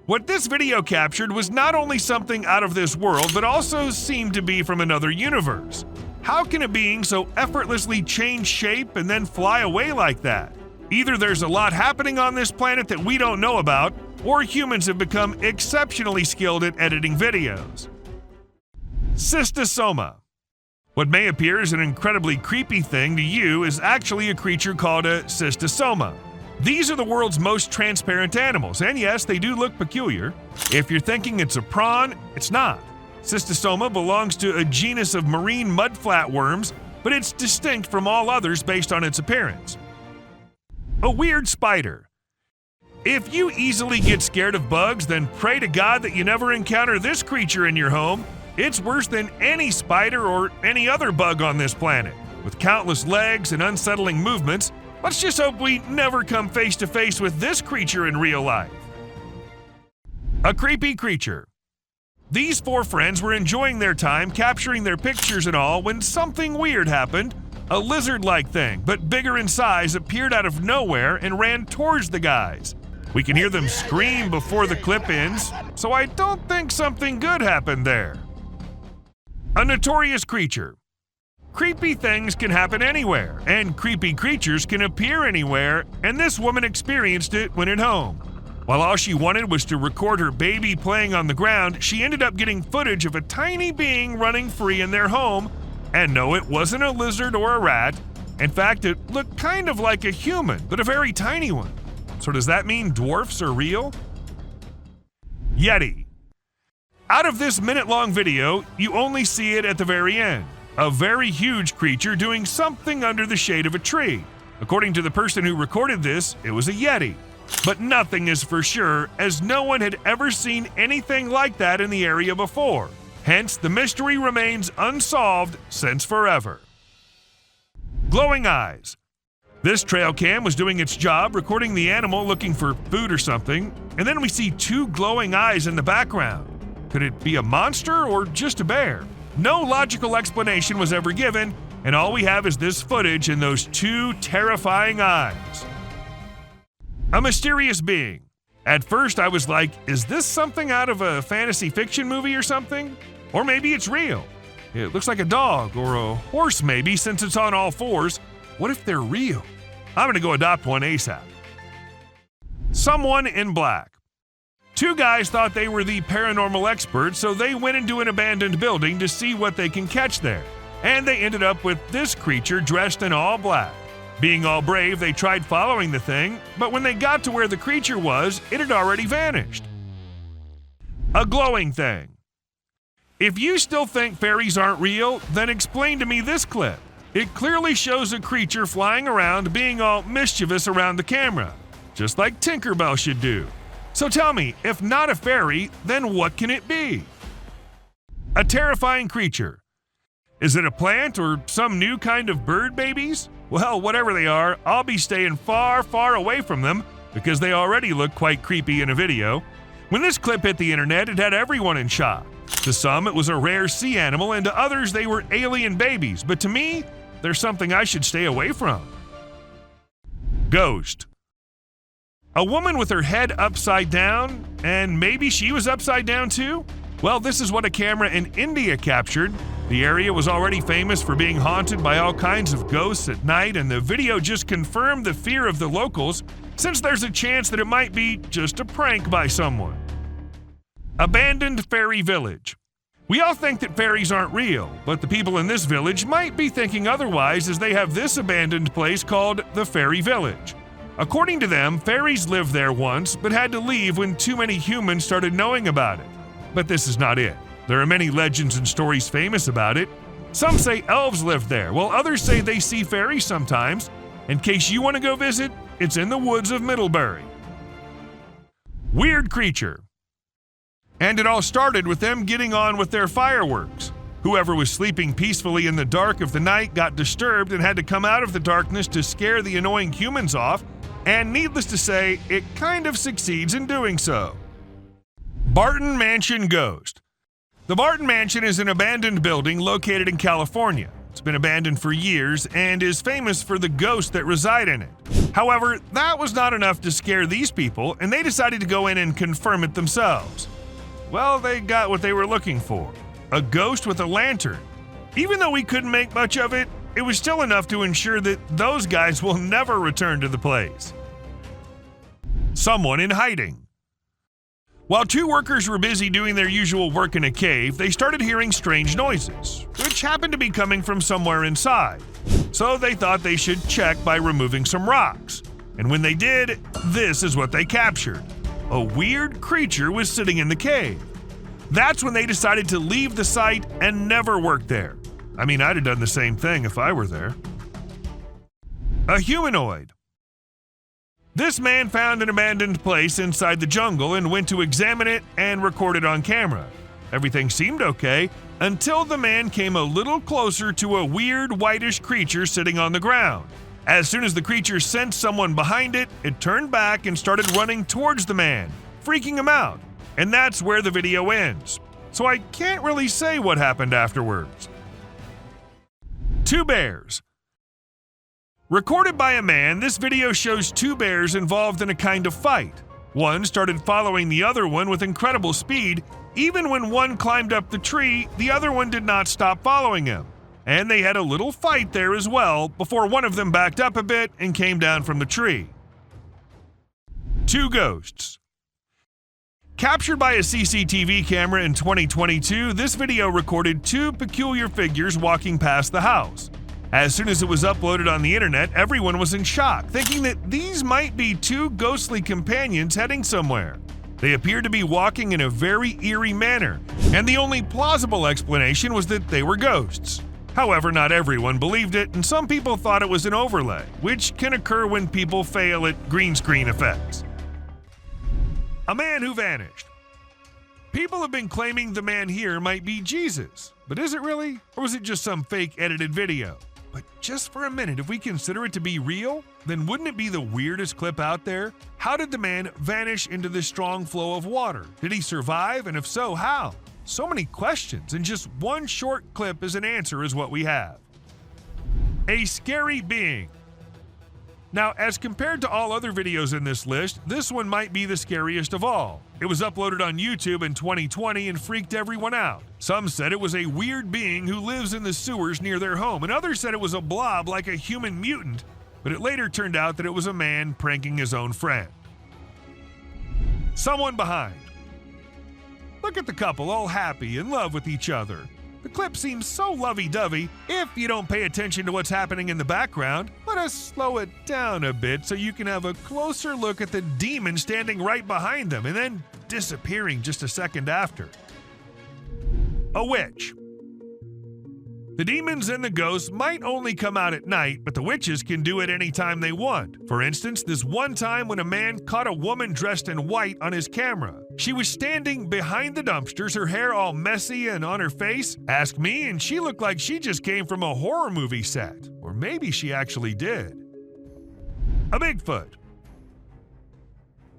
What this video captured was not only something out of this world, but also seemed to be from another universe. How can a being so effortlessly change shape and then fly away like that? Either there's a lot happening on this planet that we don't know about, or humans have become exceptionally skilled at editing videos. Cystosoma. What may appear as an incredibly creepy thing to you is actually a creature called a cystosoma. These are the world's most transparent animals, and yes, they do look peculiar. If you're thinking it's a prawn, it's not. Cystosoma belongs to a genus of marine mud flatworms, but it's distinct from all others based on its appearance. A weird spider. If you easily get scared of bugs, then pray to God that you never encounter this creature in your home. It's worse than any spider or any other bug on this planet. With countless legs and unsettling movements, let's just hope we never come face to face with this creature in real life. A creepy creature. These four friends were enjoying their time capturing their pictures and all when something weird happened. A lizard-like thing, but bigger in size, appeared out of nowhere and ran towards the guys. We can hear them scream before the clip ends, so I don't think something good happened there. A notorious creature. Creepy things can happen anywhere, and creepy creatures can appear anywhere, and this woman experienced it when at home. While all she wanted was to record her baby playing on the ground, she ended up getting footage of a tiny being running free in their home, and no, it wasn't a lizard or a rat. In fact, it looked kind of like a human, but a very tiny one. So does that mean dwarfs are real? Yeti. Out of this minute-long video, you only see it at the very end. A very huge creature doing something under the shade of a tree. According to the person who recorded this, it was a Yeti. But nothing is for sure, as no one had ever seen anything like that in the area before. Hence, the mystery remains unsolved since forever. Glowing eyes. This trail cam was doing its job, recording the animal looking for food or something, and then we see two glowing eyes in the background. Could it be a monster or just a bear? No logical explanation was ever given, and all we have is this footage and those two terrifying eyes. A mysterious being. At first I was like, is this something out of a fantasy fiction movie or something? Or maybe it's real. It looks like a dog or a horse maybe, since it's on all fours. What if they're real? I'm gonna go adopt one ASAP. Someone in black. Two guys thought they were the paranormal experts, so they went into an abandoned building to see what they can catch there. And they ended up with this creature dressed in all black. Being all brave, they tried following the thing, but when they got to where the creature was, it had already vanished. A glowing thing. If you still think fairies aren't real, then explain to me this clip. It clearly shows a creature flying around being all mischievous around the camera, just like Tinkerbell should do. So tell me, if not a fairy, then what can it be? A terrifying creature. Is it a plant or some new kind of bird babies? Well, whatever they are, I'll be staying far, far away from them because they already look quite creepy in a video. When this clip hit the internet, it had everyone in shock. To some, it was a rare sea animal, and to others, they were alien babies. But to me, they're something I should stay away from. Ghost. A woman with her head upside down, and maybe she was upside down too? Well, this is what a camera in India captured. The area was already famous for being haunted by all kinds of ghosts at night, and the video just confirmed the fear of the locals, since there's a chance that it might be just a prank by someone. Abandoned fairy village. We all think that fairies aren't real, but the people in this village might be thinking otherwise, as they have this abandoned place called the Fairy Village. According to them, fairies lived there once, but had to leave when too many humans started knowing about it. But this is not it. There are many legends and stories famous about it. Some say elves live there, while others say they see fairies sometimes. In case you want to go visit, it's in the woods of Middlebury. Weird creature. And it all started with them getting on with their fireworks. Whoever was sleeping peacefully in the dark of the night got disturbed and had to come out of the darkness to scare the annoying humans off, and needless to say, it kind of succeeds in doing so. Barton Mansion Ghost. The Barton Mansion is an abandoned building located in California. It's been abandoned for years and is famous for the ghosts that reside in it. However, that was not enough to scare these people, and they decided to go in and confirm it themselves. Well, they got what they were looking for. A ghost with a lantern. Even though we couldn't make much of it, it was still enough to ensure that those guys will never return to the place. Someone in hiding. While two workers were busy doing their usual work in a cave, they started hearing strange noises, which happened to be coming from somewhere inside. So they thought they should check by removing some rocks. And when they did, this is what they captured. A weird creature was sitting in the cave. That's when they decided to leave the site and never work there. I mean, I'd have done the same thing if I were there. A humanoid. This man found an abandoned place inside the jungle and went to examine it and record it on camera. Everything seemed okay until the man came a little closer to a weird whitish creature sitting on the ground. As soon as the creature sensed someone behind it, it turned back and started running towards the man, freaking him out. And that's where the video ends. So I can't really say what happened afterwards. Two bears. Recorded by a man, this video shows two bears involved in a kind of fight. One started following the other one with incredible speed. Even when one climbed up the tree, the other one did not stop following him. And they had a little fight there as well before one of them backed up a bit and came down from the tree. Two ghosts. Captured by a CCTV camera in 2022, this video recorded two peculiar figures walking past the house. As soon as it was uploaded on the internet, everyone was in shock, thinking that these might be two ghostly companions heading somewhere. They appeared to be walking in a very eerie manner, and the only plausible explanation was that they were ghosts. However, not everyone believed it, and some people thought it was an overlay, which can occur when people fail at green screen effects. A man who vanished. People have been claiming the man here might be Jesus, but is it really? Or was it just some fake edited video? But just for a minute, if we consider it to be real, then wouldn't it be the weirdest clip out there? How did the man vanish into this strong flow of water? Did he survive? And if so, how? So many questions, and just one short clip as an answer is what we have. A scary being. Now, as compared to all other videos in this list, this one might be the scariest of all. It was uploaded on YouTube in 2020 and freaked everyone out. Some said it was a weird being who lives in the sewers near their home, and others said it was a blob like a human mutant, but it later turned out that it was a man pranking his own friend. Someone behind. Look at the couple all happy, in love with each other. The clip seems so lovey-dovey. If you don't pay attention to what's happening in the background, let us slow it down a bit so you can have a closer look at the demon standing right behind them and then disappearing just a second after. A witch. The demons and the ghosts might only come out at night, but the witches can do it anytime they want. For instance, this one time when a man caught a woman dressed in white on his camera. She was standing behind the dumpsters, her hair all messy and on her face. Ask me, and she looked like she just came from a horror movie set. Or maybe she actually did. A Bigfoot.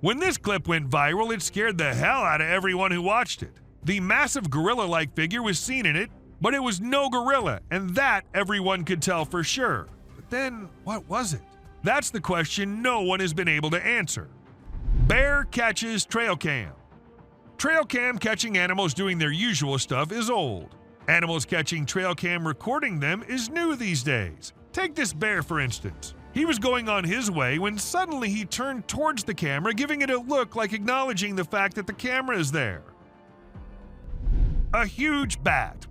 When this clip went viral, it scared the hell out of everyone who watched it. The massive gorilla-like figure was seen in it, but it was no gorilla, and that everyone could tell for sure. But then, what was it? That's the question no one has been able to answer. Bear catches trail cam. Trail cam catching animals doing their usual stuff is old. Animals catching trail cam recording them is new these days. Take this bear for instance. He was going on his way when suddenly he turned towards the camera, giving it a look like acknowledging the fact that the camera is there. A huge bat.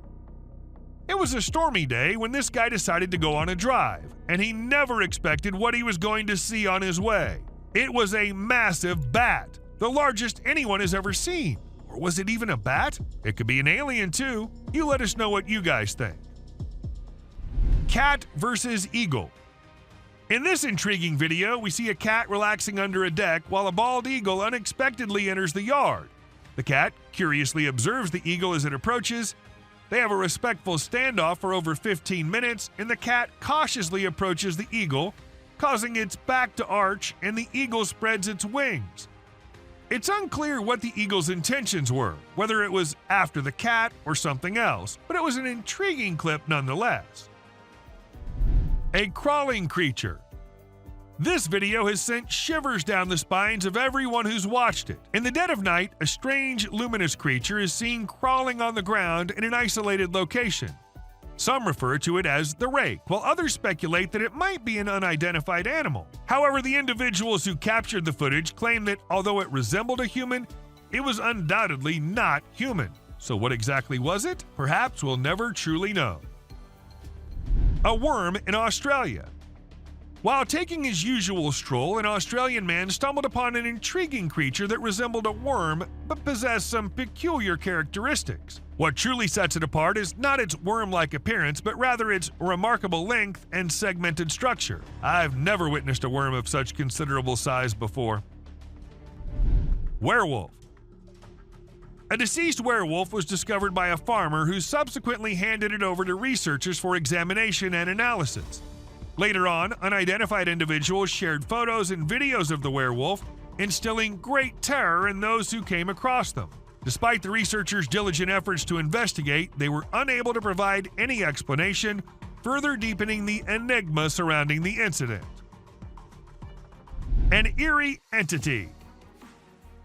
It was a stormy day when this guy decided to go on a drive, and he never expected what he was going to see on his way. It was a massive bat, the largest anyone has ever seen. Or was it even a bat? It could be an alien too. You let us know what you guys think. Cat versus eagle. In this intriguing video, we see a cat relaxing under a deck while a bald eagle unexpectedly enters the yard. The cat curiously observes the eagle as it approaches. They have a respectful standoff for over 15 minutes, and the cat cautiously approaches the eagle, causing its back to arch, and the eagle spreads its wings. It's unclear what the eagle's intentions were, whether it was after the cat or something else, but it was an intriguing clip nonetheless. A crawling creature. This video has sent shivers down the spines of everyone who's watched it. In the dead of night, a strange, luminous creature is seen crawling on the ground in an isolated location. Some refer to it as the rake, while others speculate that it might be an unidentified animal. However, the individuals who captured the footage claim that although it resembled a human, it was undoubtedly not human. So what exactly was it? Perhaps we'll never truly know. A worm in Australia. While taking his usual stroll, an Australian man stumbled upon an intriguing creature that resembled a worm but possessed some peculiar characteristics. What truly sets it apart is not its worm-like appearance, but rather its remarkable length and segmented structure. I've never witnessed a worm of such considerable size before. Werewolf. A deceased werewolf was discovered by a farmer who subsequently handed it over to researchers for examination and analysis. Later on, unidentified individuals shared photos and videos of the werewolf, instilling great terror in those who came across them. Despite the researchers' diligent efforts to investigate, they were unable to provide any explanation, further deepening the enigma surrounding the incident. An eerie entity.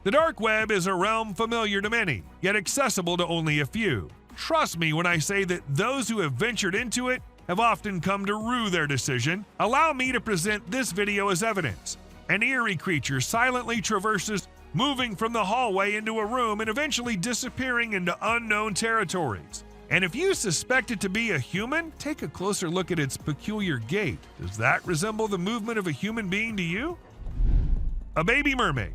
The dark web is a realm familiar to many, yet accessible to only a few. Trust me when I say that those who have ventured into it have often come to rue their decision. Allow me to present this video as evidence. An eerie creature silently traverses, moving from the hallway into a room and eventually disappearing into unknown territories. And if you suspect it to be a human, take a closer look at its peculiar gait. Does that resemble the movement of a human being to you? A baby mermaid.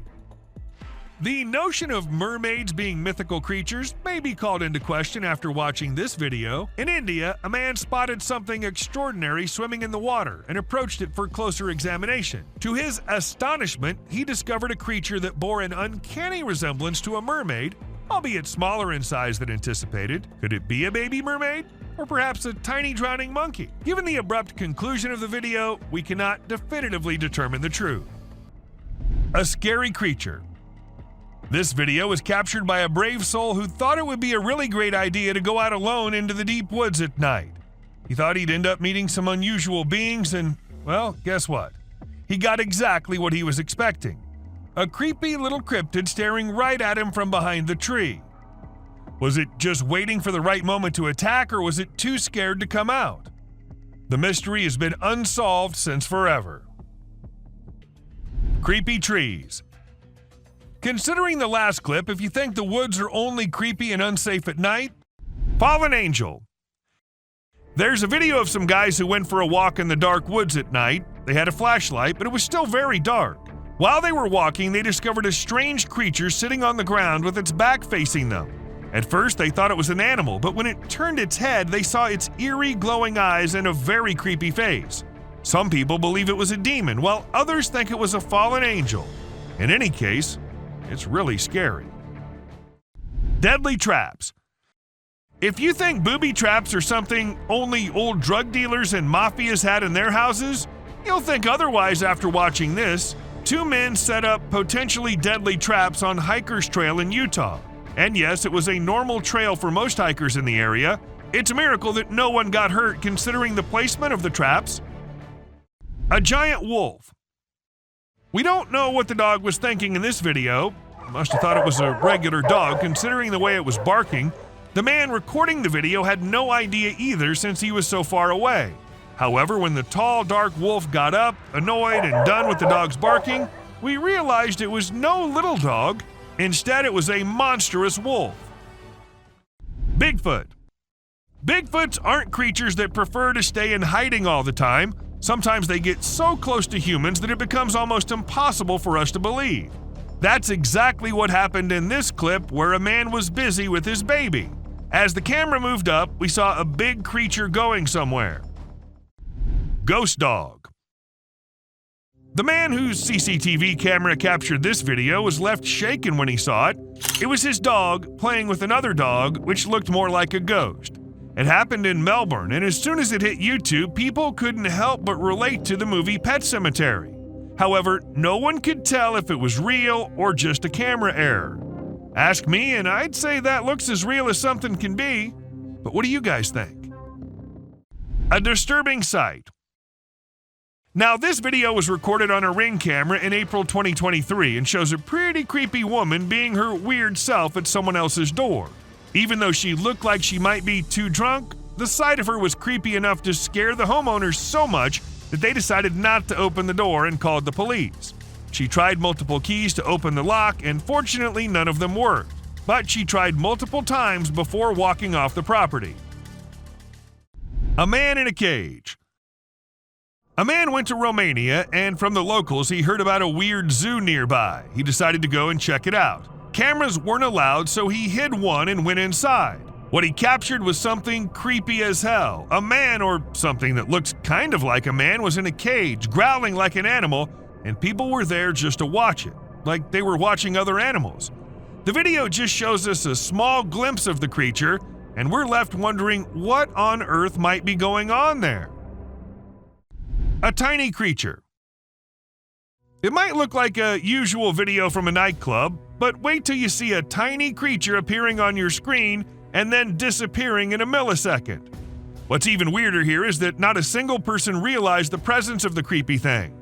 The notion of mermaids being mythical creatures may be called into question after watching this video. In India, a man spotted something extraordinary swimming in the water and approached it for closer examination. To his astonishment, he discovered a creature that bore an uncanny resemblance to a mermaid, albeit smaller in size than anticipated. Could it be a baby mermaid? Or perhaps a tiny drowning monkey? Given the abrupt conclusion of the video, we cannot definitively determine the truth. A scary creature. This video was captured by a brave soul who thought it would be a really great idea to go out alone into the deep woods at night. He thought he'd end up meeting some unusual beings and, well, guess what? He got exactly what he was expecting. A creepy little cryptid staring right at him from behind the tree. Was it just waiting for the right moment to attack, or was it too scared to come out? The mystery has been unsolved since forever. Creepy trees. Considering the last clip, if you think the woods are only creepy and unsafe at night, fallen angel. There's a video of some guys who went for a walk in the dark woods at night. They had a flashlight, but it was still very dark. While they were walking, they discovered a strange creature sitting on the ground with its back facing them. At first, they thought it was an animal, but when it turned its head, they saw its eerie glowing eyes and a very creepy face. Some people believe it was a demon, while others think it was a fallen angel. In any case, it's really scary. Deadly traps. If you think booby traps are something only old drug dealers and mafias had in their houses, you'll think otherwise after watching this. Two men set up potentially deadly traps on Hikers Trail in Utah. And yes, it was a normal trail for most hikers in the area. It's a miracle that no one got hurt considering the placement of the traps. A giant wolf. We don't know what the dog was thinking in this video. Must have thought it was a regular dog considering the way it was barking. The man recording the video had no idea either since he was so far away. However, when the tall, dark wolf got up, annoyed and done with the dog's barking, we realized it was no little dog. Instead, it was a monstrous wolf. Bigfoot. Bigfoots aren't creatures that prefer to stay in hiding all the time. Sometimes they get so close to humans that it becomes almost impossible for us to believe. That's exactly what happened in this clip where a man was busy with his baby. As the camera moved up, we saw a big creature going somewhere. Ghost dog. The man whose CCTV camera captured this video was left shaken when he saw it. It was his dog playing with another dog, which looked more like a ghost. It happened in Melbourne, and as soon as it hit YouTube, people couldn't help but relate to the movie Pet Sematary. However, no one could tell if it was real or just a camera error. Ask me, and I'd say that looks as real as something can be. But what do you guys think? A disturbing sight. Now, this video was recorded on a Ring camera in April 2023 and shows a pretty creepy woman being her weird self at someone else's door. Even though she looked like she might be too drunk, the sight of her was creepy enough to scare the homeowners so much that they decided not to open the door and called the police. She tried multiple keys to open the lock, and fortunately none of them worked. But she tried multiple times before walking off the property. A man in a cage. A man went to Romania, and from the locals he heard about a weird zoo nearby. He decided to go and check it out. Cameras weren't allowed, so he hid one and went inside. What he captured was something creepy as hell. A man, or something that looks kind of like a man, was in a cage, growling like an animal, and people were there just to watch it, like they were watching other animals. The video just shows us a small glimpse of the creature, and we're left wondering what on earth might be going on there. A tiny creature. It might look like a usual video from a nightclub, but wait till you see a tiny creature appearing on your screen and then disappearing in a millisecond. What's even weirder here is that not a single person realized the presence of the creepy thing.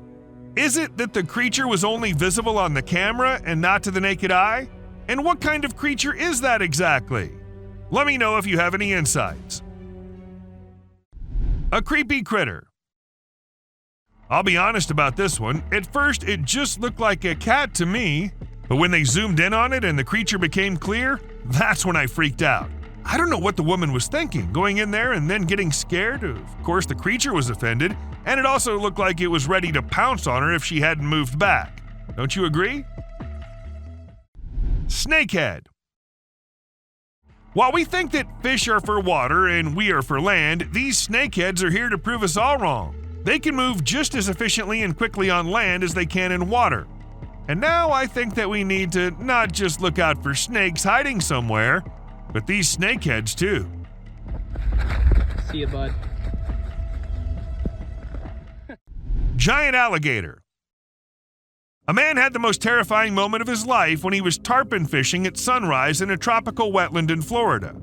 Is it that the creature was only visible on the camera and not to the naked eye? And what kind of creature is that exactly? Let me know if you have any insights. A creepy critter. I'll be honest about this one. At first, it just looked like a cat to me, but when they zoomed in on it and the creature became clear, that's when I freaked out. I don't know what the woman was thinking, going in there and then getting scared. Of course, the creature was offended, and it also looked like it was ready to pounce on her if she hadn't moved back. Don't you agree? Snakehead. While we think that fish are for water and we are for land, these snakeheads are here to prove us all wrong. They can move just as efficiently and quickly on land as they can in water. And now I think that we need to not just look out for snakes hiding somewhere, but these snakeheads too. See you, bud. Giant alligator. A man had the most terrifying moment of his life when he was tarpon fishing at sunrise in a tropical wetland in Florida.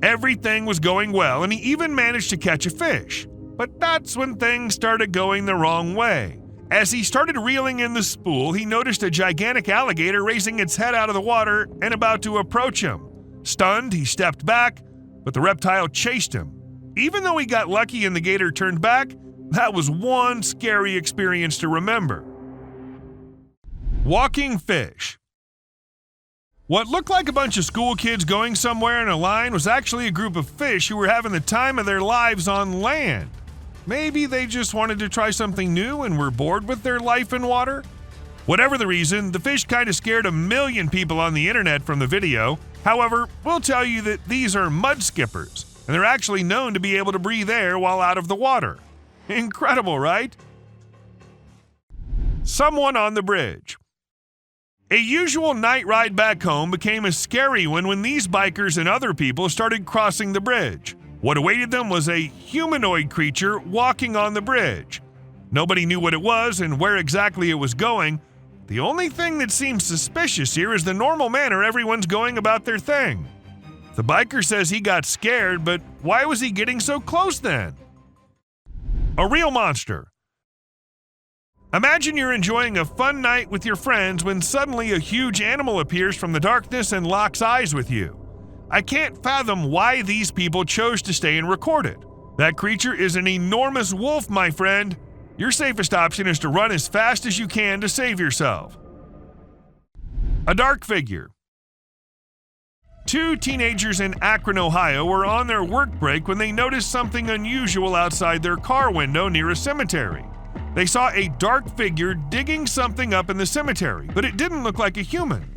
Everything was going well, and he even managed to catch a fish. But that's when things started going the wrong way. As he started reeling in the spool, he noticed a gigantic alligator raising its head out of the water and about to approach him. Stunned, he stepped back, but the reptile chased him. Even though he got lucky and the gator turned back, that was one scary experience to remember. Walking fish. What looked like a bunch of school kids going somewhere in a line was actually a group of fish who were having the time of their lives on land. Maybe they just wanted to try something new and were bored with their life in water? Whatever the reason, the fish kind of scared 1 million people on the internet from the video. However, we'll tell you that these are mud skippers, and they're actually known to be able to breathe air while out of the water. Incredible, right? Someone on the bridge. A usual night ride back home became a scary one when these bikers and other people started crossing the bridge. What awaited them was a humanoid creature walking on the bridge. Nobody knew what it was and where exactly it was going. The only thing that seems suspicious here is the normal manner everyone's going about their thing. The biker says he got scared, but why was he getting so close then? A real monster. Imagine you're enjoying a fun night with your friends when suddenly a huge animal appears from the darkness and locks eyes with you. I can't fathom why these people chose to stay and record it. That creature is an enormous wolf, my friend. Your safest option is to run as fast as you can to save yourself. A dark figure. 2 teenagers in Akron, Ohio were on their work break when they noticed something unusual outside their car window near a cemetery. They saw a dark figure digging something up in the cemetery, but it didn't look like a human.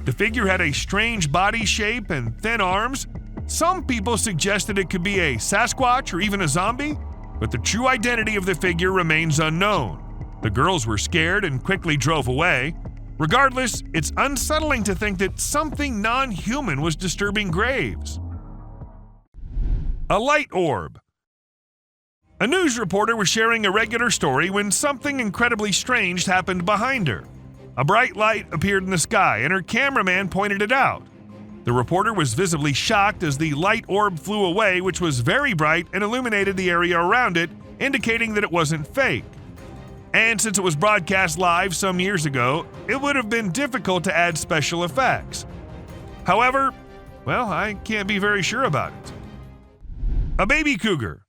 The figure had a strange body shape and thin arms. Some people suggested it could be a Sasquatch or even a zombie, but the true identity of the figure remains unknown. The girls were scared and quickly drove away. Regardless, it's unsettling to think that something non-human was disturbing graves. A light orb. A news reporter was sharing a regular story when something incredibly strange happened behind her. A bright light appeared in the sky, and her cameraman pointed it out. The reporter was visibly shocked as the light orb flew away, which was very bright and illuminated the area around it, indicating that it wasn't fake. And since it was broadcast live some years ago, it would have been difficult to add special effects. However, well, I can't be very sure about it. A baby cougar.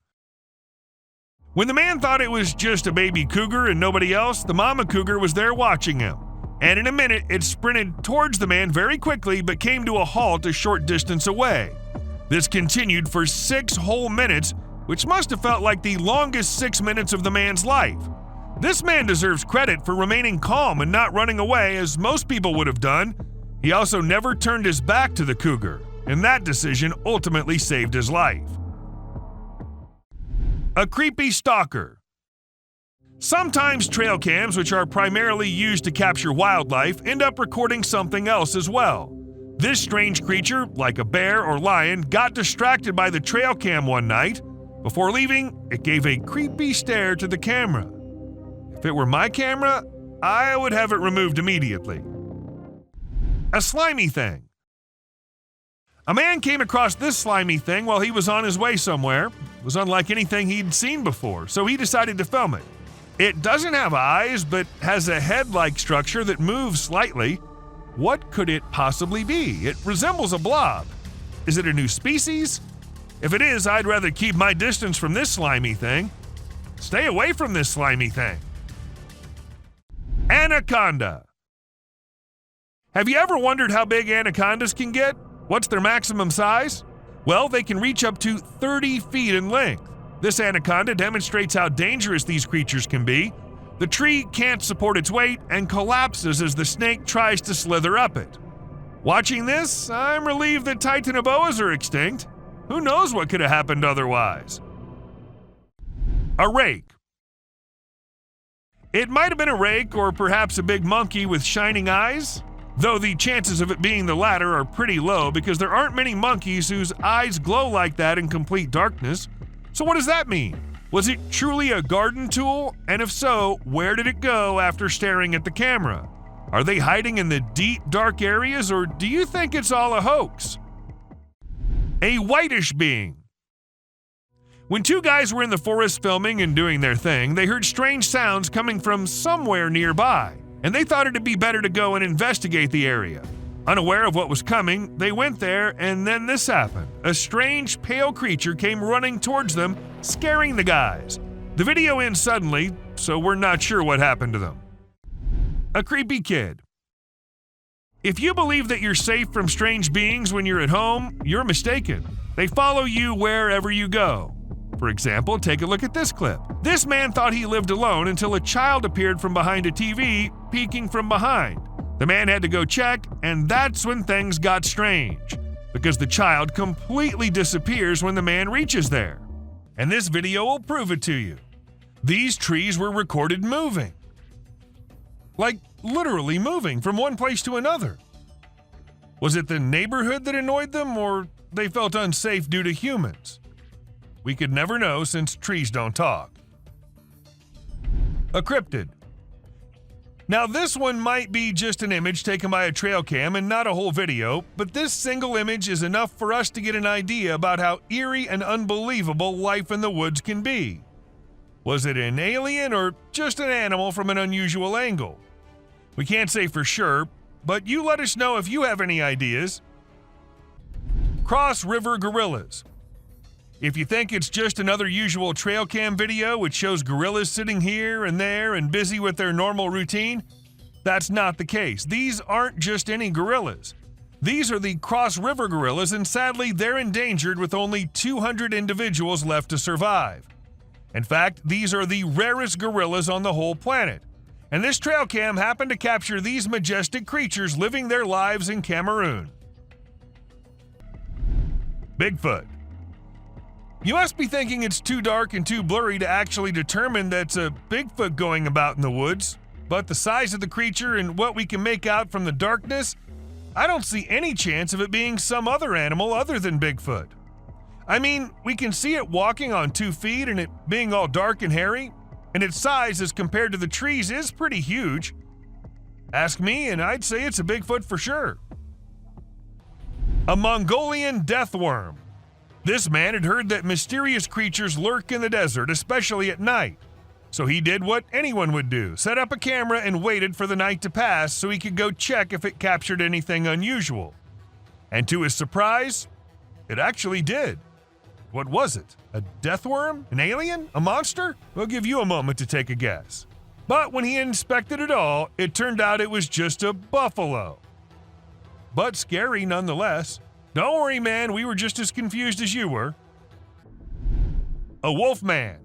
When the man thought it was just a baby cougar and nobody else, the mama cougar was there watching him. And in a minute, it sprinted towards the man very quickly but came to a halt a short distance away. This continued for 6 whole minutes, which must have felt like the longest 6 minutes of the man's life. This man deserves credit for remaining calm and not running away as most people would have done. He also never turned his back to the cougar, and that decision ultimately saved his life. A creepy stalker. Sometimes trail cams, which are primarily used to capture wildlife, end up recording something else as well. This strange creature, like a bear or lion, got distracted by the trail cam one night. Before leaving, it gave a creepy stare to the camera. If it were my camera, I would have it removed immediately. A slimy thing. A man came across this slimy thing while he was on his way somewhere. It was unlike anything he'd seen before, so he decided to film it. It doesn't have eyes, but has a head-like structure that moves slightly. What could it possibly be? It resembles a blob. Is it a new species? If it is, I'd rather keep my distance from this slimy thing. Stay away from this slimy thing. Anaconda. Have you ever wondered how big anacondas can get? What's their maximum size? Well, they can reach up to 30 feet in length. This anaconda demonstrates how dangerous these creatures can be. The tree can't support its weight and collapses as the snake tries to slither up it. Watching this, I'm relieved that titanoboas are extinct. Who knows what could have happened otherwise? A rake. It might have been a rake or perhaps a big monkey with shining eyes, though the chances of it being the latter are pretty low because there aren't many monkeys whose eyes glow like that in complete darkness. So what does that mean? Was it truly a garden tool? And if so, where did it go after staring at the camera? Are they hiding in the deep, dark areas, or do you think it's all a hoax? A whitish being. When 2 guys were in the forest filming and doing their thing, they heard strange sounds coming from somewhere nearby, and they thought it'd be better to go and investigate the area. Unaware of what was coming, they went there, and then this happened. A strange, pale creature came running towards them, scaring the guys. The video ends suddenly, so we're not sure what happened to them. A creepy kid. If you believe that you're safe from strange beings when you're at home, you're mistaken. They follow you wherever you go. For example, take a look at this clip. This man thought he lived alone until a child appeared from behind a TV, peeking from behind. The man had to go check, and that's when things got strange, because the child completely disappears when the man reaches there. And this video will prove it to you. These trees were recorded moving. Like literally moving from one place to another. Was it the neighborhood that annoyed them, or they felt unsafe due to humans? We could never know since trees don't talk. A cryptid. Now this one might be just an image taken by a trail cam and not a whole video, but this single image is enough for us to get an idea about how eerie and unbelievable life in the woods can be. Was it an alien or just an animal from an unusual angle? We can't say for sure, but you let us know if you have any ideas. Cross River Gorillas. If you think it's just another usual trail cam video which shows gorillas sitting here and there and busy with their normal routine, that's not the case. These aren't just any gorillas. These are the Cross River gorillas, and sadly they're endangered with only 200 individuals left to survive. In fact, these are the rarest gorillas on the whole planet. And this trail cam happened to capture these majestic creatures living their lives in Cameroon. Bigfoot. You must be thinking it's too dark and too blurry to actually determine that's a Bigfoot going about in the woods, but the size of the creature and what we can make out from the darkness, I don't see any chance of it being some other animal other than Bigfoot. I mean, we can see it walking on 2 feet and it being all dark and hairy, and its size as compared to the trees is pretty huge. Ask me and I'd say it's a Bigfoot for sure. A Mongolian death worm. This man had heard that mysterious creatures lurk in the desert, especially at night. So he did what anyone would do, set up a camera and waited for the night to pass so he could go check if it captured anything unusual. And to his surprise, it actually did. What was it? A death worm? An alien? A monster? We'll give you a moment to take a guess. But when he inspected it all, it turned out it was just a buffalo. But scary nonetheless. Don't worry, man, we were just as confused as you were. A wolf man.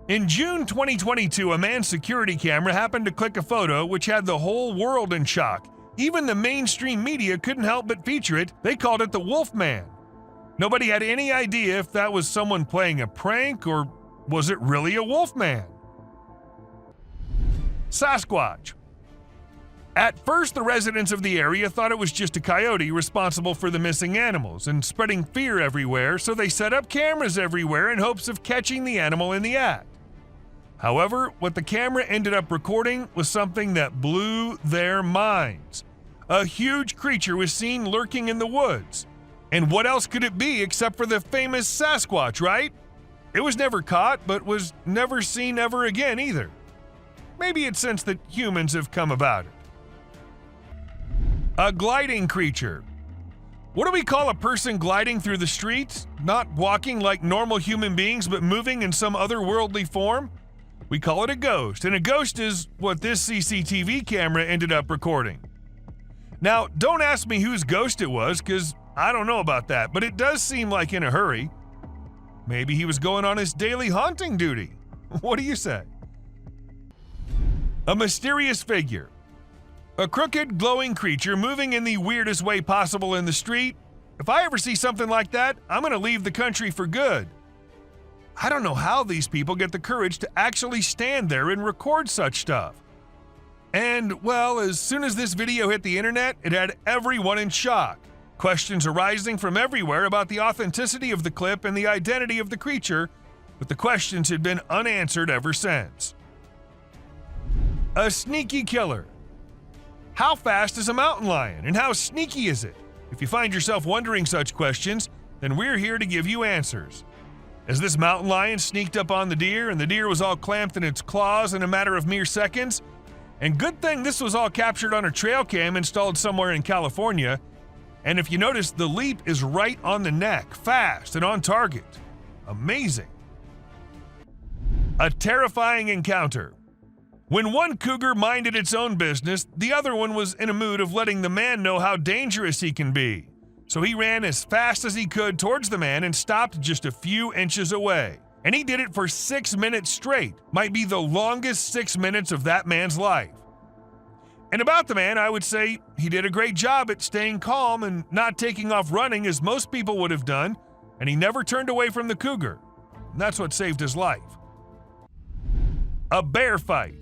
In June 2022, a man's security camera happened to click a photo which had the whole world in shock. Even the mainstream media couldn't help but feature it. They called it the Wolf Man. Nobody had any idea if that was someone playing a prank or was it really a wolf man? Sasquatch. At first, the residents of the area thought it was just a coyote responsible for the missing animals and spreading fear everywhere, so they set up cameras everywhere in hopes of catching the animal in the act. However, what the camera ended up recording was something that blew their minds. A huge creature was seen lurking in the woods. And what else could it be except for the famous Sasquatch, right? It was never caught, but was never seen ever again either. Maybe it's since that humans have come about it. A gliding creature. What do we call a person gliding through the streets? Not walking like normal human beings, but moving in some otherworldly form? We call it a ghost, and a ghost is what this CCTV camera ended up recording. Now, don't ask me whose ghost it was, because I don't know about that, but it does seem like in a hurry. Maybe he was going on his daily haunting duty. What do you say? A mysterious figure. A crooked, glowing creature moving in the weirdest way possible in the street. If I ever see something like that, I'm going to leave the country for good. I don't know how these people get the courage to actually stand there and record such stuff. And, well, as soon as this video hit the internet, it had everyone in shock. Questions arising from everywhere about the authenticity of the clip and the identity of the creature, but the questions had been unanswered ever since. A sneaky killer. How fast is a mountain lion, and how sneaky is it? If you find yourself wondering such questions, then we're here to give you answers. As this mountain lion sneaked up on the deer, and the deer was all clamped in its claws in a matter of mere seconds, and good thing this was all captured on a trail cam installed somewhere in California. And if you notice, the leap is right on the neck, fast and on target. Amazing. A terrifying encounter. When one cougar minded its own business, the other one was in a mood of letting the man know how dangerous he can be. So he ran as fast as he could towards the man and stopped just a few inches away. And he did it for 6 minutes straight. Might be the longest 6 minutes of that man's life. And about the man, I would say he did a great job at staying calm and not taking off running as most people would have done, and he never turned away from the cougar. And that's what saved his life. A bear fight.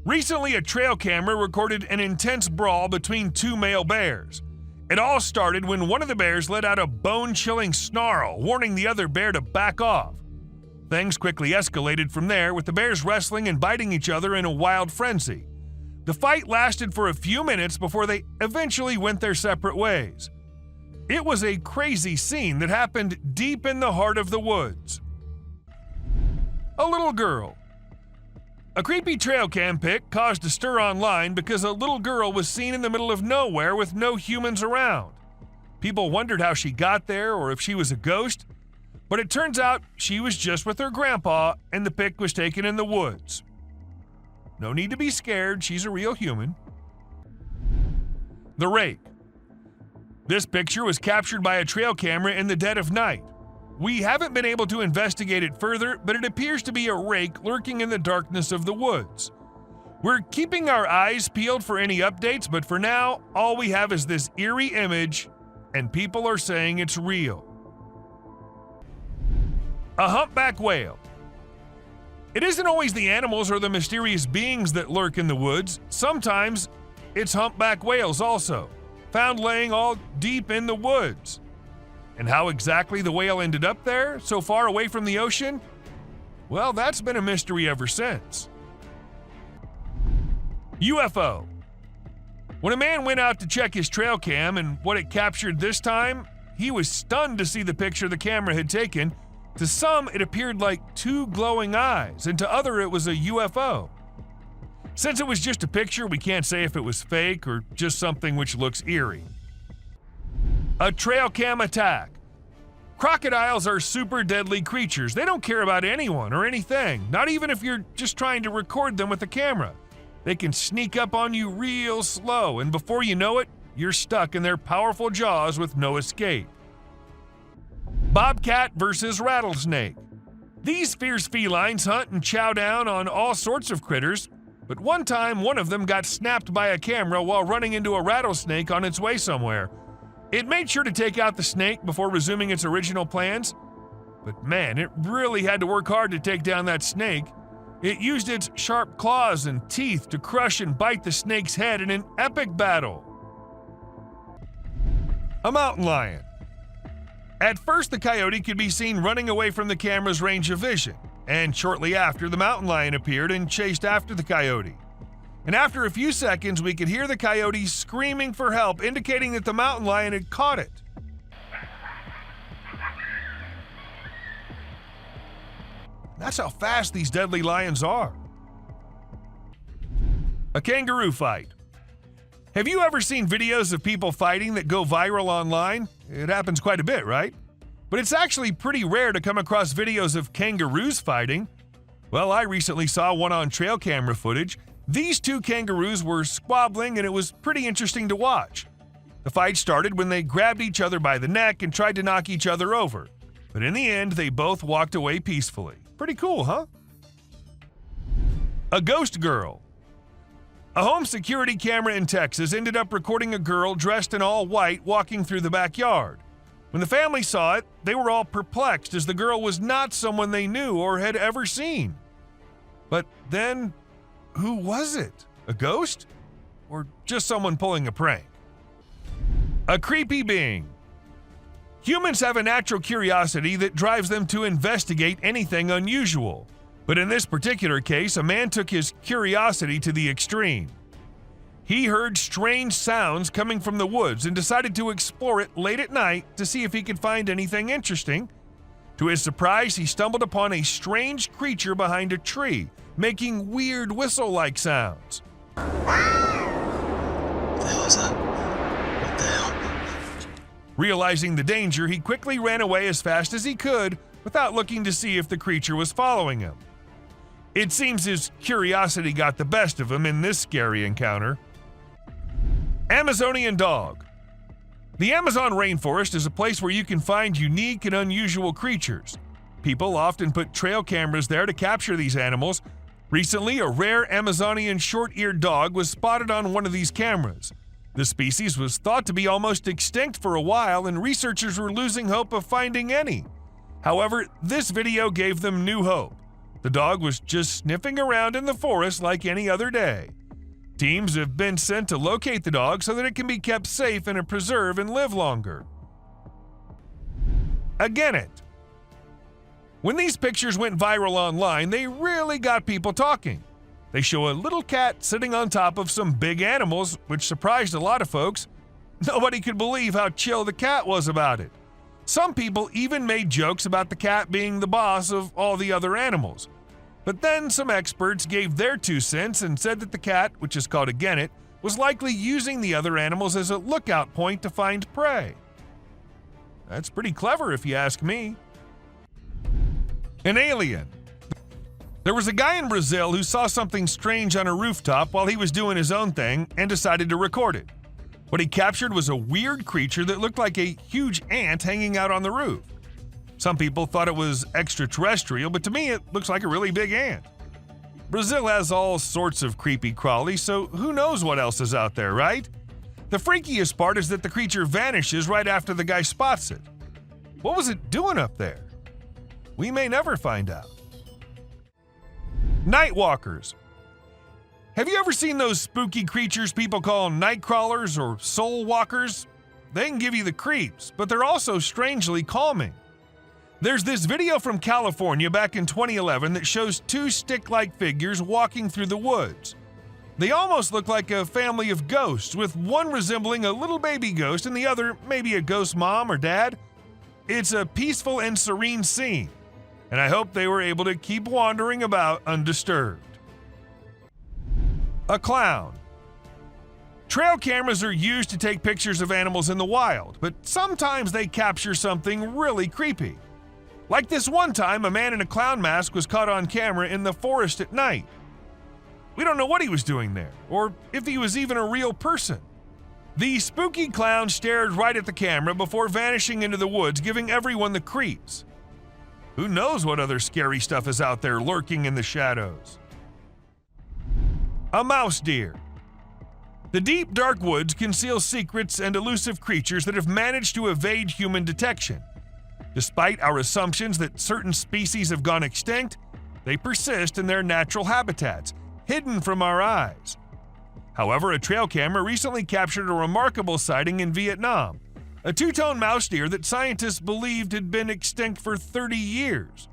Recently, a trail camera recorded an intense brawl between two male bears. It all started when one of the bears let out a bone-chilling snarl, warning the other bear to back off. Things quickly escalated from there, with the bears wrestling and biting each other in a wild frenzy. The fight lasted for a few minutes before they eventually went their separate ways. It was a crazy scene that happened deep in the heart of the woods. A little girl. A creepy trail cam pic caused a stir online because a little girl was seen in the middle of nowhere with no humans around. People wondered how she got there or if she was a ghost, but it turns out she was just with her grandpa and the pic was taken in the woods. No need to be scared, she's a real human. The rake. This picture was captured by a trail camera in the dead of night. We haven't been able to investigate it further, but it appears to be a rake lurking in the darkness of the woods. We're keeping our eyes peeled for any updates, but for now, all we have is this eerie image, and people are saying it's real. A humpback whale. It isn't always the animals or the mysterious beings that lurk in the woods. Sometimes it's humpback whales also, found laying all deep in the woods. And how exactly the whale ended up there, so far away from the ocean? Well, that's been a mystery ever since. UFO. When a man went out to check his trail cam and what it captured this time, he was stunned to see the picture the camera had taken. To some, it appeared like two glowing eyes, and to others, it was a UFO. Since it was just a picture, we can't say if it was fake or just something which looks eerie. A trail cam attack. Crocodiles are super deadly creatures. They don't care about anyone or anything, not even if you're just trying to record them with a camera. They can sneak up on you real slow, and before you know it, you're stuck in their powerful jaws with no escape. Bobcat versus rattlesnake. These fierce felines hunt and chow down on all sorts of critters, but one time one of them got snapped by a camera while running into a rattlesnake on its way somewhere. It made sure to take out the snake before resuming its original plans, but man, it really had to work hard to take down that snake. It used its sharp claws and teeth to crush and bite the snake's head in an epic battle. A mountain lion. At first, the coyote could be seen running away from the camera's range of vision, and shortly after, the mountain lion appeared and chased after the coyote. And after a few seconds, we could hear the coyote screaming for help, indicating that the mountain lion had caught it. That's how fast these deadly lions are. A kangaroo fight. Have you ever seen videos of people fighting that go viral online? It happens quite a bit, right? But it's actually pretty rare to come across videos of kangaroos fighting. Well, I recently saw one on trail camera footage. These two kangaroos were squabbling, and it was pretty interesting to watch. The fight started when they grabbed each other by the neck and tried to knock each other over. But in the end, they both walked away peacefully. Pretty cool, huh? A ghost girl. A home security camera in Texas ended up recording a girl dressed in all white walking through the backyard. When the family saw it, they were all perplexed as the girl was not someone they knew or had ever seen. But then, who was it? A ghost? Or just someone pulling a prank? A creepy being. Humans have a natural curiosity that drives them to investigate anything unusual. But in this particular case, a man took his curiosity to the extreme. He heard strange sounds coming from the woods and decided to explore it late at night to see if he could find anything interesting. To his surprise, he stumbled upon a strange creature behind a tree, making weird whistle-like sounds. What the hell is that? What the hell? Realizing the danger, he quickly ran away as fast as he could without looking to see if the creature was following him. It seems his curiosity got the best of him in this scary encounter. Amazonian dog. The Amazon rainforest is a place where you can find unique and unusual creatures. People often put trail cameras there to capture these animals. Recently, a rare Amazonian short-eared dog was spotted on one of these cameras. The species was thought to be almost extinct for a while, and researchers were losing hope of finding any. However, this video gave them new hope. The dog was just sniffing around in the forest like any other day. Teams have been sent to locate the dog so that it can be kept safe in a preserve and live longer. A genet. When these pictures went viral online, they really got people talking. They show a little cat sitting on top of some big animals, which surprised a lot of folks. Nobody could believe how chill the cat was about it. Some people even made jokes about the cat being the boss of all the other animals. But then some experts gave their 2 cents and said that the cat, which is called a genet, was likely using the other animals as a lookout point to find prey. That's pretty clever if you ask me. An alien. There was a guy in Brazil who saw something strange on a rooftop while he was doing his own thing and decided to record it. What he captured was a weird creature that looked like a huge ant hanging out on the roof. Some people thought it was extraterrestrial, but to me it looks like a really big ant. Brazil has all sorts of creepy crawlies, so who knows what else is out there, right? The freakiest part is that the creature vanishes right after the guy spots it. What was it doing up there? We may never find out. Nightwalkers. Have you ever seen those spooky creatures people call night crawlers or soul walkers? They can give you the creeps, but they're also strangely calming. There's this video from California back in 2011 that shows 2 stick-like figures walking through the woods. They almost look like a family of ghosts, with one resembling a little baby ghost and the other maybe a ghost mom or dad. It's a peaceful and serene scene, and I hope they were able to keep wandering about undisturbed. A clown. Trail cameras are used to take pictures of animals in the wild, but sometimes they capture something really creepy. Like this one time, a man in a clown mask was caught on camera in the forest at night. We don't know what he was doing there, or if he was even a real person. The spooky clown stared right at the camera before vanishing into the woods, giving everyone the creeps. Who knows what other scary stuff is out there lurking in the shadows? A mouse deer. The deep, dark woods conceal secrets and elusive creatures that have managed to evade human detection. Despite our assumptions that certain species have gone extinct, they persist in their natural habitats, hidden from our eyes. However, a trail camera recently captured a remarkable sighting in Vietnam, a two-tone mouse deer that scientists believed had been extinct for 30 years.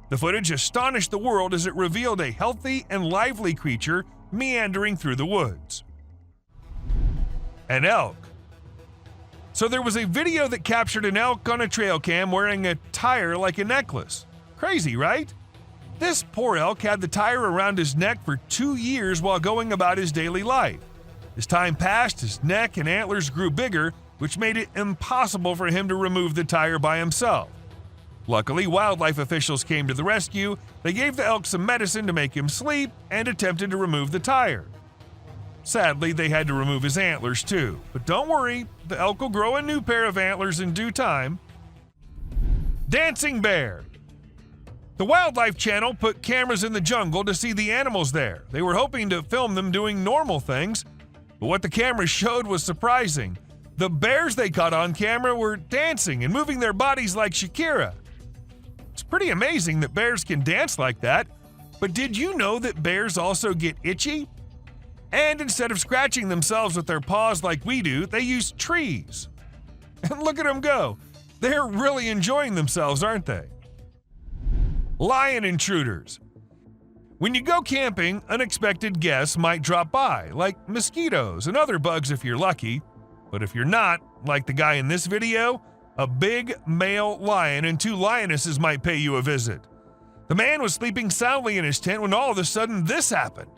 The footage astonished the world as it revealed a healthy and lively creature meandering through the woods. An elk. So there was a video that captured an elk on a trail cam wearing a tire like a necklace. Crazy, right? This poor elk had the tire around his neck for 2 years while going about his daily life. As time passed, his neck and antlers grew bigger, which made it impossible for him to remove the tire by himself. Luckily, wildlife officials came to the rescue. They gave the elk some medicine to make him sleep and attempted to remove the tire. Sadly, they had to remove his antlers too. But don't worry, the elk will grow a new pair of antlers in due time. Dancing bear. The Wildlife Channel put cameras in the jungle to see the animals there. They were hoping to film them doing normal things, but what the cameras showed was surprising. The bears they caught on camera were dancing and moving their bodies like Shakira. It's pretty amazing that bears can dance like that, but did you know that bears also get itchy? And instead of scratching themselves with their paws like we do, they use trees. And look at them go. They're really enjoying themselves, aren't they? Lion intruders. When you go camping, unexpected guests might drop by, like mosquitoes and other bugs if you're lucky. But if you're not, like the guy in this video, a big male lion and 2 lionesses might pay you a visit. The man was sleeping soundly in his tent when all of a sudden this happened.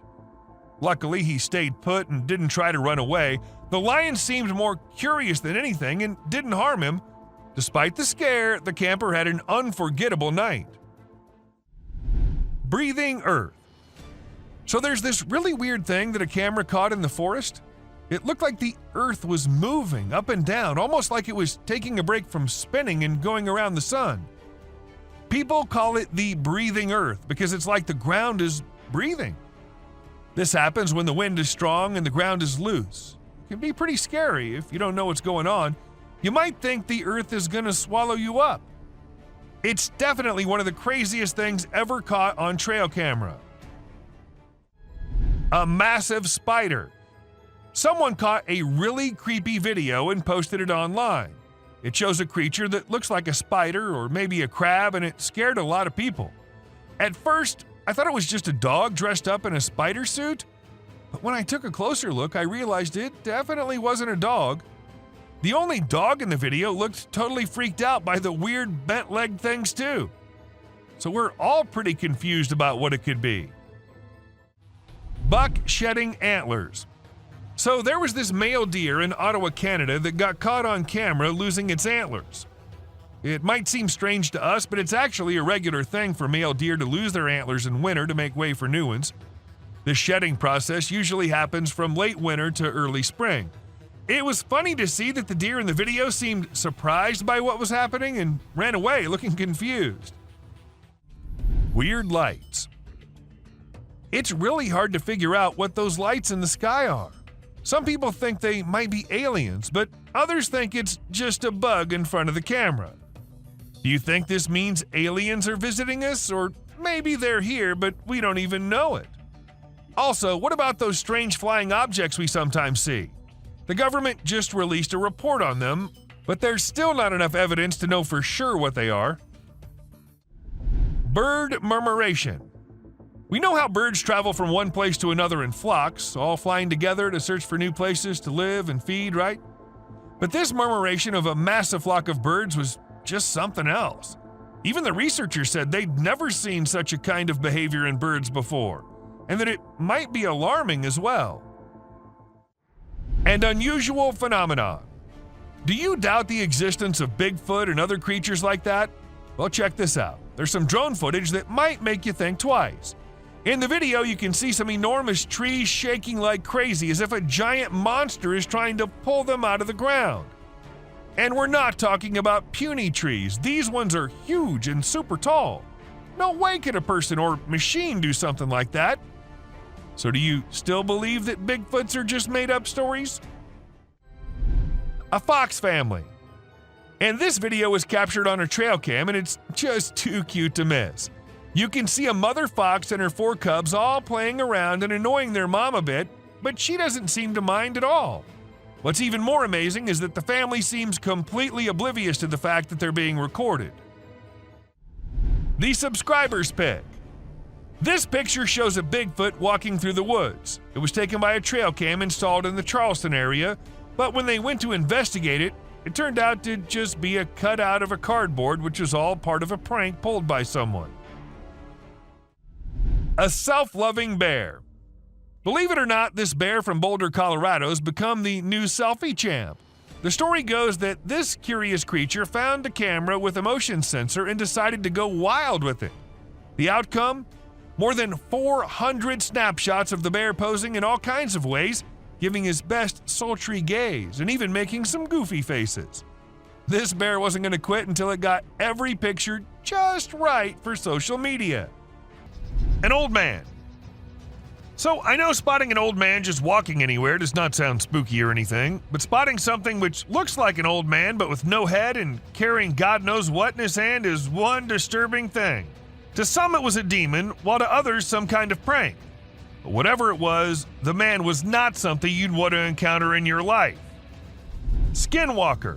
Luckily, he stayed put and didn't try to run away. The lion seemed more curious than anything and didn't harm him. Despite the scare, the camper had an unforgettable night. Breathing earth. So there's this really weird thing that a camera caught in the forest. It looked like the earth was moving up and down, almost like it was taking a break from spinning and going around the sun. People call it the breathing earth because it's like the ground is breathing. This happens when the wind is strong and the ground is loose. It can be pretty scary if you don't know what's going on. You might think the earth is going to swallow you up. It's definitely one of the craziest things ever caught on trail camera. A massive spider. Someone caught a really creepy video and posted it online. It shows a creature that looks like a spider or maybe a crab, and it scared a lot of people. At first, I thought it was just a dog dressed up in a spider suit, but when I took a closer look, I realized it definitely wasn't a dog. The only dog in the video looked totally freaked out by the weird bent-legged things too. So we're all pretty confused about what it could be. Buck shedding antlers. So there was this male deer in Ottawa, Canada that got caught on camera losing its antlers. It might seem strange to us, but it's actually a regular thing for male deer to lose their antlers in winter to make way for new ones. The shedding process usually happens from late winter to early spring. It was funny to see that the deer in the video seemed surprised by what was happening and ran away looking confused. Weird lights. It's really hard to figure out what those lights in the sky are. Some people think they might be aliens, but others think it's just a bug in front of the camera. Do you think this means aliens are visiting us, or maybe they're here but we don't even know it? Also, what about those strange flying objects we sometimes see? The government just released a report on them, but there's still not enough evidence to know for sure what they are. Bird murmuration. We know how birds travel from one place to another in flocks, all flying together to search for new places to live and feed, right? But this murmuration of a massive flock of birds was just something else. Even the researchers said they'd never seen such a kind of behavior in birds before, and that it might be alarming as well. and unusual phenomenon. Do you doubt the existence of Bigfoot and other creatures like that? Well, check this out. There's some drone footage that might make you think twice. In the video, you can see some enormous trees shaking like crazy as if a giant monster is trying to pull them out of the ground. And we're not talking about puny trees. These ones are huge and super tall. No way could a person or machine do something like that. So do you still believe that Bigfoots are just made-up stories? A fox family. And this video was captured on a trail cam, and it's just too cute to miss. You can see a mother fox and her 4 cubs all playing around and annoying their mom a bit, but she doesn't seem to mind at all. What's even more amazing is that the family seems completely oblivious to the fact that they're being recorded. The subscribers pick. This picture shows a Bigfoot walking through the woods. It was taken by a trail cam installed in the Charleston area, but when they went to investigate it, it turned out to just be a cutout of a cardboard, which was all part of a prank pulled by someone. A self-loving bear. Believe it or not, this bear from Boulder, Colorado has become the new selfie champ. The story goes that this curious creature found a camera with a motion sensor and decided to go wild with it. The outcome? More than 400 snapshots of the bear posing in all kinds of ways, giving his best sultry gaze and even making some goofy faces. This bear wasn't going to quit until it got every picture just right for social media. An old man. So I know spotting an old man just walking anywhere does not sound spooky or anything, but spotting something which looks like an old man but with no head and carrying God knows what in his hand is one disturbing thing. To some it was a demon, while to others some kind of prank. But whatever it was, the man was not something you'd want to encounter in your life. Skinwalker.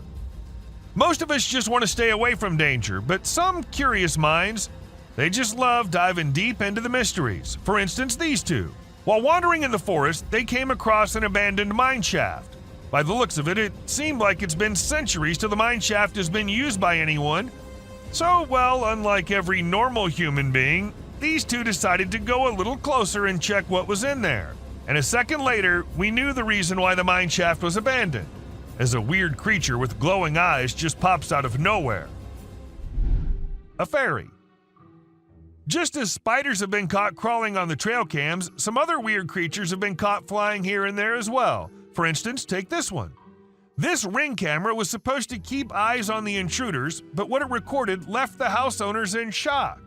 Most of us just want to stay away from danger, but some curious minds, they just love diving deep into the mysteries. For instance, these two. While wandering in the forest, they came across an abandoned mine shaft. By the looks of it, it seemed like it's been centuries till the mine shaft has been used by anyone. So, well, unlike every normal human being, these two decided to go a little closer and check what was in there. And a second later, we knew the reason why the mine shaft was abandoned, as a weird creature with glowing eyes just pops out of nowhere. A fairy. Just as spiders have been caught crawling on the trail cams, some other weird creatures have been caught flying here and there as well. For instance, take this one. This Ring camera was supposed to keep eyes on the intruders, but what it recorded left the house owners in shock.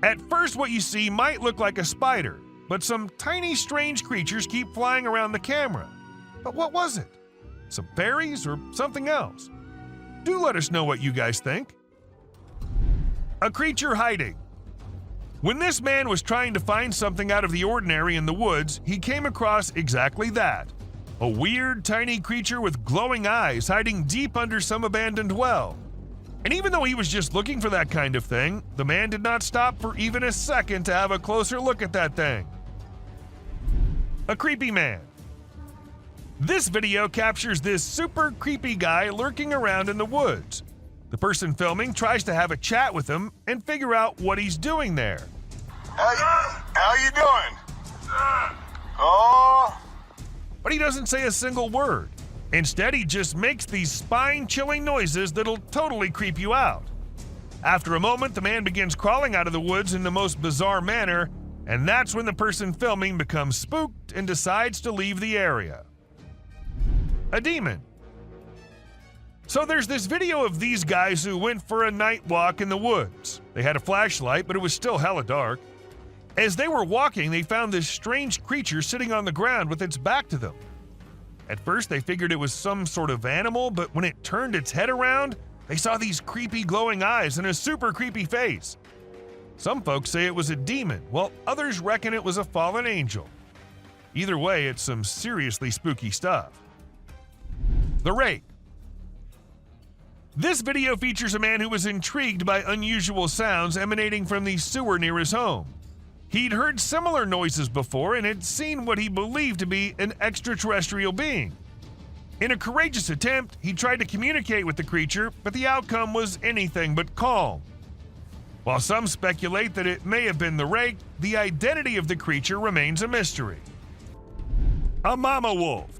At first, what you see might look like a spider, but some tiny strange creatures keep flying around the camera. But what was it? Some fairies or something else? Do let us know what you guys think. A creature hiding. When this man was trying to find something out of the ordinary in the woods, he came across exactly that. A weird, tiny creature with glowing eyes hiding deep under some abandoned well. And even though he was just looking for that kind of thing, the man did not stop for even a second to have a closer look at that thing. A creepy man. This video captures this super creepy guy lurking around in the woods. The person filming tries to have a chat with him and figure out what he's doing there. How you doing? Oh. But he doesn't say a single word. Instead, he just makes these spine-chilling noises that'll totally creep you out. After a moment, the man begins crawling out of the woods in the most bizarre manner, and that's when the person filming becomes spooked and decides to leave the area. A demon. So there's this video of these guys who went for a night walk in the woods. They had a flashlight, but it was still hella dark. As they were walking, they found this strange creature sitting on the ground with its back to them. At first, they figured it was some sort of animal, but when it turned its head around, they saw these creepy glowing eyes and a super creepy face. Some folks say it was a demon, while others reckon it was a fallen angel. Either way, it's some seriously spooky stuff. The Rake. This video features a man who was intrigued by unusual sounds emanating from the sewer near his home. He'd heard similar noises before and had seen what he believed to be an extraterrestrial being. In a courageous attempt, he tried to communicate with the creature, but the outcome was anything but calm. While some speculate that it may have been the Rake, the identity of the creature remains a mystery. A mama wolf.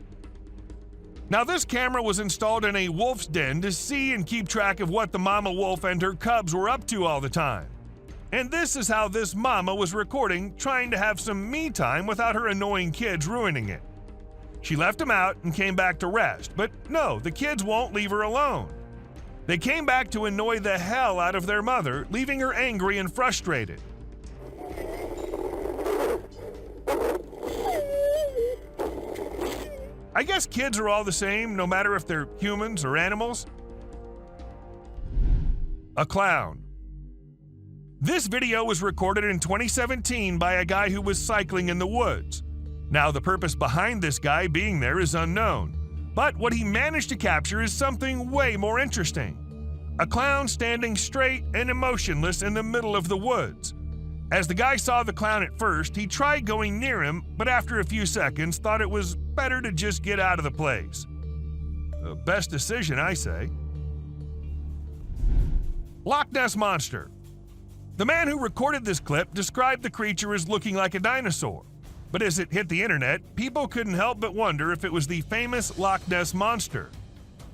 Now, this camera was installed in a wolf's den to see and keep track of what the mama wolf and her cubs were up to all the time. And this is how this mama was recording, trying to have some me time without her annoying kids ruining it. She left them out and came back to rest, but no, the kids won't leave her alone. They came back to annoy the hell out of their mother, leaving her angry and frustrated. I guess kids are all the same, no matter if they're humans or animals. A clown. This video was recorded in 2017 by a guy who was cycling in the woods. Now, the purpose behind this guy being there is unknown, but what he managed to capture is something way more interesting. A clown standing straight and emotionless in the middle of the woods. As the guy saw the clown at first, he tried going near him, but after a few seconds thought it was better to just get out of the place. The best decision, I say. Loch Ness Monster. The man who recorded this clip described the creature as looking like a dinosaur, but as it hit the internet, people couldn't help but wonder if it was the famous Loch Ness Monster.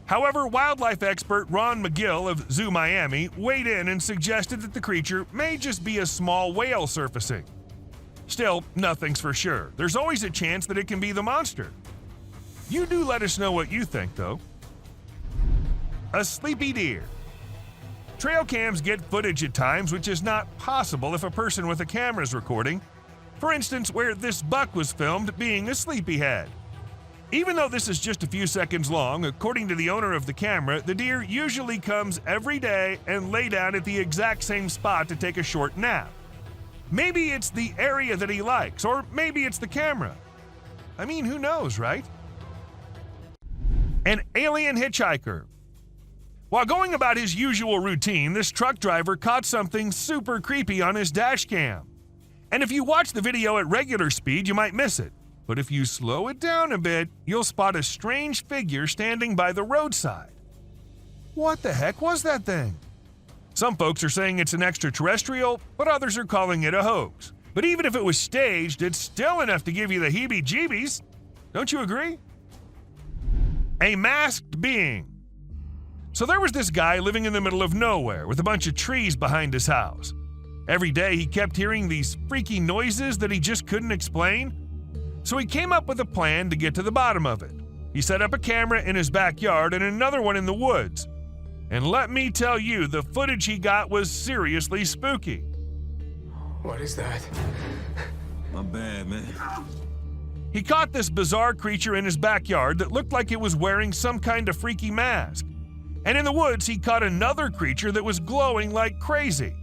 However, wildlife expert Ron McGill of Zoo Miami weighed in and suggested that the creature may just be a small whale surfacing. Still, nothing's for sure. There's always a chance that it can be the monster. You do let us know what you think, though. A sleepy deer. Trail cams get footage at times which is not possible if a person with a camera is recording. For instance, where this buck was filmed being a sleepyhead. Even though this is just a few seconds long, according to the owner of the camera, the deer usually comes every day and lay down at the exact same spot to take a short nap. Maybe it's the area that he likes, or maybe it's the camera. I mean, who knows, right? An alien hitchhiker. While going about his usual routine, this truck driver caught something super creepy on his dash cam. And if you watch the video at regular speed, you might miss it. But if you slow it down a bit, you'll spot a strange figure standing by the roadside. What the heck was that thing? Some folks are saying it's an extraterrestrial, but others are calling it a hoax. But even if it was staged, it's still enough to give you the heebie-jeebies. Don't you agree? A masked being. So there was this guy living in the middle of nowhere with a bunch of trees behind his house. Every day he kept hearing these freaky noises that he just couldn't explain. So he came up with a plan to get to the bottom of it. He set up a camera in his backyard and another one in the woods. And let me tell you, the footage he got was seriously spooky. What is that? My bad, man. He caught this bizarre creature in his backyard that looked like it was wearing some kind of freaky mask. And in the woods, he caught another creature that was glowing like crazy.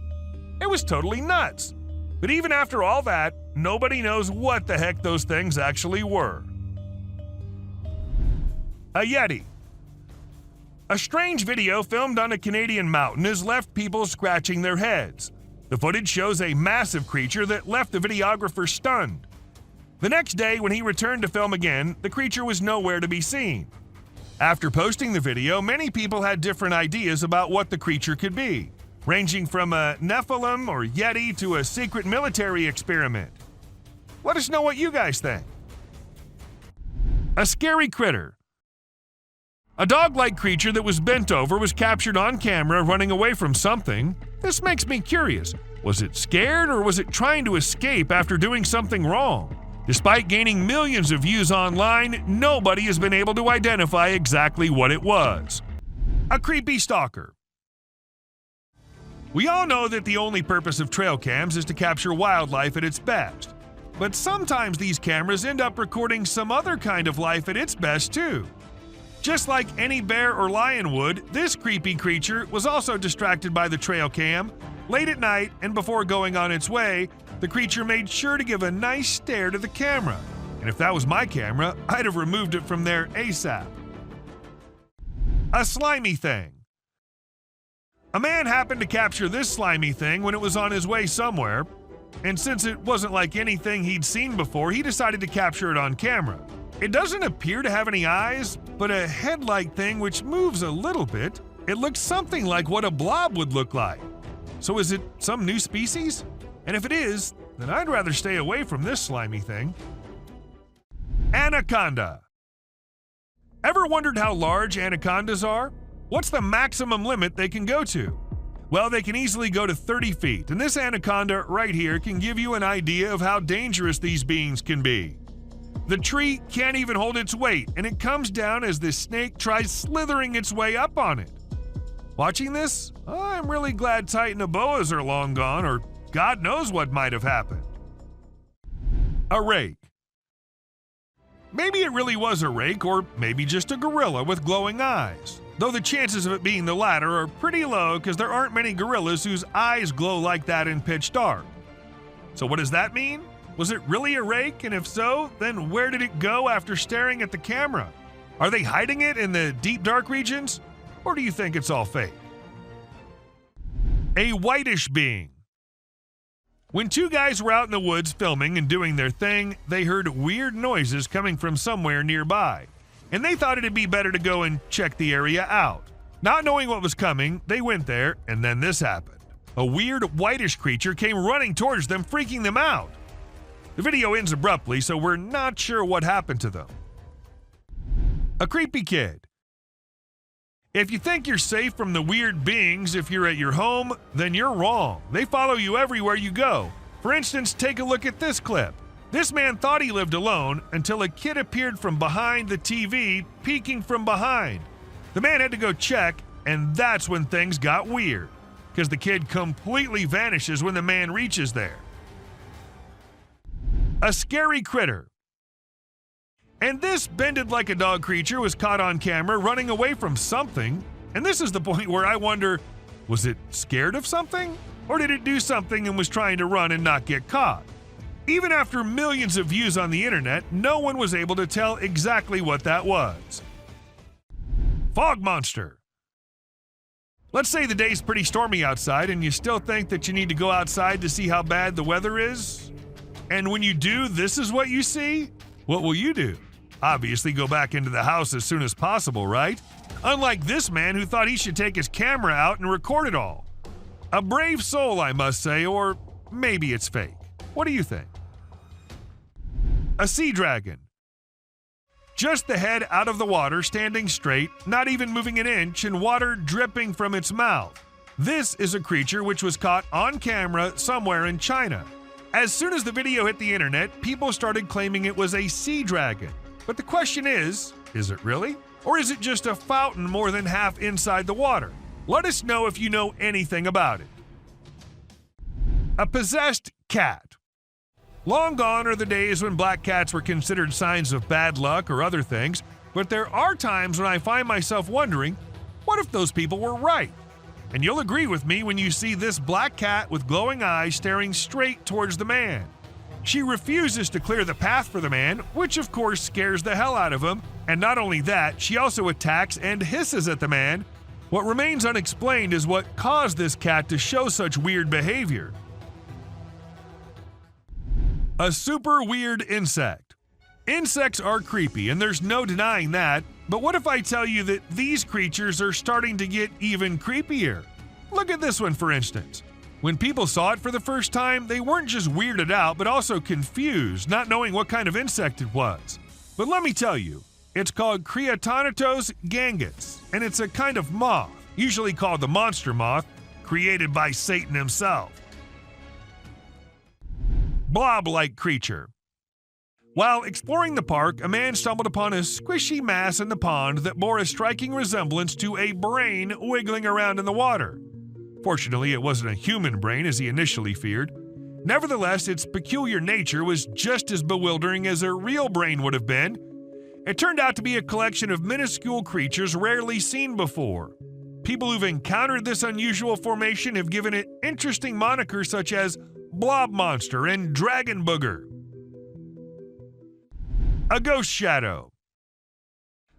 It was totally nuts. But even after all that, nobody knows what the heck those things actually were. A Yeti. A strange video filmed on a Canadian mountain has left people scratching their heads. The footage shows a massive creature that left the videographer stunned. The next day, when he returned to film again, the creature was nowhere to be seen. After posting the video, many people had different ideas about what the creature could be, ranging from a Nephilim or Yeti to a secret military experiment. Let us know what you guys think. A scary critter. A dog-like creature that was bent over was captured on camera running away from something. This makes me curious. Was it scared or was it trying to escape after doing something wrong? Despite gaining millions of views online, nobody has been able to identify exactly what it was. A creepy stalker. We all know that the only purpose of trail cams is to capture wildlife at its best. But sometimes these cameras end up recording some other kind of life at its best too. Just like any bear or lion would, this creepy creature was also distracted by the trail cam. Late at night and before going on its way, the creature made sure to give a nice stare to the camera. And if that was my camera, I'd have removed it from there ASAP. A slimy thing. A man happened to capture this slimy thing when it was on his way somewhere, and since it wasn't like anything he'd seen before, he decided to capture it on camera. It doesn't appear to have any eyes, but a head-like thing which moves a little bit. It looks something like what a blob would look like. So is it some new species? And if it is, then I'd rather stay away from this slimy thing. Anaconda. Ever wondered how large anacondas are? What's the maximum limit they can go to? Well, they can easily go to 30 feet, and this anaconda right here can give you an idea of how dangerous these beings can be. The tree can't even hold its weight, and it comes down as the snake tries slithering its way up on it. Watching this, I'm really glad Titanoboas are long gone, or God knows what might have happened. A rake. Maybe it really was a rake, or maybe just a gorilla with glowing eyes. Though the chances of it being the latter are pretty low because there aren't many gorillas whose eyes glow like that in pitch dark. So what does that mean? Was it really a rake? And if so, then where did it go after staring at the camera? Are they hiding it in the deep dark regions? Or do you think it's all fake? A whitish being. When two guys were out in the woods filming and doing their thing, they heard weird noises coming from somewhere nearby, and they thought it'd be better to go and check the area out. Not knowing what was coming, they went there, and then this happened. A weird whitish creature came running towards them, freaking them out. The video ends abruptly, so we're not sure what happened to them. A creepy kid. If you think you're safe from the weird beings if you're at your home, then you're wrong. They follow you everywhere you go. For instance, take a look at this clip. This man thought he lived alone until a kid appeared from behind the TV, peeking from behind. The man had to go check, and that's when things got weird, because the kid completely vanishes when the man reaches there. A scary critter. And this bended like a dog creature was caught on camera running away from something. And this is the point where I wonder, was it scared of something? Or did it do something and was trying to run and not get caught? Even after millions of views on the internet, no one was able to tell exactly what that was. Fog monster. Let's say the day's pretty stormy outside and you still think that you need to go outside to see how bad the weather is. And when you do, this is what you see? What will you do? Obviously go back into the house as soon as possible, right? Unlike this man who thought he should take his camera out and record it all. A brave soul, I must say, or maybe it's fake. What do you think? A sea dragon. Just the head out of the water, standing straight, not even moving an inch, and water dripping from its mouth. This is a creature which was caught on camera somewhere in China. As soon as the video hit the internet, people started claiming it was a sea dragon. But the question is it really? Or is it just a fountain more than half inside the water? Let us know if you know anything about it. A possessed cat. Long gone are the days when black cats were considered signs of bad luck or other things, but there are times when I find myself wondering, what if those people were right? And you'll agree with me when you see this black cat with glowing eyes staring straight towards the man. She refuses to clear the path for the man, which of course scares the hell out of him, and not only that, she also attacks and hisses at the man. What remains unexplained is what caused this cat to show such weird behavior. A super weird insect. Insects are creepy, and there's no denying that, but what if I tell you that these creatures are starting to get even creepier? Look at this one, for instance. When people saw it for the first time, they weren't just weirded out, but also confused, not knowing what kind of insect it was. But let me tell you, it's called Creatonatos gangus, and it's a kind of moth, usually called the monster moth, created by Satan himself. Blob-like creature. While exploring the park, a man stumbled upon a squishy mass in the pond that bore a striking resemblance to a brain wiggling around in the water. Fortunately, it wasn't a human brain as he initially feared. Nevertheless, its peculiar nature was just as bewildering as a real brain would have been. It turned out to be a collection of minuscule creatures rarely seen before. People who've encountered this unusual formation have given it interesting monikers such as Blob Monster and Dragon Booger. A ghost shadow.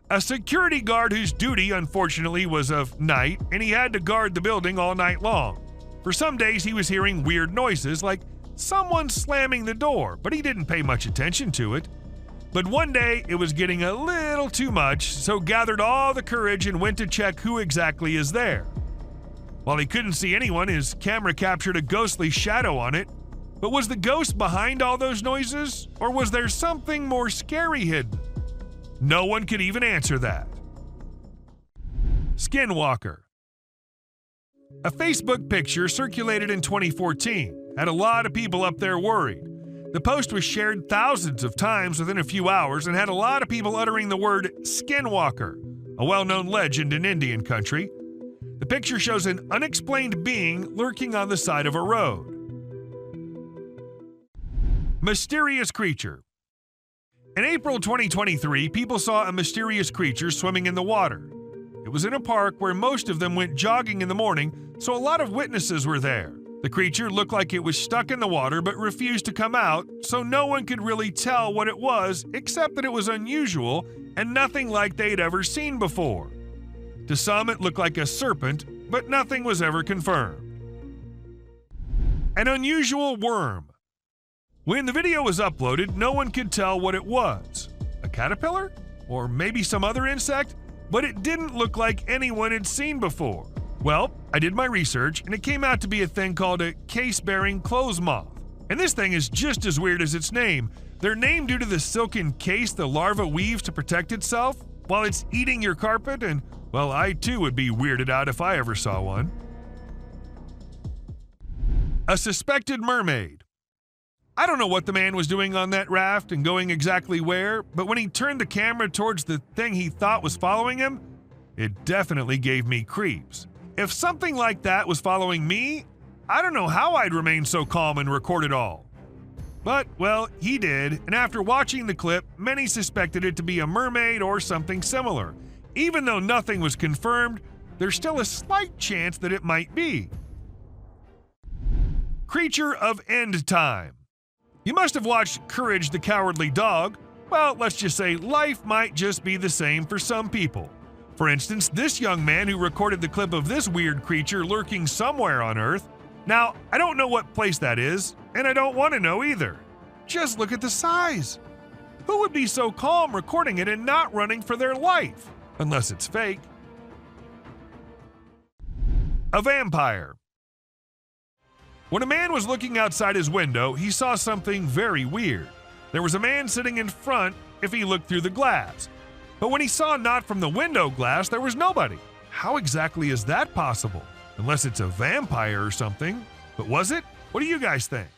A security guard whose duty, unfortunately, was of night, and he had to guard the building all night long. For some days, he was hearing weird noises like someone slamming the door, but he didn't pay much attention to it. But one day, it was getting a little too much, so gathered all the courage and went to check who exactly is there. While he couldn't see anyone, his camera captured a ghostly shadow on it. But was the ghost behind all those noises, or was there something more scary hidden? No one could even answer that. Skinwalker. A Facebook picture circulated in 2014 had a lot of people up there worried. The post was shared thousands of times within a few hours and had a lot of people uttering the word Skinwalker, a well-known legend in Indian country. The picture shows an unexplained being lurking on the side of a road. Mysterious creature. In April 2023, people saw a mysterious creature swimming in the water. It was in a park where most of them went jogging in the morning, so a lot of witnesses were there. The creature looked like it was stuck in the water but refused to come out, so no one could really tell what it was except that it was unusual and nothing like they'd ever seen before. To some, it looked like a serpent, but nothing was ever confirmed. An unusual worm. When the video was uploaded, no one could tell what it was. A caterpillar? Or maybe some other insect? But it didn't look like anyone had seen before. Well, I did my research, and it came out to be a thing called a case-bearing clothes moth. And this thing is just as weird as its name. They're named due to the silken case the larva weaves to protect itself while it's eating your carpet, and, well, I too would be weirded out if I ever saw one. A suspected mermaid. I don't know what the man was doing on that raft and going exactly where, but when he turned the camera towards the thing he thought was following him, it definitely gave me creeps. If something like that was following me, I don't know how I'd remain so calm and record it all. But, well, he did, and after watching the clip, many suspected it to be a mermaid or something similar. Even though nothing was confirmed, there's still a slight chance that it might be. Creature of End Time. You must have watched Courage the Cowardly Dog. Well, let's just say life might just be the same for some people. For instance, this young man who recorded the clip of this weird creature lurking somewhere on Earth. Now, I don't know what place that is, and I don't want to know either. Just look at the size. Who would be so calm recording it and not running for their life? Unless it's fake. A vampire. When a man was looking outside his window, he saw something very weird. There was a man sitting in front if he looked through the glass. But when he saw not from the window glass, there was nobody. How exactly is that possible? Unless it's a vampire or something. But was it? What do you guys think?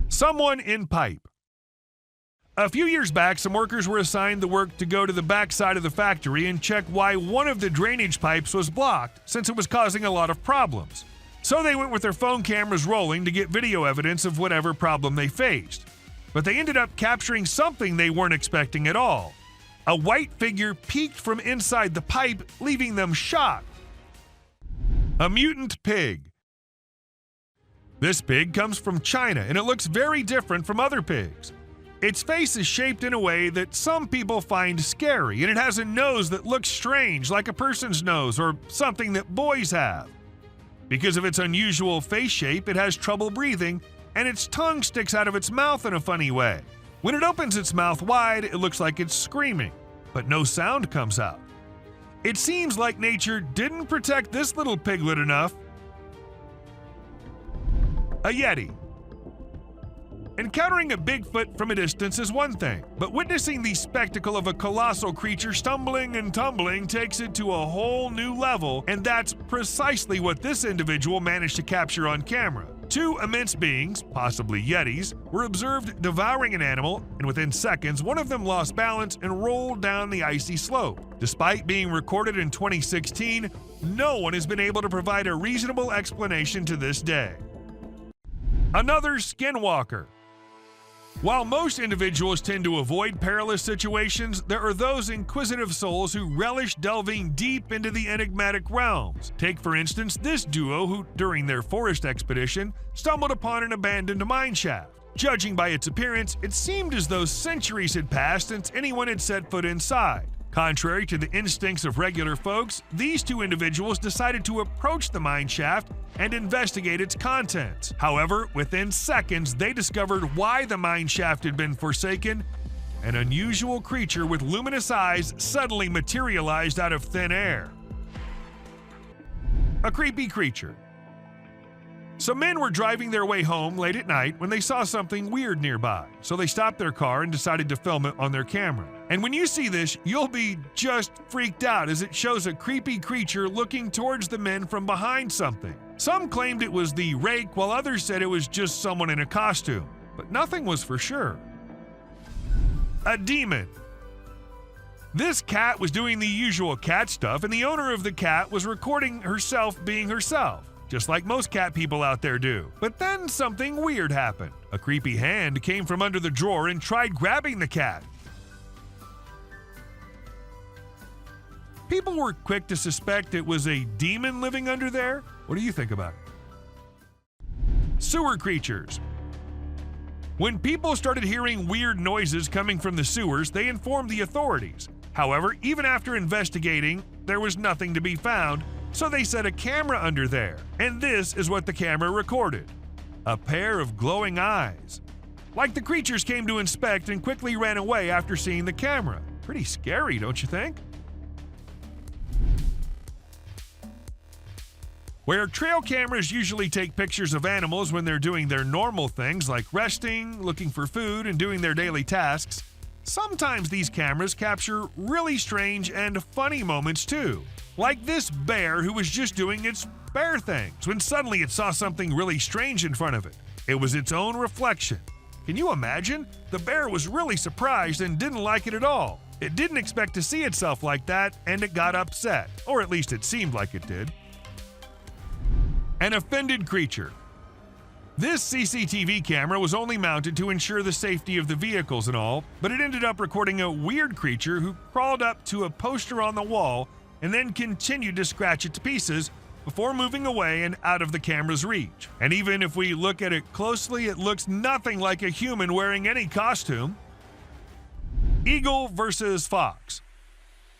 Someone in pipe. A few years back, some workers were assigned the work to go to the back side of the factory and check why one of the drainage pipes was blocked, since it was causing a lot of problems. So they went with their phone cameras rolling to get video evidence of whatever problem they faced. But they ended up capturing something they weren't expecting at all. A white figure peeked from inside the pipe, leaving them shocked. A mutant pig. This pig comes from China, and it looks very different from other pigs. Its face is shaped in a way that some people find scary, and it has a nose that looks strange, like a person's nose or something that boys have. Because of its unusual face shape, it has trouble breathing, and its tongue sticks out of its mouth in a funny way. When it opens its mouth wide, it looks like it's screaming, but no sound comes out. It seems like nature didn't protect this little piglet enough. A Yeti. Encountering a Bigfoot from a distance is one thing, but witnessing the spectacle of a colossal creature stumbling and tumbling takes it to a whole new level, and that's precisely what this individual managed to capture on camera. Two immense beings, possibly Yetis, were observed devouring an animal, and within seconds, one of them lost balance and rolled down the icy slope. Despite being recorded in 2016, no one has been able to provide a reasonable explanation to this day. Another skinwalker. While most individuals tend to avoid perilous situations, there are those inquisitive souls who relish delving deep into the enigmatic realms. Take, for instance, this duo who, during their forest expedition, stumbled upon an abandoned mine shaft. Judging by its appearance, it seemed as though centuries had passed since anyone had set foot inside. Contrary to the instincts of regular folks, these two individuals decided to approach the mine shaft and investigate its contents. However, within seconds, they discovered why the mine shaft had been forsaken. An unusual creature with luminous eyes suddenly materialized out of thin air. A creepy creature. Some men were driving their way home late at night when they saw something weird nearby, so they stopped their car and decided to film it on their camera. And when you see this, you'll be just freaked out as it shows a creepy creature looking towards the men from behind something. Some claimed it was the rake, while others said it was just someone in a costume, but nothing was for sure. A demon. This cat was doing the usual cat stuff, and the owner of the cat was recording herself being herself, just like most cat people out there do. But then something weird happened. A creepy hand came from under the drawer and tried grabbing the cat. People were quick to suspect it was a demon living under there. What do you think about it? Sewer creatures. When people started hearing weird noises coming from the sewers, they informed the authorities. However, even after investigating, there was nothing to be found, so they set a camera under there. And this is what the camera recorded: a pair of glowing eyes. Like the creatures came to inspect and quickly ran away after seeing the camera. Pretty scary, don't you think? Where trail cameras usually take pictures of animals when they're doing their normal things like resting, looking for food, and doing their daily tasks, sometimes these cameras capture really strange and funny moments too. Like this bear who was just doing its bear things when suddenly it saw something really strange in front of it. It was its own reflection. Can you imagine? The bear was really surprised and didn't like it at all. It didn't expect to see itself like that, and it got upset, or at least it seemed like it did. An offended creature. This CCTV camera was only mounted to ensure the safety of the vehicles and all, but it ended up recording a weird creature who crawled up to a poster on the wall and then continued to scratch it to pieces before moving away and out of the camera's reach. And even if we look at it closely, it looks nothing like a human wearing any costume. Eagle versus fox.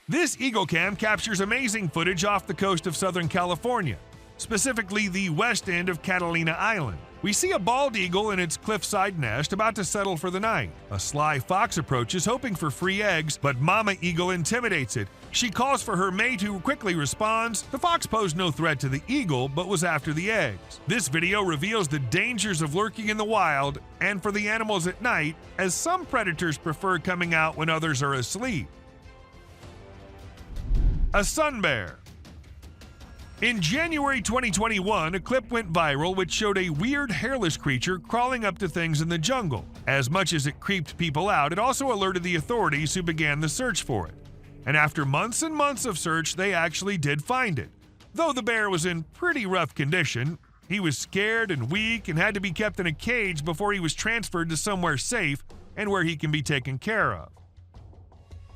This Eagle Cam captures amazing footage off the coast of Southern California, specifically the west end of Catalina Island. We see a bald eagle in its cliffside nest about to settle for the night. A sly fox approaches hoping for free eggs, but Mama Eagle intimidates it. She calls for her mate who quickly responds. The fox posed no threat to the eagle, but was after the eggs. This video reveals the dangers of lurking in the wild and for the animals at night, as some predators prefer coming out when others are asleep. A sun bear. In January 2021, a clip went viral which showed a weird hairless creature crawling up to things in the jungle. As much as it creeped people out, it also alerted the authorities who began the search for it. And after months and months of search, they actually did find it. Though the bear was in pretty rough condition, he was scared and weak and had to be kept in a cage before he was transferred to somewhere safe and where he can be taken care of.